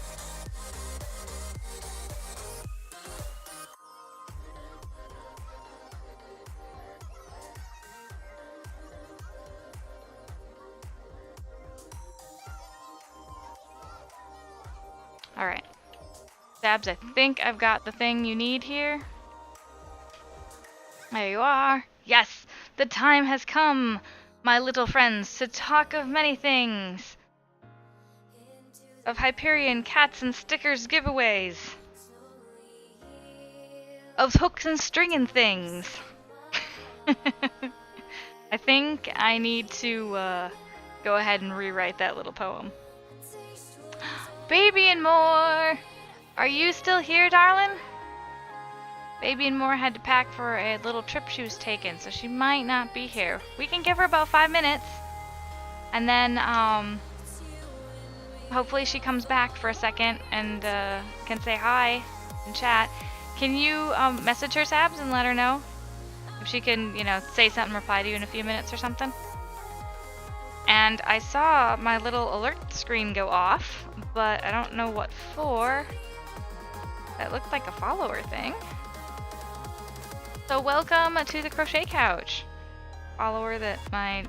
Alright. Sabs, I think I've got the thing you need here. There you are. Yes, the time has come, my little friends, to talk of many things. Of Hyperion cats and stickers giveaways. Of hooks and stringing things. I think I need to go ahead and rewrite that little poem. Baby and more! Are you still here, darling? Baby and more had to pack for a little trip she was taking, so she might not be here. We can give her about 5 minutes. And then, hopefully she comes back for a second and can say hi and chat. Can you message her, Sabs, and let her know if she can, you know, say something, reply to you in a few minutes or something? And I saw my little alert screen go off, but I don't know what for. That looked like a follower thing. So welcome to the Crochet Couch. Follower that my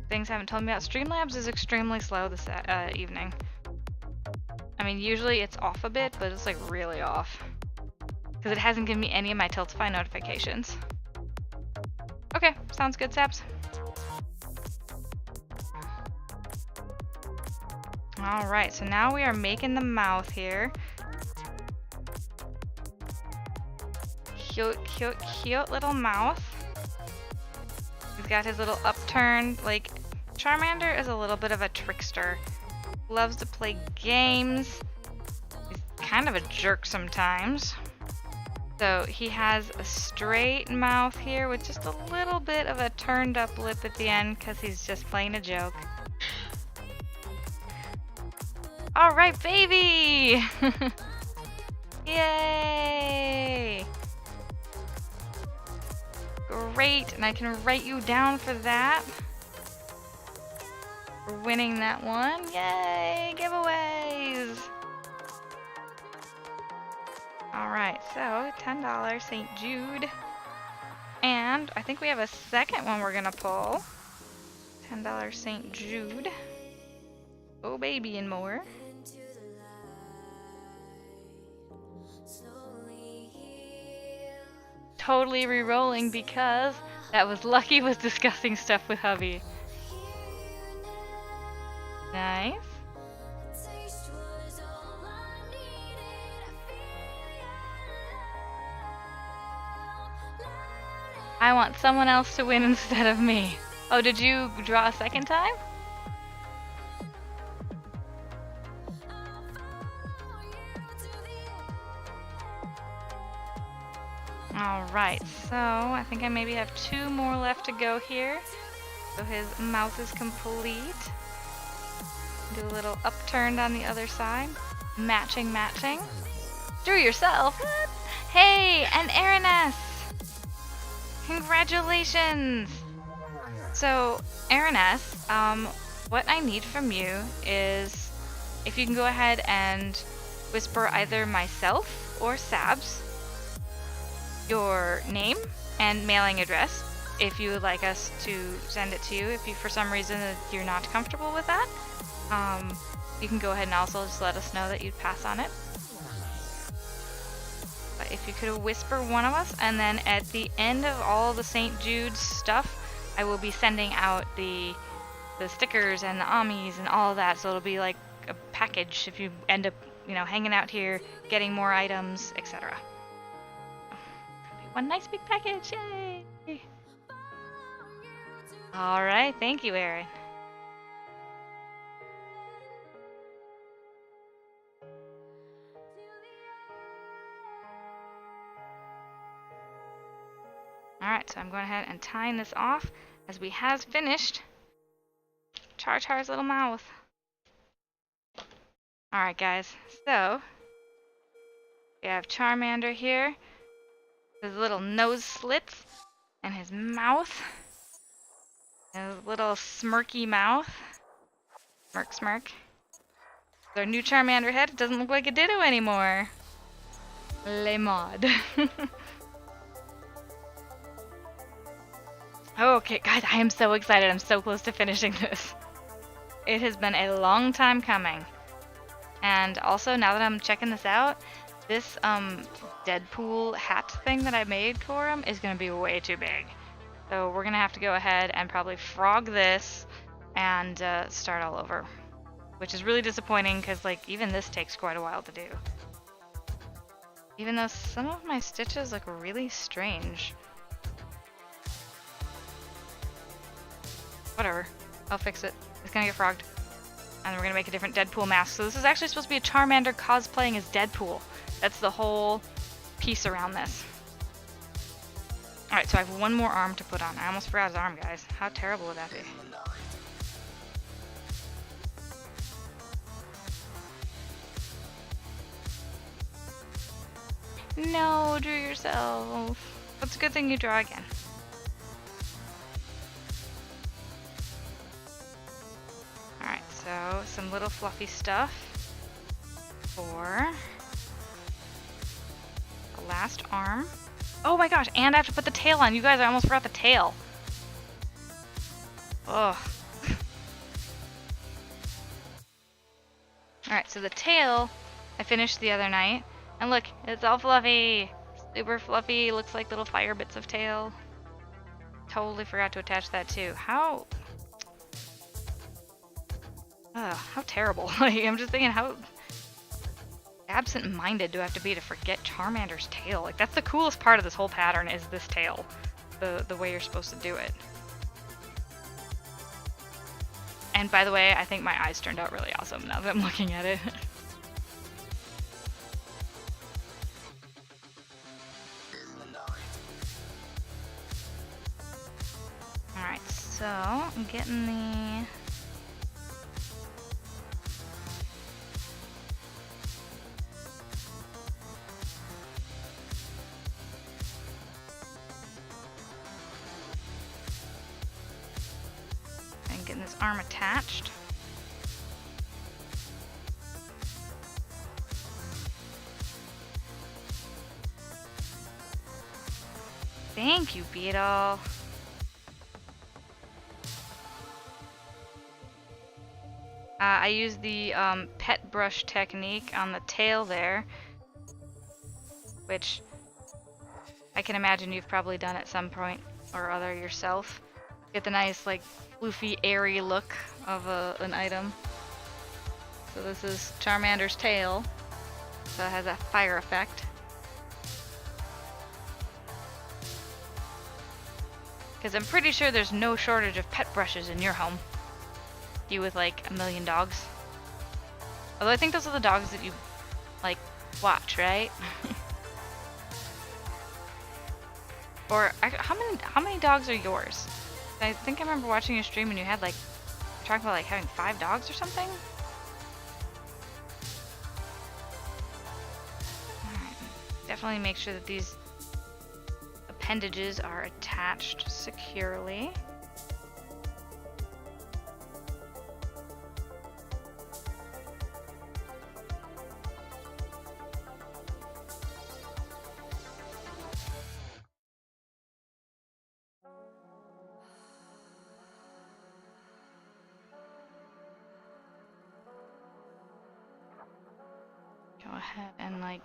things haven't told me about. Streamlabs is extremely slow this evening. I mean, usually it's off a bit, but it's like really off. Because it hasn't given me any of my Tiltify notifications. Okay, sounds good, Saps. Alright, so now we are making the mouth here. Cute, cute, cute little mouth. He's got his little upturned, like, Charmander is a little bit of a trickster. Loves to play games. He's kind of a jerk sometimes. So he has a straight mouth here with just a little bit of a turned up lip at the end because he's just playing a joke. Alright, baby! Yay! Great, and I can write you down for that. For winning that one. Yay! Giveaways! Alright, so $10 St. Jude. And I think we have a second one we're gonna pull. $10 St. Jude. Oh, baby, and more. Totally re-rolling because that was Lucky was discussing stuff with hubby. Nice. I want someone else to win instead of me. Oh, did you draw a second time? Alright, so I think I maybe have 2 more left to go here. So his mouth is complete. Do a little upturned on the other side. Matching, matching. Drew yourself! Hey, and Aaroness! Congratulations! So, Aaroness, what I need from you is if you can go ahead and whisper either myself or Sabs your name and mailing address if you would like us to send it to you. If you, for some reason, you're not comfortable with that, you can go ahead and also just let us know that you'd pass on it. But if you could whisper one of us, and then at the end of all the St. Jude's stuff, I will be sending out the stickers and the Amis and all of that, so it'll be like a package if you end up, you know, hanging out here, getting more items, etc. One nice big package, yay! Alright, thank you, Aaron. Alright, so I'm going ahead and tying this off as we has finished Char's little mouth. Alright guys, so we have Charmander here, his little nose slits, and his mouth, his little smirky mouth. Smirk, smirk. Our new Charmander head, it doesn't look like a Ditto anymore. Le mod. Okay, guys, I am so excited. I'm so close to finishing this. It has been a long time coming. And also, now that I'm checking this out, this Deadpool hat thing that I made for him is going to be way too big. So we're going to have to go ahead and probably frog this and start all over. Which is really disappointing because, like, even this takes quite a while to do. Even though some of my stitches look really strange. Whatever. I'll fix it. It's gonna get frogged. And then we're gonna make a different Deadpool mask. So this is actually supposed to be a Charmander cosplaying as Deadpool. That's the whole piece around this. Alright, so I have one more arm to put on. I almost forgot his arm, guys. How terrible would that be? No, do yourself. What's a good thing you draw again? Alright, so some little fluffy stuff for the last arm. Oh my gosh, and I have to put the tail on. You guys, I almost forgot the tail. Ugh. Alright, so the tail I finished the other night. And look, it's all fluffy. Super fluffy. Looks like little fire bits of tail. Totally forgot to attach that too. How terrible. Like, I'm just thinking, how absent-minded do I have to be to forget Charmander's tail? Like, that's the coolest part of this whole pattern is this tail. The way you're supposed to do it. And by the way, I think my eyes turned out really awesome now that I'm looking at it. Alright, so I'm getting the getting this arm attached. Thank you, Beetle. I use the pet brush technique on the tail there, which I can imagine you've probably done at some point or other yourself. Get the nice, like, floofy, airy look of an item. So this is Charmander's tail, so it has that fire effect. Because I'm pretty sure there's no shortage of pet brushes in your home. You with like 1 million dogs. Although I think those are the dogs that you like watch, right? Or how many dogs are yours? I think I remember watching your stream and you had like you're talking about like having 5 dogs or something. Alright. Definitely make sure that these appendages are attached securely. Go ahead and like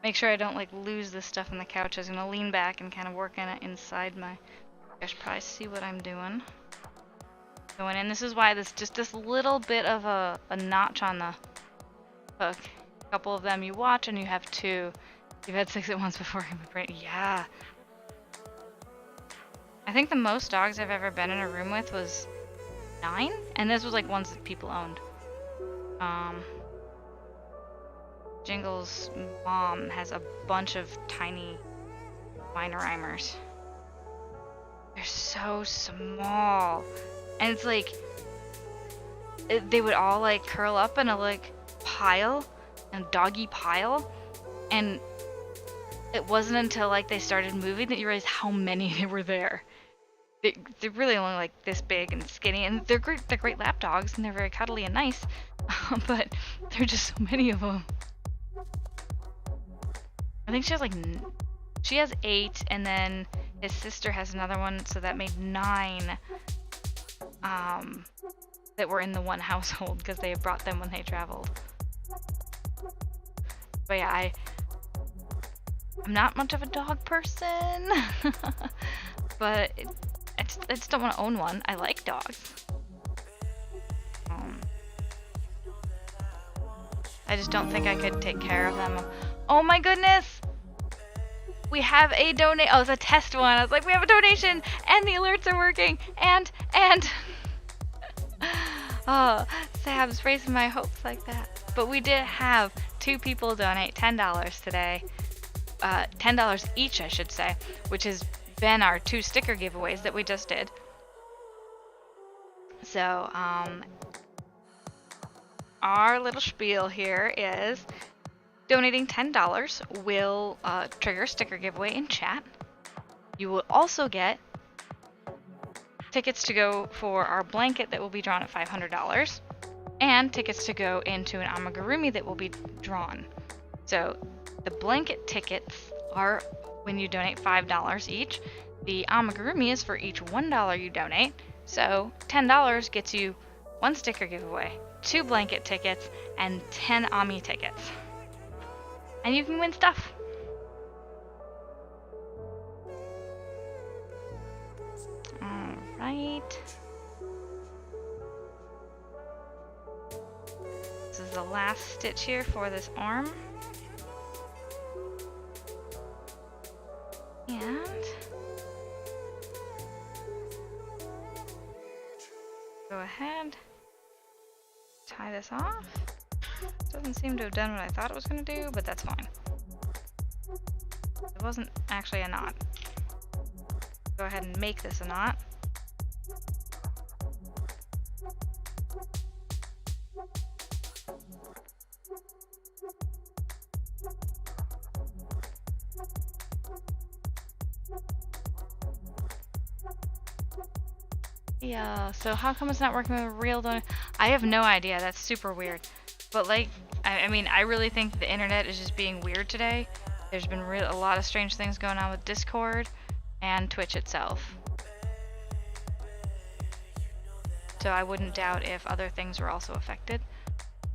make sure I don't like lose this stuff in the couch. I was gonna lean back and kind of work on it inside my. I should probably see what I'm doing. Going in. This is why just this little bit of a notch on the hook. A couple of them you watch and you have 2. You've had 6 at once before. Yeah. I think the most dogs I've ever been in a room with was 9, and this was like ones that people owned. Jingle's mom has a bunch of tiny Weinereimers. They're so small. And it's like, they would all like curl up in a like pile, a doggy pile. And it wasn't until like they started moving that you realized how many there were there. They're really only like this big and skinny, and they're great lap dogs, and they're very cuddly and nice. But there are just so many of them. I think she has like, she has 8, and then his sister has another one, so that made 9 that were in the one household because they brought them when they traveled. But yeah, I'm not much of a dog person, but I just don't want to own one. I like dogs. I just don't think I could take care of them. Oh my goodness! We have a donate. Oh, it's a test one. I was like, we have a donation, and the alerts are working, and. Oh, Sab's raising my hopes like that. But we did have 2 people donate $10 today. $10 each, I should say, which has been our 2 sticker giveaways that we just did. So, our little spiel here is donating $10 will trigger a sticker giveaway in chat. You will also get tickets to go for our blanket that will be drawn at $500, and tickets to go into an amigurumi that will be drawn. So the blanket tickets are when you donate $5 each. The amigurumi is for each $1 you donate. So $10 gets you 1 sticker giveaway, 2 blanket tickets, and 10 Ami tickets. And you can win stuff. Alright. This is the last stitch here for this arm. And go ahead, tie this off. Doesn't seem to have done what I thought it was going to do, but that's fine. It wasn't actually a knot. Go ahead and make this a knot. Yeah, so how come it's not working with real donor? I have no idea. That's super weird. But like, I mean, I really think the internet is just being weird today. There's been a lot of strange things going on with Discord and Twitch itself. So I wouldn't doubt if other things were also affected.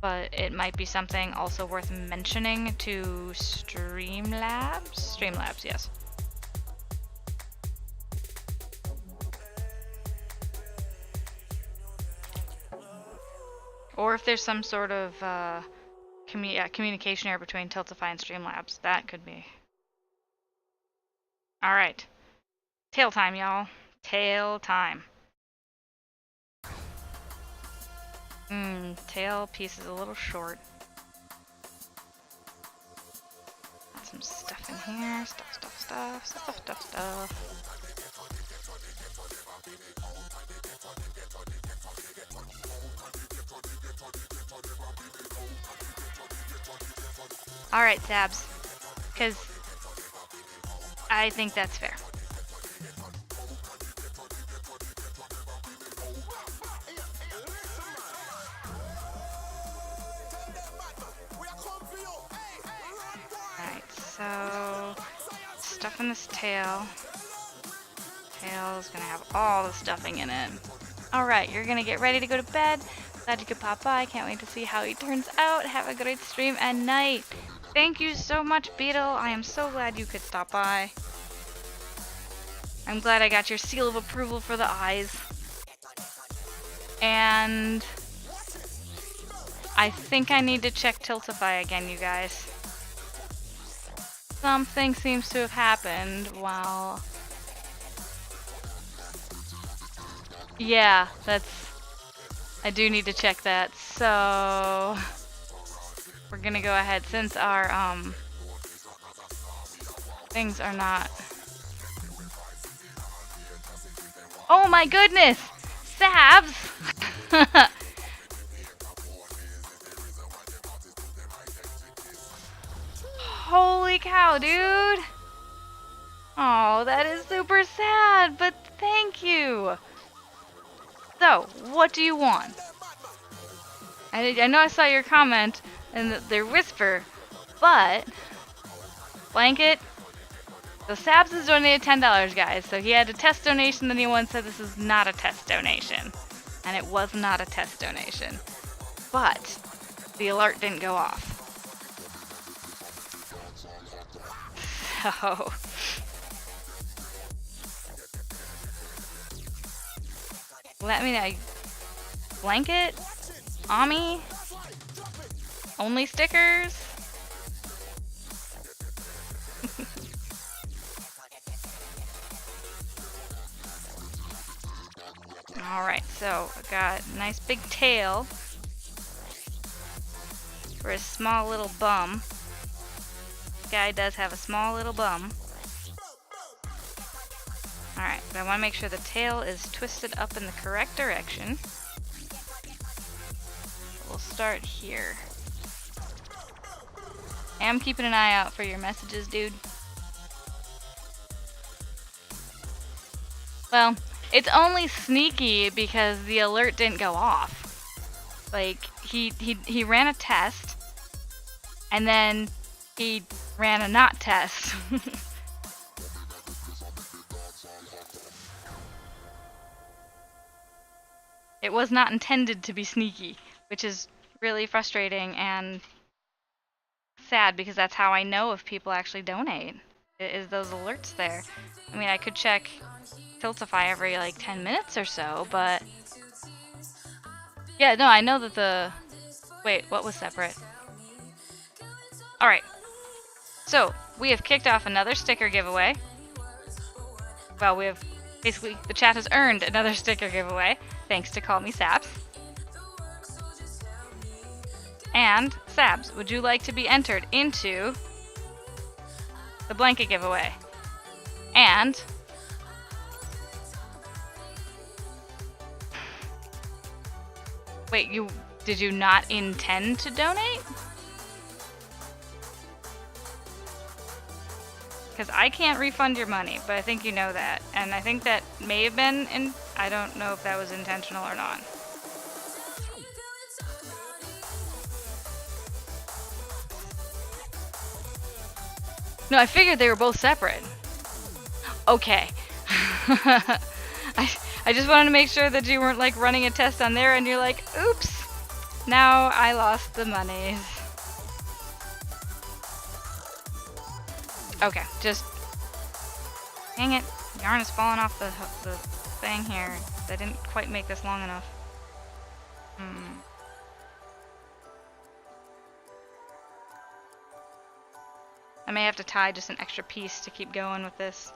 But it might be something also worth mentioning to Streamlabs? Streamlabs, yes. Or if there's some sort of communication error between Tiltify and Streamlabs, that could be. Alright. Tail time, y'all. Tail time. Tail piece is a little short. Got some stuff in here. Stuff. Alright, Sabs. Because I think that's fair. Alright, so stuff in this tail. Tail is gonna have all the stuffing in it. Alright, you're gonna get ready to go to bed. Glad you could pop by. Can't wait to see how he turns out. Have a great stream and night. Thank you so much, Beetle. I am so glad you could stop by. I'm glad I got your seal of approval for the eyes. And I think I need to check Tiltify again, you guys. Something seems to have happened while... Yeah, I do need to check that, so we're gonna go ahead since our things are not Oh my goodness! Sabs! Holy cow, dude! Oh, that is super sad, but thank you! So, what do you want? I know I saw your comment and their whisper, but Blanket. So Sabs has donated $10, guys. So he had a test donation, then anyone said this is not a test donation. And it was not a test donation. But the alert didn't go off. So let me know. Blanket? Ami? Only stickers? Alright, so I got a nice big tail for his small little bum. This guy does have a small little bum. Alright, but I want to make sure the tail is twisted up in the correct direction. We'll start here. I am keeping an eye out for your messages, dude. Well, it's only sneaky because the alert didn't go off. Like, he ran a test, and then he ran a not test. It was not intended to be sneaky, which is really frustrating and sad because that's how I know if people actually donate, is those alerts there. I mean, I could check Tiltify every like 10 minutes or so, but yeah, no, I know that the... Wait, what was separate? Alright, so we have kicked off another sticker giveaway. Well, we have basically, the chat has earned another sticker giveaway, thanks to Call Me Sabs. And, Sabs, would you like to be entered into the blanket giveaway? And wait, did you not intend to donate? Because I can't refund your money, but I think you know that. And I think that may have been I don't know if that was intentional or not. No, I figured they were both separate. Okay. I just wanted to make sure that you weren't like running a test on there and you're like, oops, now I lost the monies. Okay, just... Dang it, yarn is falling off the thing here. I didn't quite make this long enough. I may have to tie just an extra piece to keep going with this.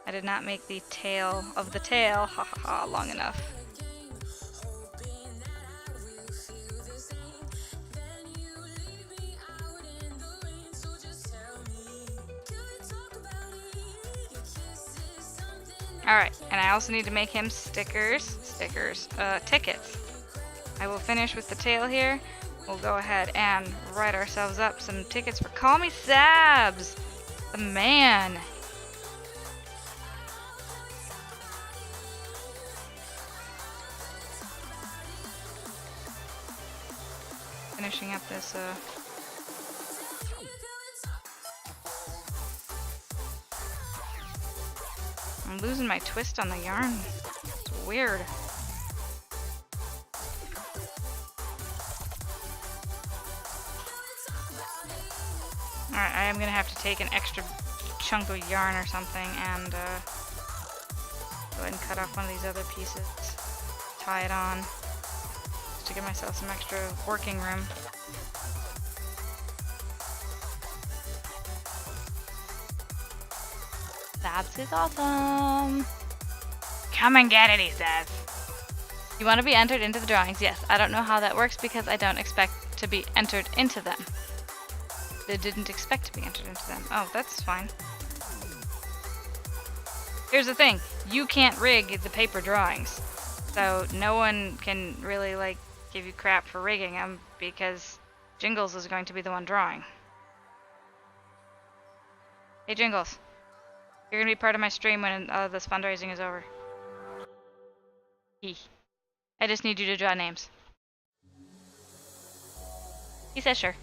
I did not make the tail of the tail, ha ha ha, long enough. Alright, and I also need to make him tickets. I will finish with the tail here. We'll go ahead and write ourselves up some tickets for Call Me Sabs, the man. Finishing up this, I'm losing my twist on the yarn. It's weird. Alright, I am gonna have to take an extra chunk of yarn or something and go ahead and cut off one of these other pieces. Tie it on. Just to give myself some extra working room. Sabs is awesome. Come and get it, he says. You want to be entered into the drawings? Yes. I don't know how that works because I don't expect to be entered into them. They didn't expect to be entered into them. Oh, that's fine. Here's the thing, you can't rig the paper drawings. So no one can really like give you crap for rigging them because Jingles is going to be the one drawing. Hey Jingles, you're gonna be part of my stream when this fundraising is over. I just need you to draw names. He says sure.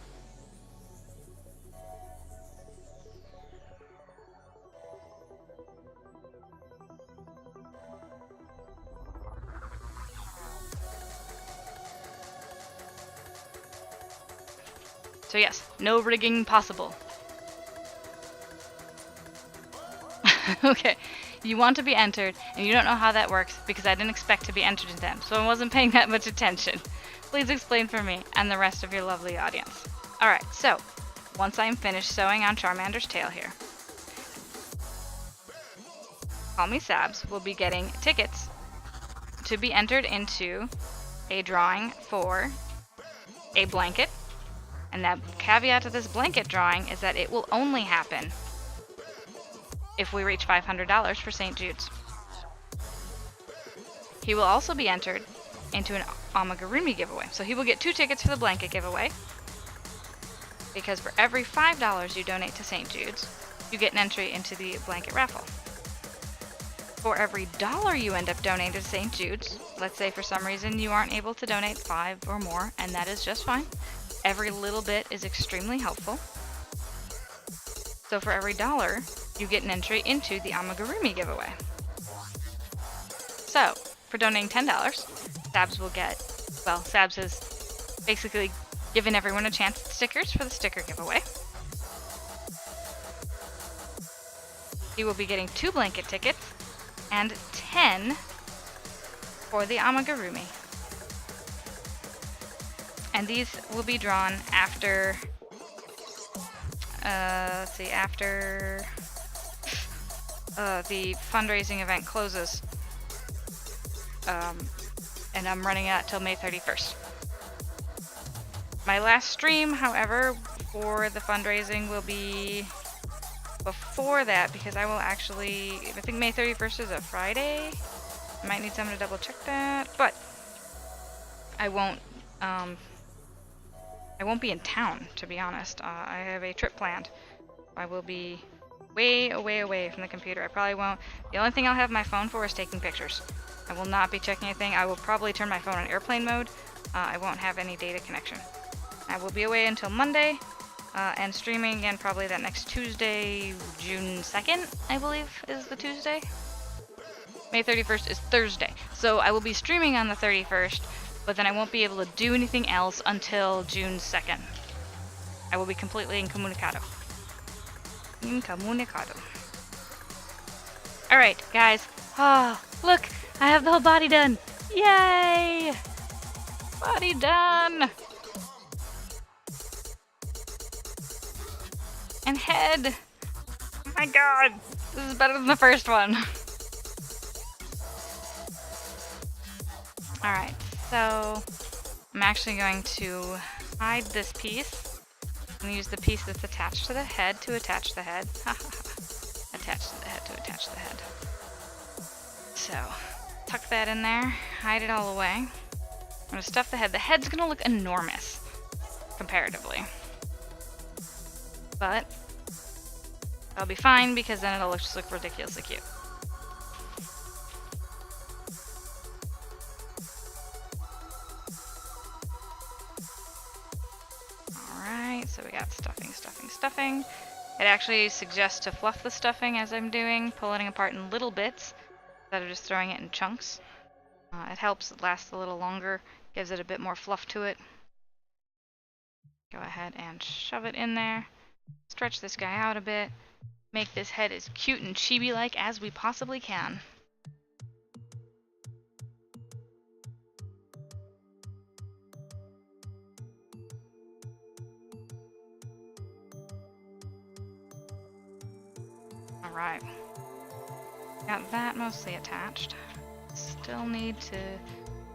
So yes, no rigging possible. Okay, you want to be entered, and you don't know how that works because I didn't expect to be entered in them, so I wasn't paying that much attention. Please explain for me and the rest of your lovely audience. Alright, so, once I'm finished sewing on Charmander's tail here, Call Me Sabs will be getting tickets to be entered into a drawing for a blanket. And that caveat to this blanket drawing is that it will only happen if we reach $500 for St. Jude's. He will also be entered into an amigurumi giveaway. So he will get 2 tickets for the blanket giveaway, because for every $5 you donate to St. Jude's, you get an entry into the blanket raffle. For every $1 you end up donating to St. Jude's, let's say for some reason you aren't able to donate 5 or more, and that is just fine. Every little bit is extremely helpful. So for every $1, you get an entry into the amigurumi giveaway. So, for donating $10, Sabs will get, well, Sabs has basically given everyone a chance at stickers for the sticker giveaway. He will be getting 2 blanket tickets and 10 for the amigurumi. And these will be drawn after, let's see, after the fundraising event closes. And I'm running out till May 31st. My last stream, however, for the fundraising will be before that, because I will actually, I think May 31st is a Friday. I might need someone to double check that, but I won't be in town, to be honest. I have a trip planned. I will be way away from the computer. I probably won't. The only thing I'll have my phone for is taking pictures. I will not be checking anything. I will probably turn my phone on airplane mode. I won't have any data connection. I will be away until Monday, and streaming again probably that next Tuesday, June 2nd, I believe is the Tuesday. May 31st is Thursday. So I will be streaming on the 31st, but then I won't be able to do anything else until June 2nd. I will be completely incommunicado. Alright, guys. Ah, look! I have the whole body done! Yay! Body done! And head! Oh my god! This is better than the first one. Alright, so I'm actually going to hide this piece and use the piece that's attached to the head to attach the head. Attach to the head to attach the head. So, tuck that in there, hide it all away. I'm going to stuff the head. The head's going to look enormous, comparatively. But that'll be fine, because then it'll just look ridiculously cute. Alright, so we got stuffing. It actually suggests to fluff the stuffing as I'm doing, pulling it apart in little bits, instead of just throwing it in chunks. It helps it last a little longer, gives it a bit more fluff to it. Go ahead and shove it in there. Stretch this guy out a bit. Make this head as cute and chibi-like as we possibly can. Alright. Got that mostly attached. Still need to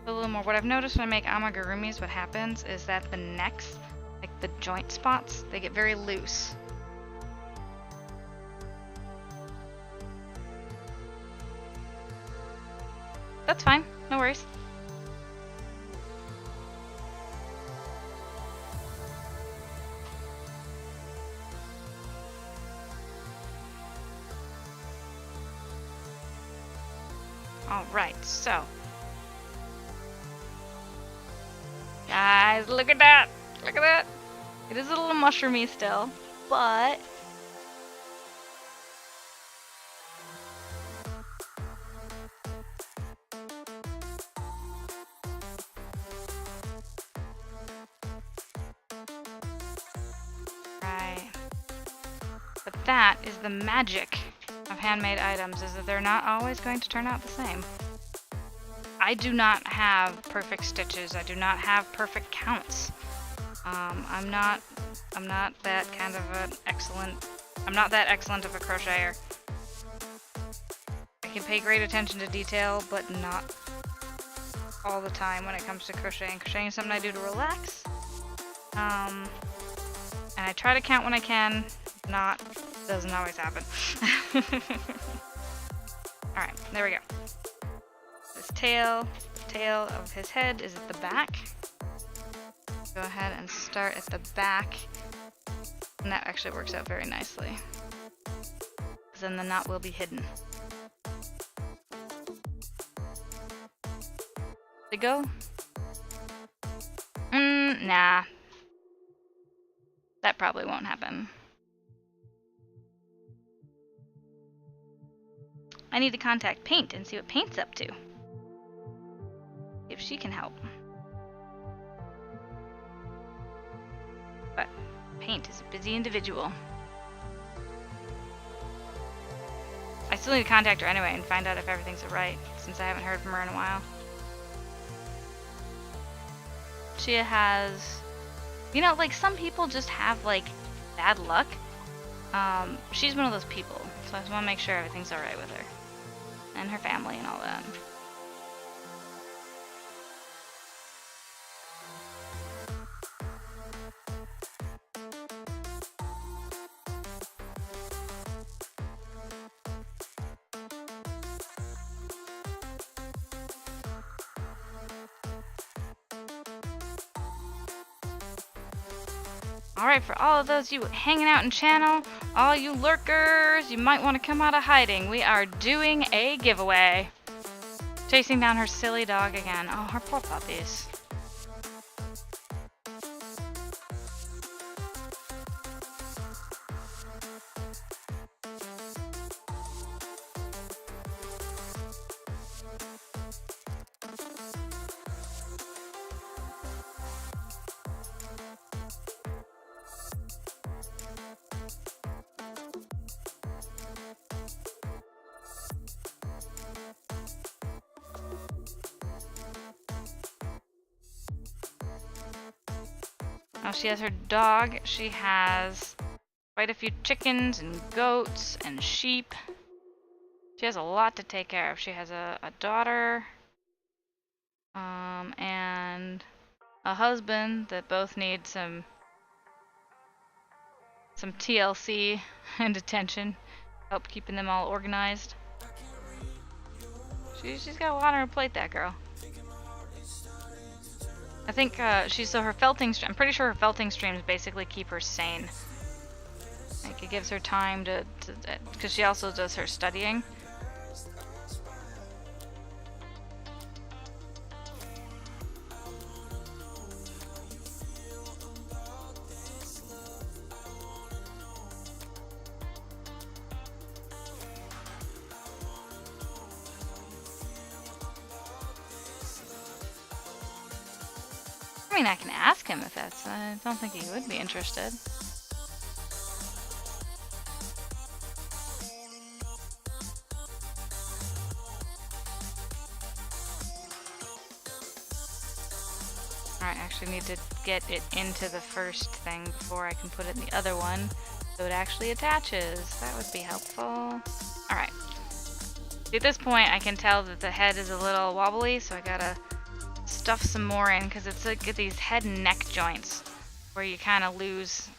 put a little more. What I've noticed when I make amigurumis, what happens is that the necks, like the joint spots, they get very loose. That's fine. No worries. Alright, so. Guys, look at that! Look at that! It is a little mushroomy still, but... Right. But that is the magic of handmade items, is that they're not always going to turn out the same. I do not have perfect stitches. I do not have perfect counts. I'm not that kind of an excellent. I'm not that excellent of a crocheter. I can pay great attention to detail, but not all the time when it comes to crocheting. Crocheting is something I do to relax. And I try to count when I can. Doesn't always happen. Alright, there we go. This tail, the tail of his head is at the back. Go ahead and start at the back. And that actually works out very nicely. Because then the knot will be hidden. They go? Nah. That probably won't happen. I need to contact Paint and see what Paint's up to. If she can help. But Paint is a busy individual. I still need to contact her anyway and find out if everything's alright, since I haven't heard from her in a while. She has... You know, like, some people just have, like, bad luck. She's one of those people, so I just want to make sure everything's alright with her. And her family and all that. Alright, for all of those you hanging out in channel, all you lurkers, you might want to come out of hiding. We are doing a giveaway. Chasing down her silly dog again. Oh, her poor puppies. Now she has her dog. She has quite a few chickens and goats and sheep. She has a lot to take care of. She has a daughter and a husband that both need some TLC and attention. Help keeping them all organized. She's got a lot on her plate, that girl. I think her felting I'm pretty sure her felting streams basically keep her sane. Like, it gives her time to because she also does her studying. I mean, I can ask him if that's... I don't think he would be interested. Alright, I actually need to get it into the first thing before I can put it in the other one, so it actually attaches. That would be helpful. Alright. At this point, I can tell that the head is a little wobbly, so I gotta stuff some more in, because it's like these head and neck joints where you kind of lose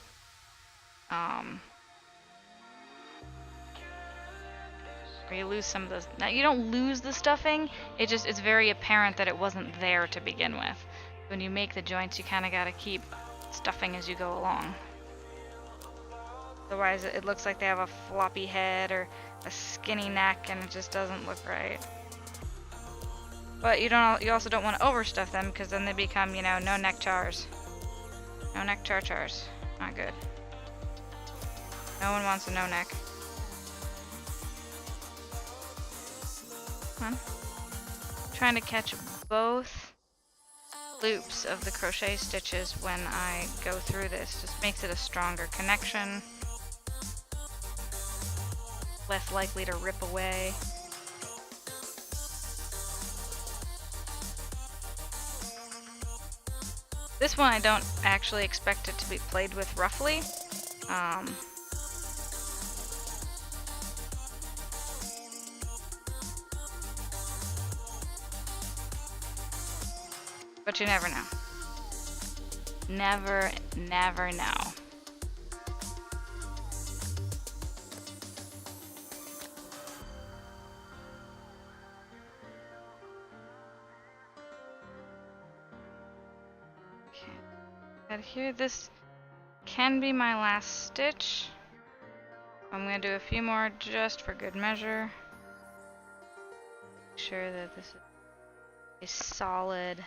or you lose some of those. Now you don't lose the stuffing, it's very apparent that it wasn't there to begin with. When you make the joints, you kind of got to keep stuffing as you go along. Otherwise it looks like they have a floppy head or a skinny neck, and it just doesn't look right. But you also don't want to overstuff them, because then they become, you know, no neck chars. No neck chars. Not good. No one wants a no neck. Come on. Trying to catch both loops of the crochet stitches when I go through this. Just makes it a stronger connection. Less likely to rip away. This one I don't actually expect it to be played with roughly. But you never know. Never know. Okay. And here, this can be my last stitch. I'm gonna do a few more just for good measure. Make sure that this is solid.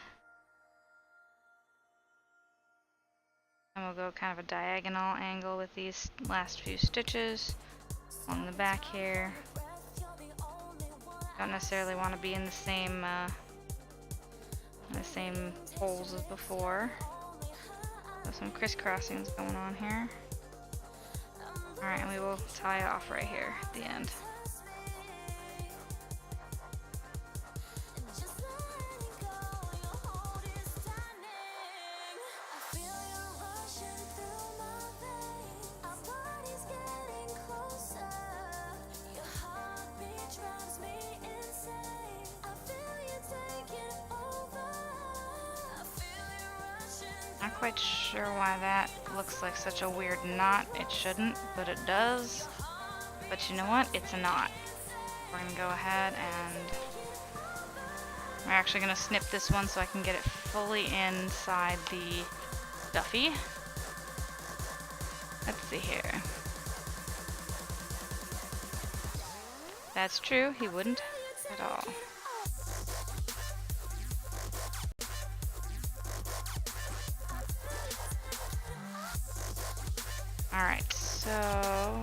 And we'll go kind of a diagonal angle with these last few stitches along the back here. Don't necessarily want to be in the same holes as before. So some crisscrossings going on here. Alright, and we will tie off right here at the end. Not quite sure why that looks like such a weird knot. It shouldn't, but it does. But you know what? It's a knot. We're gonna go ahead and we're actually gonna snip this one so I can get it fully inside the stuffy. Let's see here. That's true, he wouldn't at all. Alright, so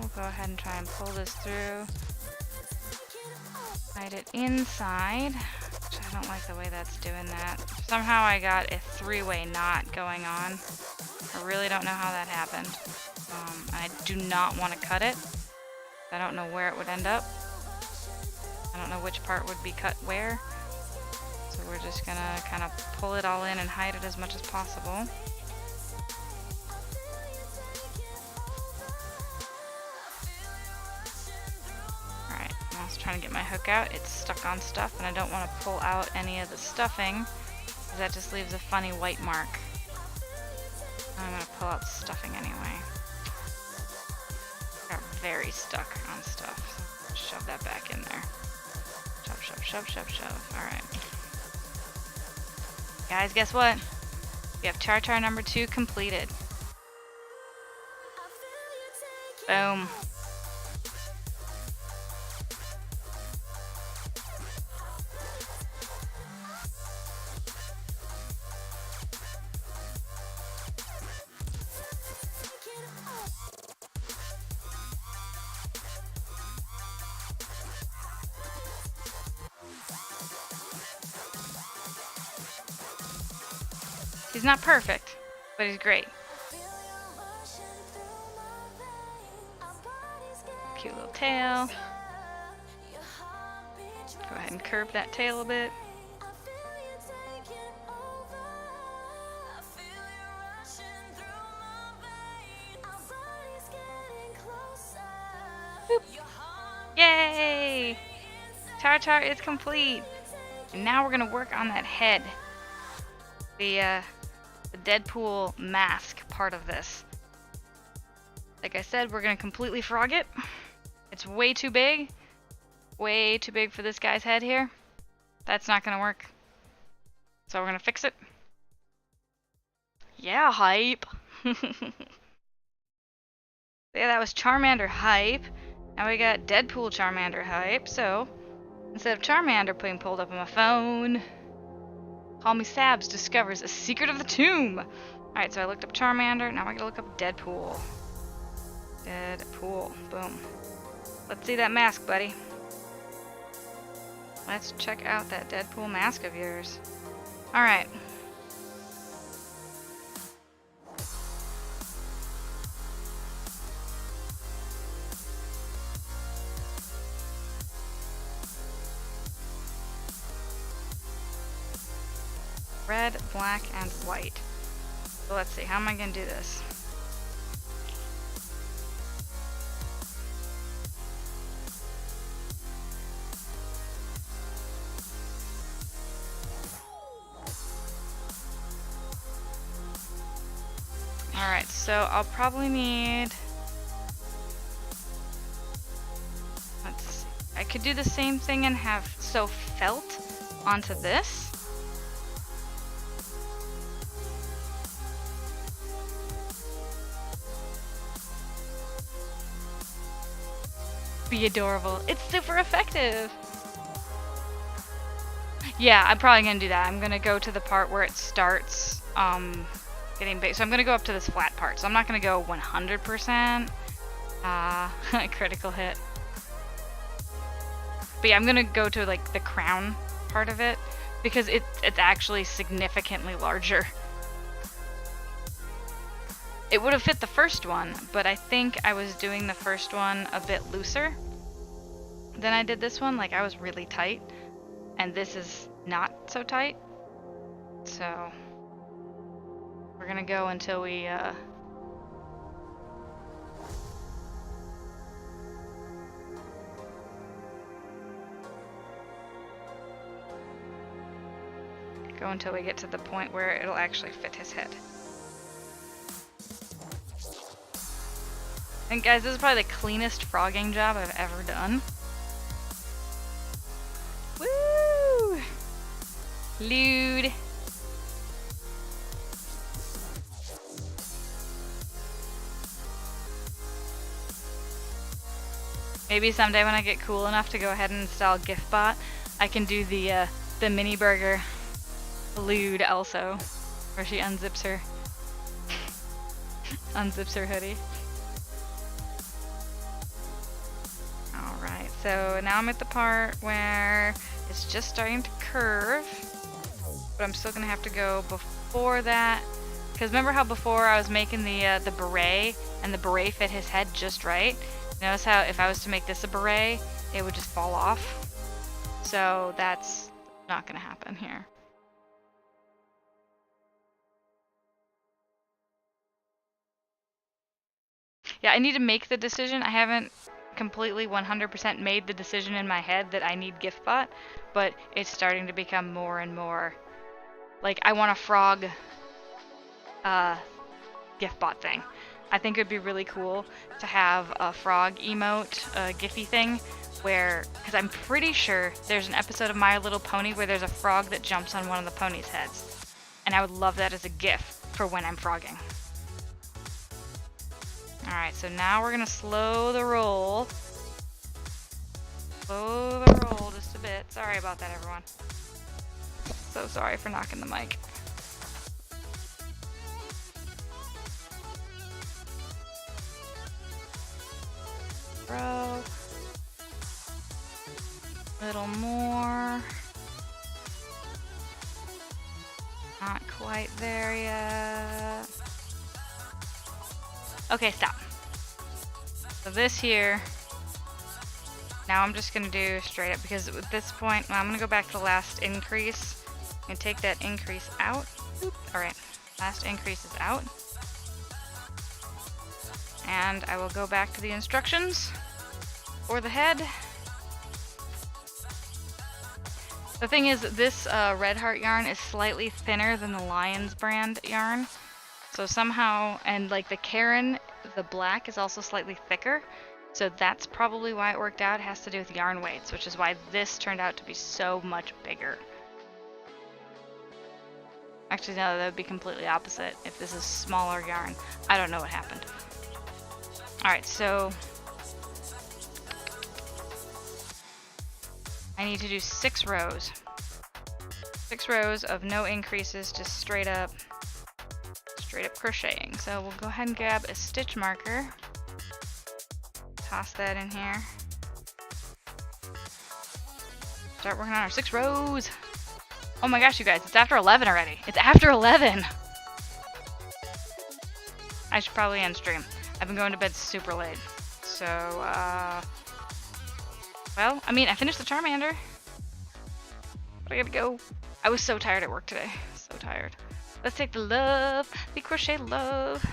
we'll go ahead and try and pull this through. Hide it inside, which I don't like the way that's doing that. Somehow I got a three-way knot going on. I really don't know how that happened. I do not want to cut it. I don't know where it would end up. I don't know which part would be cut where. So we're just gonna kind of pull it all in and hide it as much as possible. Trying to get my hook out. It's stuck on stuff and I don't want to pull out any of the stuffing because that just leaves a funny white mark. I'm going to pull out the stuffing anyway. Got very stuck on stuff. So shove that back in there. Shove, shove, shove, shove, shove. Alright. Guys, guess what? We have char number 2 completed. Boom. He's not perfect, but he's great. Cute little tail. Go ahead and curve that tail a bit. Boop. Yay! Char is complete. And now we're gonna work on that head. The Deadpool mask part of this. Like I said, we're gonna completely frog it. It's way too big, way too big for this guy's head here. That's not gonna work. So we're gonna fix it. Yeah, hype. Yeah, that was Charmander hype. Now we got Deadpool Charmander hype. So instead of Charmander being pulled up on my phone, Call Me Sabs discovers a secret of the tomb. Alright, so I looked up Charmander. Now I gotta look up Deadpool. Deadpool. Boom. Let's see that mask, buddy. Let's check out that Deadpool mask of yours. Alright. Red, black, and white. So let's see, how am I gonna do this? Alright, so I'll probably need... Let's see. I could do the same thing and have sew felt onto this. Be adorable. It's super effective. Yeah, I'm probably gonna do that. I'm gonna go to the part where it starts getting big. So I'm gonna go up to this flat part. So I'm not gonna go 100%. Critical hit. But yeah, I'm gonna go to like the crown part of it because it's actually significantly larger. It would have fit the first one, but I think I was doing the first one a bit looser than I did this one. Like, I was really tight, and this is not so tight. So, we're gonna go until we, go until we get to the point where it'll actually fit his head. And guys, this is probably the cleanest frogging job I've ever done. Woo! Lewd. Maybe someday when I get cool enough to go ahead and install GIFbot, I can do the mini burger lewd also, where she unzips her hoodie. Alright, so now I'm at the part where it's just starting to curve, but I'm still gonna have to go before that, because remember how before I was making the beret, and the beret fit his head just right? Notice how if I was to make this a beret, it would just fall off. So that's not gonna happen here. Yeah, I need to make the decision. I haven't completely 100% made the decision in my head that I need GIFbot, but it's starting to become more and more like I want a frog GIFbot thing. I think it would be really cool to have a frog emote Giphy thing where, because I'm pretty sure there's an episode of My Little Pony where there's a frog that jumps on one of the pony's heads, and I would love that as a GIF for when I'm frogging. Alright, so now we're gonna slow the roll. Slow the roll just a bit. Sorry about that, everyone. So sorry for knocking the mic. Bro. Little more. Not quite there yet. Okay, stop. So this here, now I'm just gonna do straight up, because at this point, well, I'm gonna go back to the last increase and take that increase out. Alright, last increase is out. And I will go back to the instructions for the head. The thing is, this Red Heart yarn is slightly thinner than the Lions brand yarn. So somehow, and like the Karen, the black is also slightly thicker. So that's probably why it worked out. It has to do with yarn weights, which is why this turned out to be so much bigger. Actually, no, that would be completely opposite if this is smaller yarn. I don't know what happened. Alright, so I need to do 6 rows. 6 rows of no increases, just straight up crocheting. So we'll go ahead and grab a stitch marker. Toss that in here. Start working on our 6 rows. Oh my gosh, you guys, it's after 11 already. It's after 11. I should probably end stream. I've been going to bed super late. So, well, I mean, I finished the Charmander. But I gotta go. I was so tired at work today. So tired. Let's take the crochet love,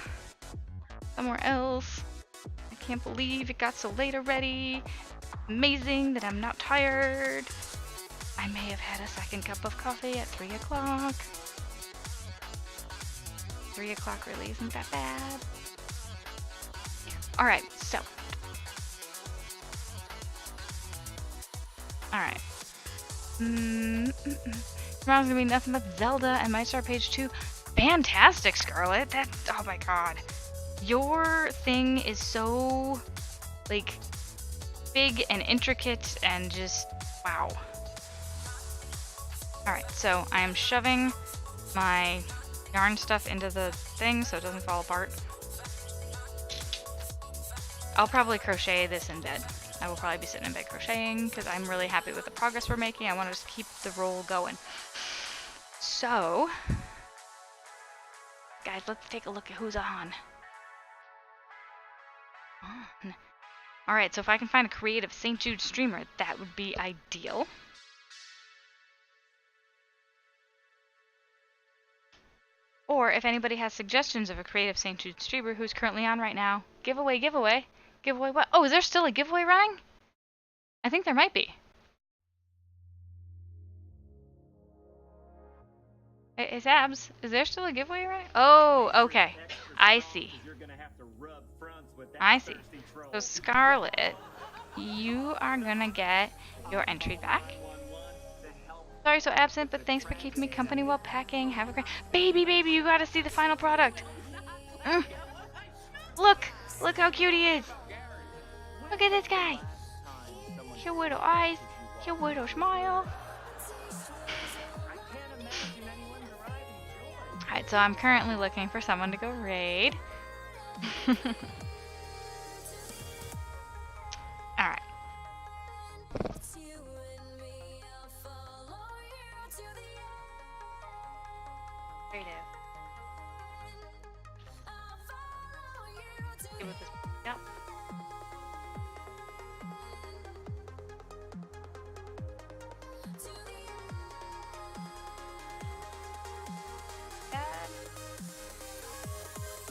somewhere else. I can't believe it got so late already. Amazing that I'm not tired. I may have had a second cup of coffee at 3 o'clock. 3 o'clock really isn't that bad. Alright, so. Alright. Tomorrow's gonna be nothing but Zelda and might start page 2. Fantastic, Scarlet! Oh my god. Your thing is so, like, big and intricate and just, wow. Alright, so I am shoving my yarn stuff into the thing so it doesn't fall apart. I'll probably crochet this in bed. I will probably be sitting in bed crocheting because I'm really happy with the progress we're making. I want to just keep the roll going. So, guys, let's take a look at who's on. Alright, so if I can find a creative St. Jude streamer, that would be ideal. Or if anybody has suggestions of a creative St. Jude streamer who's currently on right now, giveaway. Giveaway what? Oh, is there still a giveaway running? I think there might be. Hey, Sabs, is there still a giveaway running? Oh, okay. I see. I see. So Scarlet, you are gonna get your entry back. Sorry so absent, but thanks for keeping me company while packing. Have a great... Baby, you gotta see the final product. Look how cute he is. Look at this guy. Your little eyes, your little smile. Alright, so I'm currently looking for someone to go raid. Alright. See what this... Yep.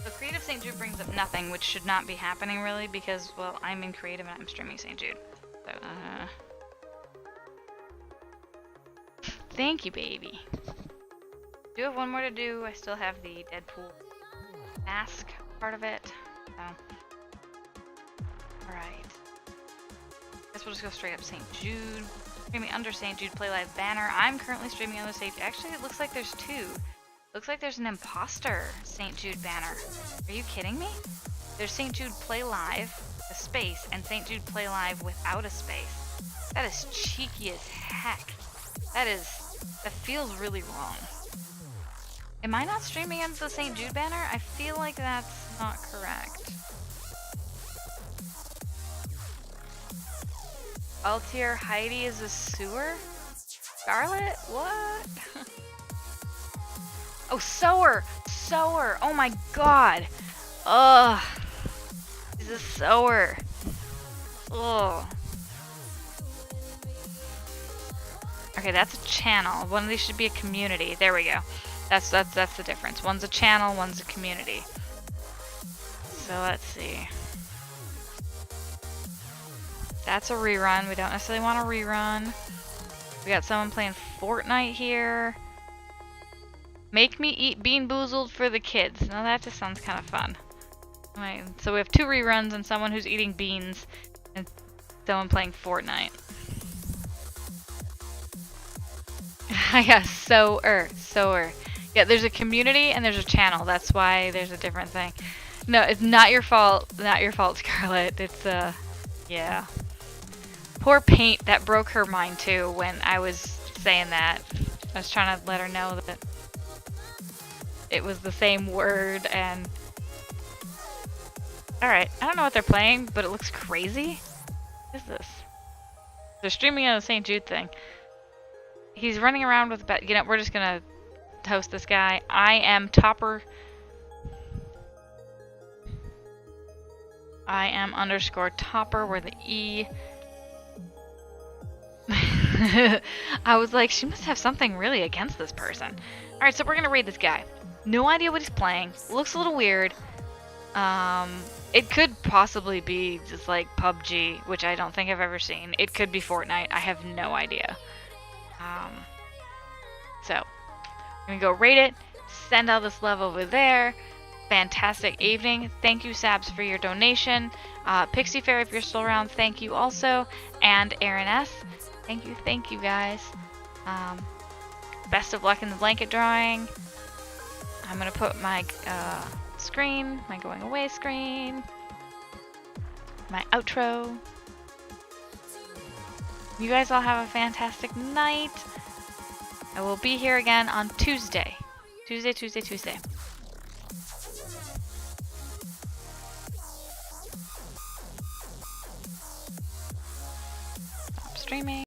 So Creative St. Jude brings up nothing, which should not be happening really because, well, I'm in Creative and I'm streaming St. Jude. So, thank you, baby. I do have one more to do. I still have the Deadpool mask part of it. So. Alright. Guess we'll just go straight up St. Jude. Streaming under StJudePLAYLIVE banner. I'm currently streaming on the St. Actually, it looks like there's 2. Looks like there's an imposter St. Jude banner. Are you kidding me? There's StJudePLAYLIVE, a space, and StJudePLAYLIVE without a space. That is cheeky as heck. That feels really wrong. Am I not streaming under the St. Jude banner? I feel like that's not correct. Altier Heidi is a sewer? Scarlet? What? Oh, sewer! Sewer! Oh my god! Ugh! He's a sewer. Ugh. Okay, that's a channel. One of these should be a community. There we go. That's the difference. One's a channel, one's a community. So let's see. That's a rerun. We don't necessarily want a rerun. We got someone playing Fortnite here. Make me eat Bean Boozled for the kids. Now that just sounds kind of fun. Right, so we have 2 reruns and someone who's eating beans and someone playing Fortnite. Yeah, sower. Yeah, there's a community and there's a channel. That's why there's a different thing. No, it's not your fault. Not your fault, Scarlett. It's, yeah. Poor Paint, that broke her mind too when I was saying that. I was trying to let her know that it was the same word and... Alright, I don't know what they're playing, but it looks crazy. What is this? They're streaming on the St. Jude thing. He's running around with you know, we're just gonna host this guy. I am Topper. I am underscore Topper where the E. I was like, she must have something really against this person. Alright, so we're gonna raid this guy. No idea what he's playing. Looks a little weird. It could possibly be just like PUBG, which I don't think I've ever seen. It could be Fortnite. I have no idea. So, I'm gonna go rate it, send all this love over there. Fantastic evening. Thank you, Sabs, for your donation. Pixie Fair, if you're still around, thank you also. And Aaron S. Thank you guys. Best of luck in the blanket drawing. I'm gonna put my screen, my going away screen, my outro. You guys all have a fantastic night. I will be here again on Tuesday. Tuesday. Stop streaming.